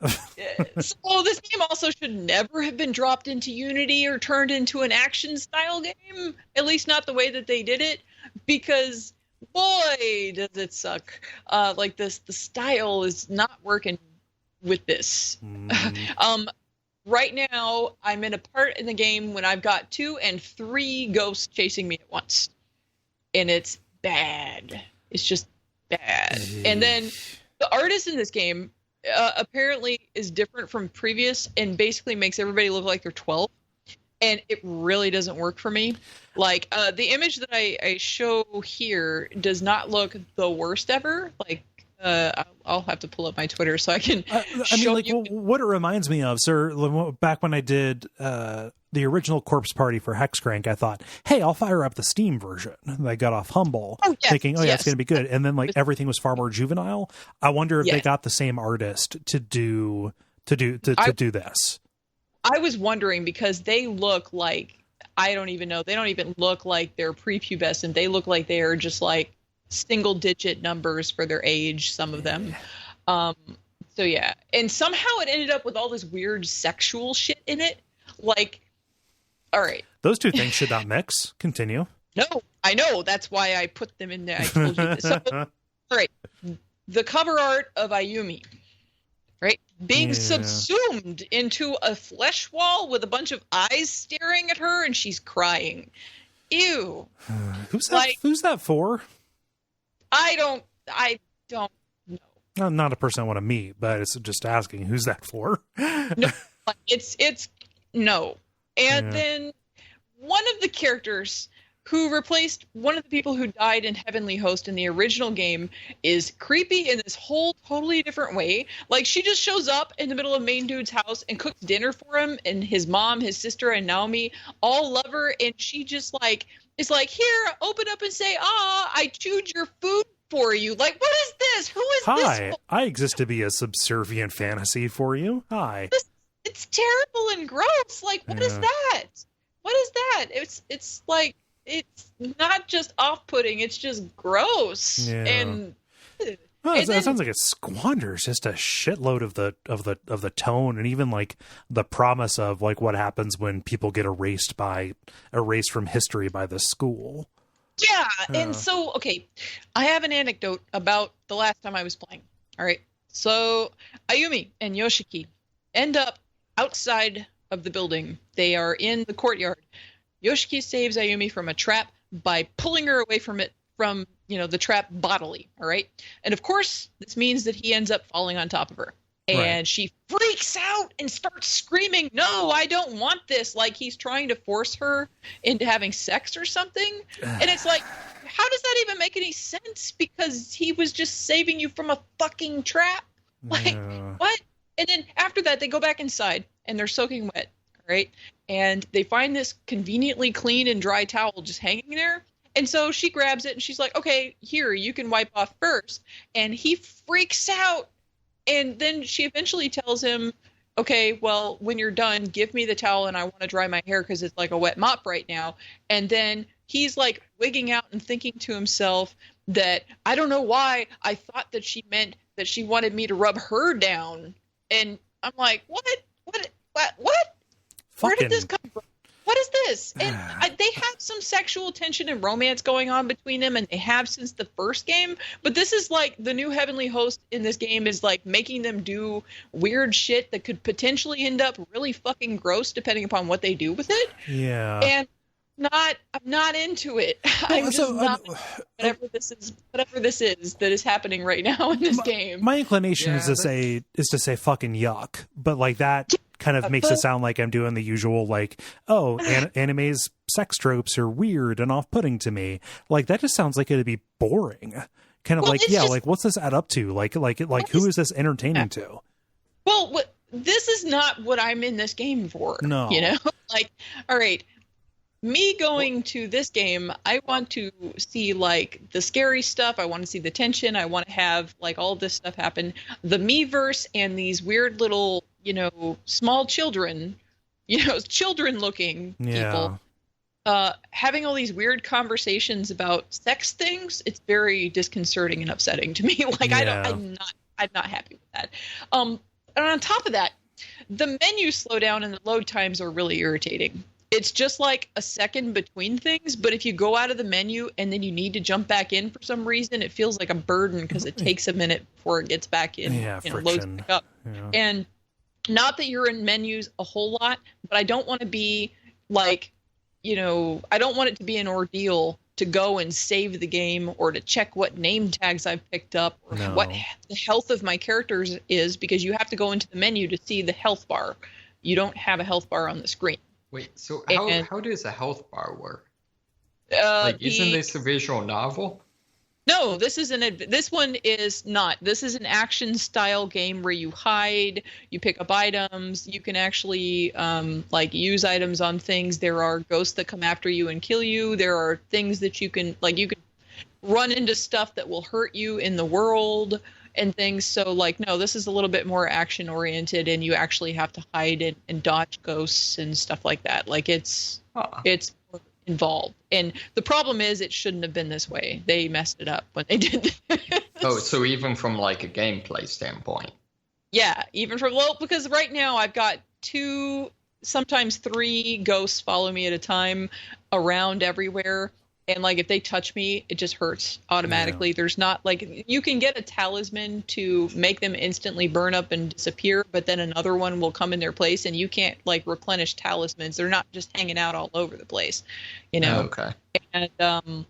So this game also should never have been dropped into Unity or turned into an action style game, at least not the way that they did it, because boy does it suck. Like the style is not working with this. Right now I'm in a part in the game when I've got 2 and 3 ghosts chasing me at once, and it's bad. It's just bad. And then the artist in this game apparently is different from previous and basically makes everybody look like they're 12, and it really doesn't work for me. Like the image that I show here does not look the worst ever. Like I'll have to pull up my Twitter so I can show you. What it reminds me of, sir, back when I did the original Corpse Party for Hexcrank, I thought, hey, I'll fire up the Steam version. And I got off Humble thinking, it's going to be good. And then like everything was far more juvenile. I wonder if they got the same artist to do this. I was wondering because they look like, I don't even know. They don't even look like they're prepubescent. They look like they are just like single digit numbers for their age, some of them. So yeah. And somehow it ended up with all this weird sexual shit in it. Like, all right. Those two things should not mix. Continue. No, I know. That's why I put them in there. I told you this. So, all right. The cover art of Ayumi, right? Being subsumed into a flesh wall with a bunch of eyes staring at her and she's crying. Ew. Who's that for? I don't know. Not a person I want to meet, but it's just asking who's that for. No, it's no. And then one of the characters who replaced one of the people who died in Heavenly Host in the original game is creepy in this whole totally different way. Like, she just shows up in the middle of main dude's house and cooks dinner for him, and his mom, his sister, and Naomi all love her, and she just like is like, here, open up and say, I chewed your food for you. Like, what is this? Who is this? Hi, I exist to be a subservient fantasy for you. Hi. It's terrible and gross. Like, what is that? What is that? It's like, it's not just off-putting, it's just gross. Yeah. And well, and it sounds like it squanders just a shitload of the tone, and even like the promise of like what happens when people get erased from history by the school. Yeah, and so, okay, I have an anecdote about the last time I was playing. All right, so Ayumi and Yoshiki end up outside of the building. They are in the courtyard. Yoshiki saves Ayumi from a trap by pulling her away from the trap bodily, all right? And of course, this means that he ends up falling on top of her. And she freaks out and starts screaming, no, I don't want this. Like, he's trying to force her into having sex or something. And it's like, how does that even make any sense? Because he was just saving you from a fucking trap. Like, what? And then after that, they go back inside and they're soaking wet, all right? And they find this conveniently clean and dry towel just hanging there. And so she grabs it and she's like, okay, here, you can wipe off first. And he freaks out. And then she eventually tells him, okay, well, when you're done, give me the towel and I want to dry my hair because it's like a wet mop right now. And then he's like wigging out and thinking to himself that, I don't know why I thought that she meant that she wanted me to rub her down. And I'm like, what? Where did this come from? What is this? And they have some sexual tension and romance going on between them, and they have since the first game. But this is like the new Heavenly Host in this game is like making them do weird shit that could potentially end up really fucking gross depending upon what they do with it. Yeah. And I'm not into it. I'm just not whatever this is that is happening right now in this game. My inclination is to say fucking yuck, but like that kind of makes it sound like I'm doing the usual like, oh, anime's sex tropes are weird and off-putting to me. Like that just sounds like it'd be boring. Kind of like what's this add up to? Like who is this entertaining to? Well, this is not what I'm in this game for. No, like, all right. Me going to this game, I want to see like the scary stuff. I want to see the tension. I want to have like all this stuff happen. The Miiverse and these weird little, small children, children-looking people, having all these weird conversations about sex things. It's very disconcerting and upsetting to me. Like I'm not happy with that. And on top of that, the menu slowdown and the load times are really irritating. It's just like a second between things, but if you go out of the menu and then you need to jump back in for some reason, it feels like a burden because it takes a minute before it gets back in. Yeah, loads back up. Yeah. And not that you're in menus a whole lot, but I don't want to be like, I don't want it to be an ordeal to go and save the game or to check what name tags I've picked up or what the health of my characters is, because you have to go into the menu to see the health bar. You don't have a health bar on the screen. Wait, so how does a health bar work? Isn't this a visual novel? No, this one is not. This is an action style game where you hide, you pick up items, you can actually use items on things. There are ghosts that come after you and kill you. There are things that you can run into stuff that will hurt you in the world and things. So no, this is a little bit more action oriented, and you actually have to hide and dodge ghosts and stuff like that. Like it's more involved. And the problem is it shouldn't have been this way. They messed it up when they did this. Oh, so even from like a gameplay standpoint. Yeah, because right now I've got 2, sometimes 3 ghosts follow me at a time around everywhere. And if they touch me, it just hurts automatically. Yeah. There's not you can get a talisman to make them instantly burn up and disappear, but then another one will come in their place, and you can't replenish talismans. They're not just hanging out all over the place, Okay. And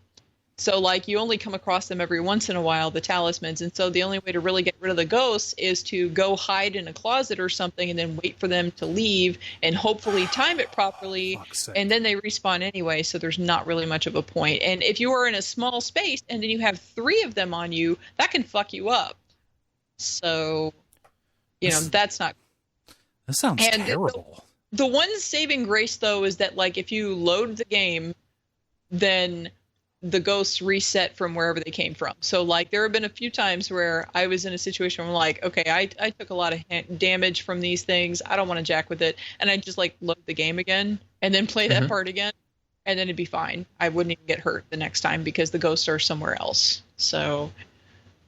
So, like, you only come across them every once in a while, the talismans. And so the only way to really get rid of the ghosts is to go hide in a closet or something and then wait for them to leave and hopefully time it properly. And then they respawn anyway, so there's not really much of a point. And if you are in a small space and then you have 3 of them on you, that can fuck you up. So, that's not... That sounds terrible. The one saving grace, though, is that, like, if you load the game, then the ghosts reset from wherever they came from. So, like, there have been a few times where I was in a situation where I'm like, okay, I took a lot of damage from these things. I don't want to jack with it. And I just, like, load the game again and then play that part again. And then it'd be fine. I wouldn't even get hurt the next time because the ghosts are somewhere else. So,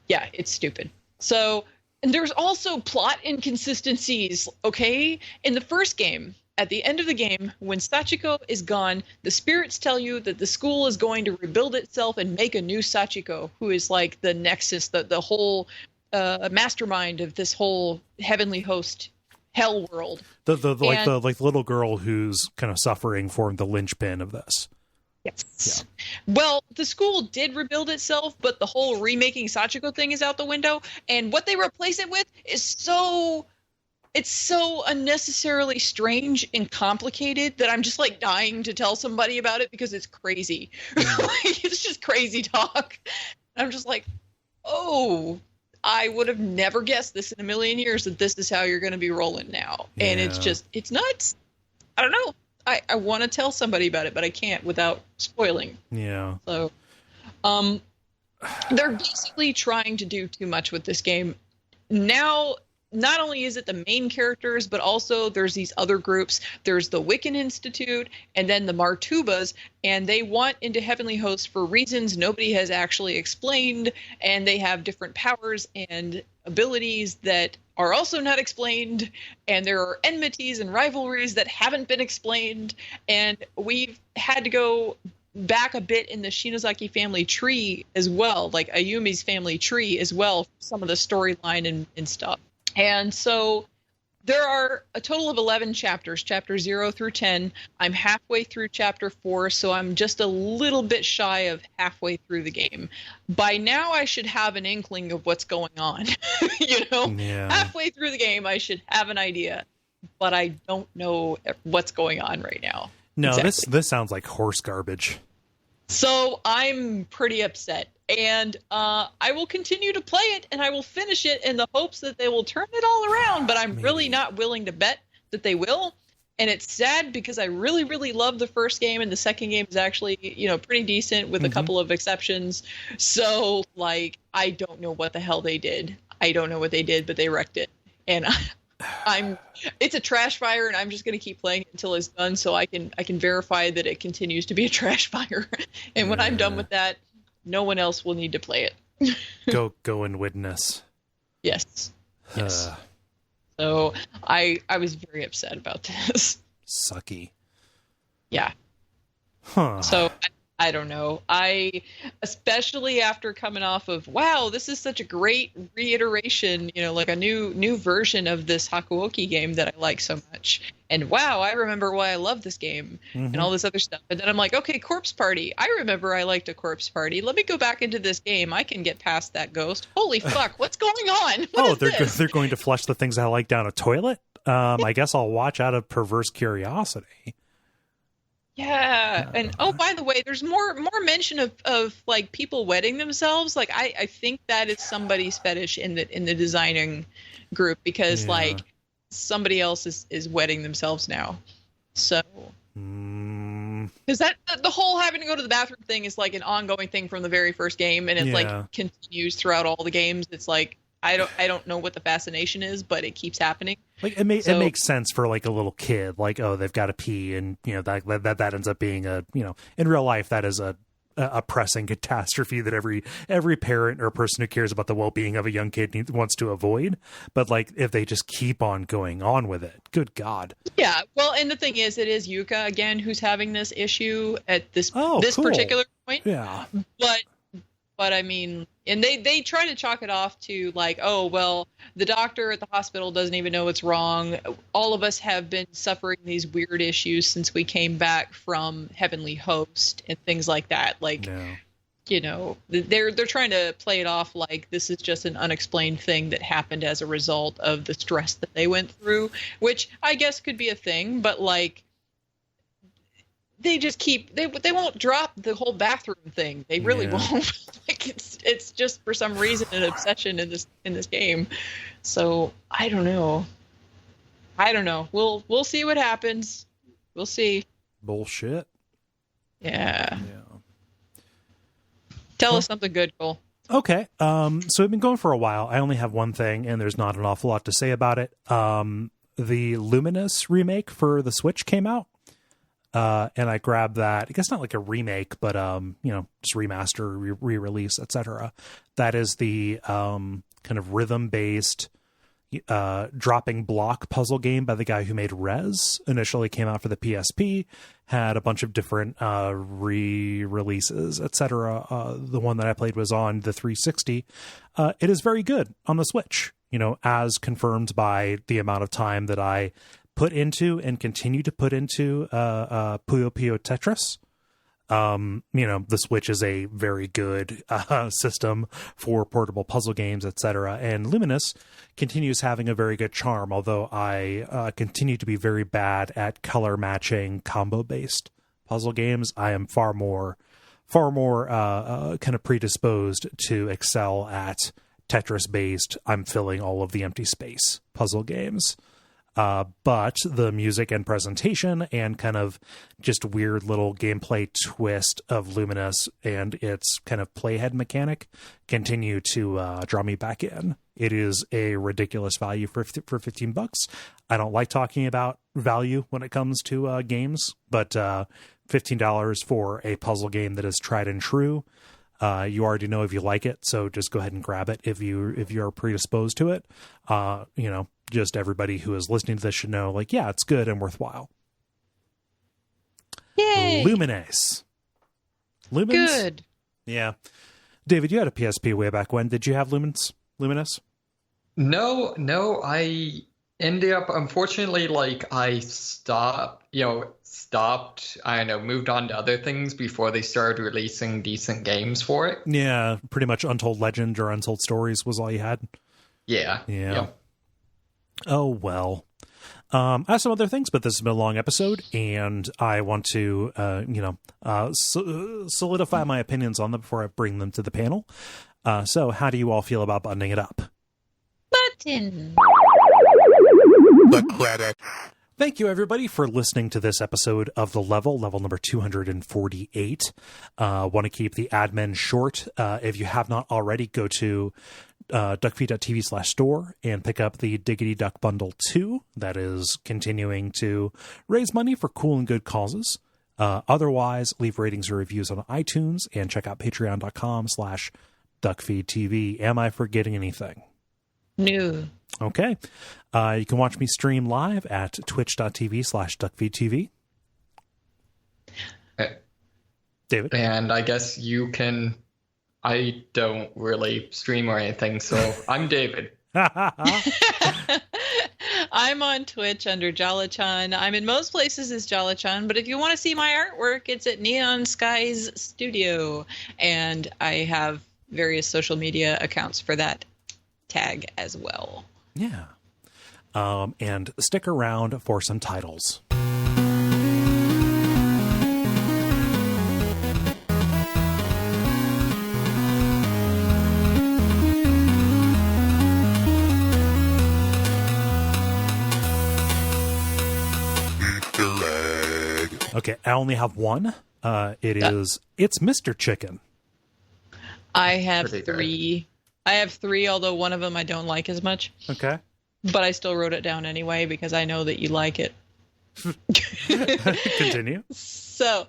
yeah, it's stupid. So, and there's also plot inconsistencies, okay? In the first game, at the end of the game, when Sachiko is gone, the spirits tell you that the school is going to rebuild itself and make a new Sachiko, who is like the nexus, the whole mastermind of this whole heavenly host hell world. The little girl who's kind of suffering formed the linchpin of this. Yes. Yeah. Well, the school did rebuild itself, but the whole remaking Sachiko thing is out the window, and what they replace it with is so unnecessarily strange and complicated that I'm just like dying to tell somebody about it because it's crazy. It's just crazy talk. I'm just like, oh, I would have never guessed this in a million years that this is how you're going to be rolling now. Yeah. And it's nuts. I don't know. I want to tell somebody about it, but I can't without spoiling. Yeah. So, they're basically trying to do too much with this game. Now, not only is it the main characters, but also there's these other groups. There's the Wiccan Institute and then the Martubas, and they want into Heavenly Host for reasons nobody has actually explained, and they have different powers and abilities that are also not explained, and there are enmities and rivalries that haven't been explained, and we've had to go back a bit in the Shinozaki family tree as well, like Ayumi's family tree as well, some of the storyline and stuff. And so there are a total of 11 chapters, chapters 0 through 10. I'm halfway through chapter 4, so I'm just a little bit shy of halfway through the game. By now, I should have an inkling of what's going on. Yeah. Halfway through the game, I should have an idea, but I don't know what's going on right now. No, exactly. This sounds like horse garbage. So I'm pretty upset. And I will continue to play it, and I will finish it in the hopes that they will turn it all around. But I'm really not willing to bet that they will. And it's sad because I really, really love the first game, and the second game is actually, pretty decent with a couple of exceptions. So, like, I don't know what the hell they did. I don't know what they did, but they wrecked it. And it's a trash fire, and I'm just going to keep playing it until it's done, so I can verify that it continues to be a trash fire. And when I'm done with that, no one else will need to play it. go and witness. Yes. So I was very upset about this. Sucky. Yeah. Huh. So I don't know. Especially after coming off of, wow, this is such a great reiteration, like a new version of this Hakuoki game that I like so much. And wow, I remember why I love this game and all this other stuff. And then I'm like, okay, Corpse Party. I remember I liked a Corpse Party. Let me go back into this game. I can get past that ghost. Holy fuck, what's going on? They're going to flush the things I like down a toilet? I guess I'll watch out of perverse curiosity. Yeah, and by the way, there's more mention of like people wetting themselves. Like I think that is somebody's fetish in the designing group because like somebody else is wetting themselves now. So because that the whole having to go to the bathroom thing is like an ongoing thing from the very first game, and it like continues throughout all the games. It's like I don't know what the fascination is, but it keeps happening. Like it makes sense for like a little kid, like, oh, they've got to pee, and that ends up being in real life that is a pressing catastrophe that every parent or person who cares about the well-being of a young kid wants to avoid. But like if they just keep on going on with it, good God. Yeah, well, and the thing is, it is Yuka again who's having this issue at this cool. particular point. Yeah, But I mean, and they try to chalk it off to like, oh, well, the doctor at the hospital doesn't even know what's wrong. All of us have been suffering these weird issues since we came back from Heavenly Host and things like that. Like, you know, they're trying to play it off like this is just an unexplained thing that happened as a result of the stress that they went through, which I guess could be a thing, but like they just they won't drop the whole bathroom thing. They really won't. Like it's just for some reason an obsession in this game. So I don't know. We'll see what happens. We'll see. Bullshit. Yeah. Tell us something good, Cole. Okay. So we've been going for a while. I only have one thing, and there's not an awful lot to say about it. The Lumines remake for the Switch came out. And I grabbed that. I guess not like a remake, but just remaster, re-release, etc. That is the kind of rhythm-based dropping block puzzle game by the guy who made Rez. Initially came out for the PSP, had a bunch of different re-releases, etc. The one that I played was on the 360. It is very good on the Switch, as confirmed by the amount of time that I put into and continue to put into Puyo Puyo Tetris. The Switch is a very good system for portable puzzle games, etc. And Lumines continues having a very good charm, although I continue to be very bad at color matching combo based puzzle games. I am far more kind of predisposed to excel at Tetris based, I'm filling all of the empty space puzzle games. But the music and presentation and kind of just weird little gameplay twist of Lumines and its kind of playhead mechanic continue to draw me back in. It is a ridiculous value for $15. I don't like talking about value when it comes to games, but $15 for a puzzle game that is tried and true. You already know if you like it, so just go ahead and grab it if you're predisposed to it. Just everybody who is listening to this should know, like, yeah, it's good and worthwhile. Yay! Lumines. Good. Yeah. David, you had a PSP way back when. Did you have Lumines? No, I ended up, unfortunately, I stopped, I don't know, moved on to other things before they started releasing decent games for it. Yeah, pretty much Untold Legend or Untold Stories was all you had. Yeah. Oh, well. I have some other things, but this has been a long episode, and I want to, solidify my opinions on them before I bring them to the panel. So how do you all feel about buttoning it up? Button. The credit. Thank you, everybody, for listening to this episode of The Level number 248. Want to keep the admin short. If you have not already, go to Duckfeed.tv/store and pick up the Diggity Duck Bundle 2. That is continuing to raise money for cool and good causes. Otherwise, leave ratings or reviews on iTunes and check out patreon.com/Duckfeed.tv. Am I forgetting anything? No. Okay. You can watch me stream live at twitch.tv/DuckFeedTV. David? And I guess you can... I don't really stream or anything, so I'm David. I'm on Twitch under Jala-chan. I'm in most places as Jala-chan, but if you want to see my artwork, it's at Neon Skies Studio. And I have various social media accounts for that tag as well. Yeah. And stick around for some titles. Okay, I only have one. It's Mr. Chicken. I have three. I have three, although one of them I don't like as much. Okay. But I still wrote it down anyway because I know that you like it. Continue. So,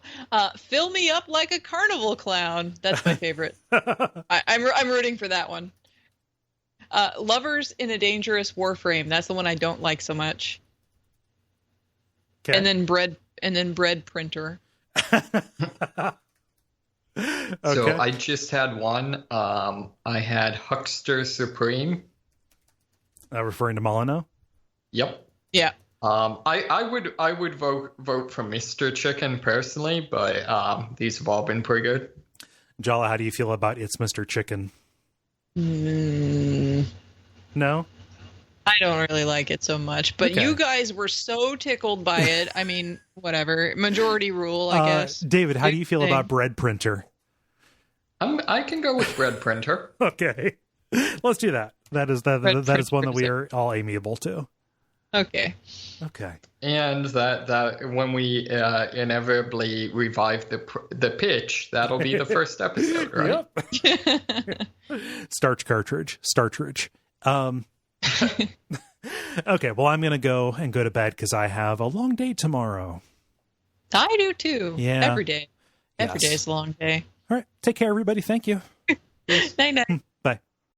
fill me up like a carnival clown. That's my favorite. I'm rooting for that one. Lovers in a Dangerous Warframe. That's the one I don't like so much. Okay. And then bread printer. Okay. So I just had one. I had Huckster Supreme. Referring to Molyneux? Yep. Yeah. I would vote for Mr. Chicken personally, but these have all been pretty good. Jala, how do you feel about It's Mr. Chicken? No? I don't really like it so much, but Okay. you guys were so tickled by it. I mean, whatever. Majority rule, I guess. David, how do you feel about Bread Printer? I can go with Bread Printer. Okay. Let's do that. That is one that we are all amiable to. Okay. Okay. And that when we inevitably revive the pitch, that'll be the first episode, right? Yep. Starch cartridge. Okay, well, I'm going to go to bed because I have a long day tomorrow. I do too. Yeah. Every day. Every day is a long day. All right. Take care, everybody. Thank you. Night night.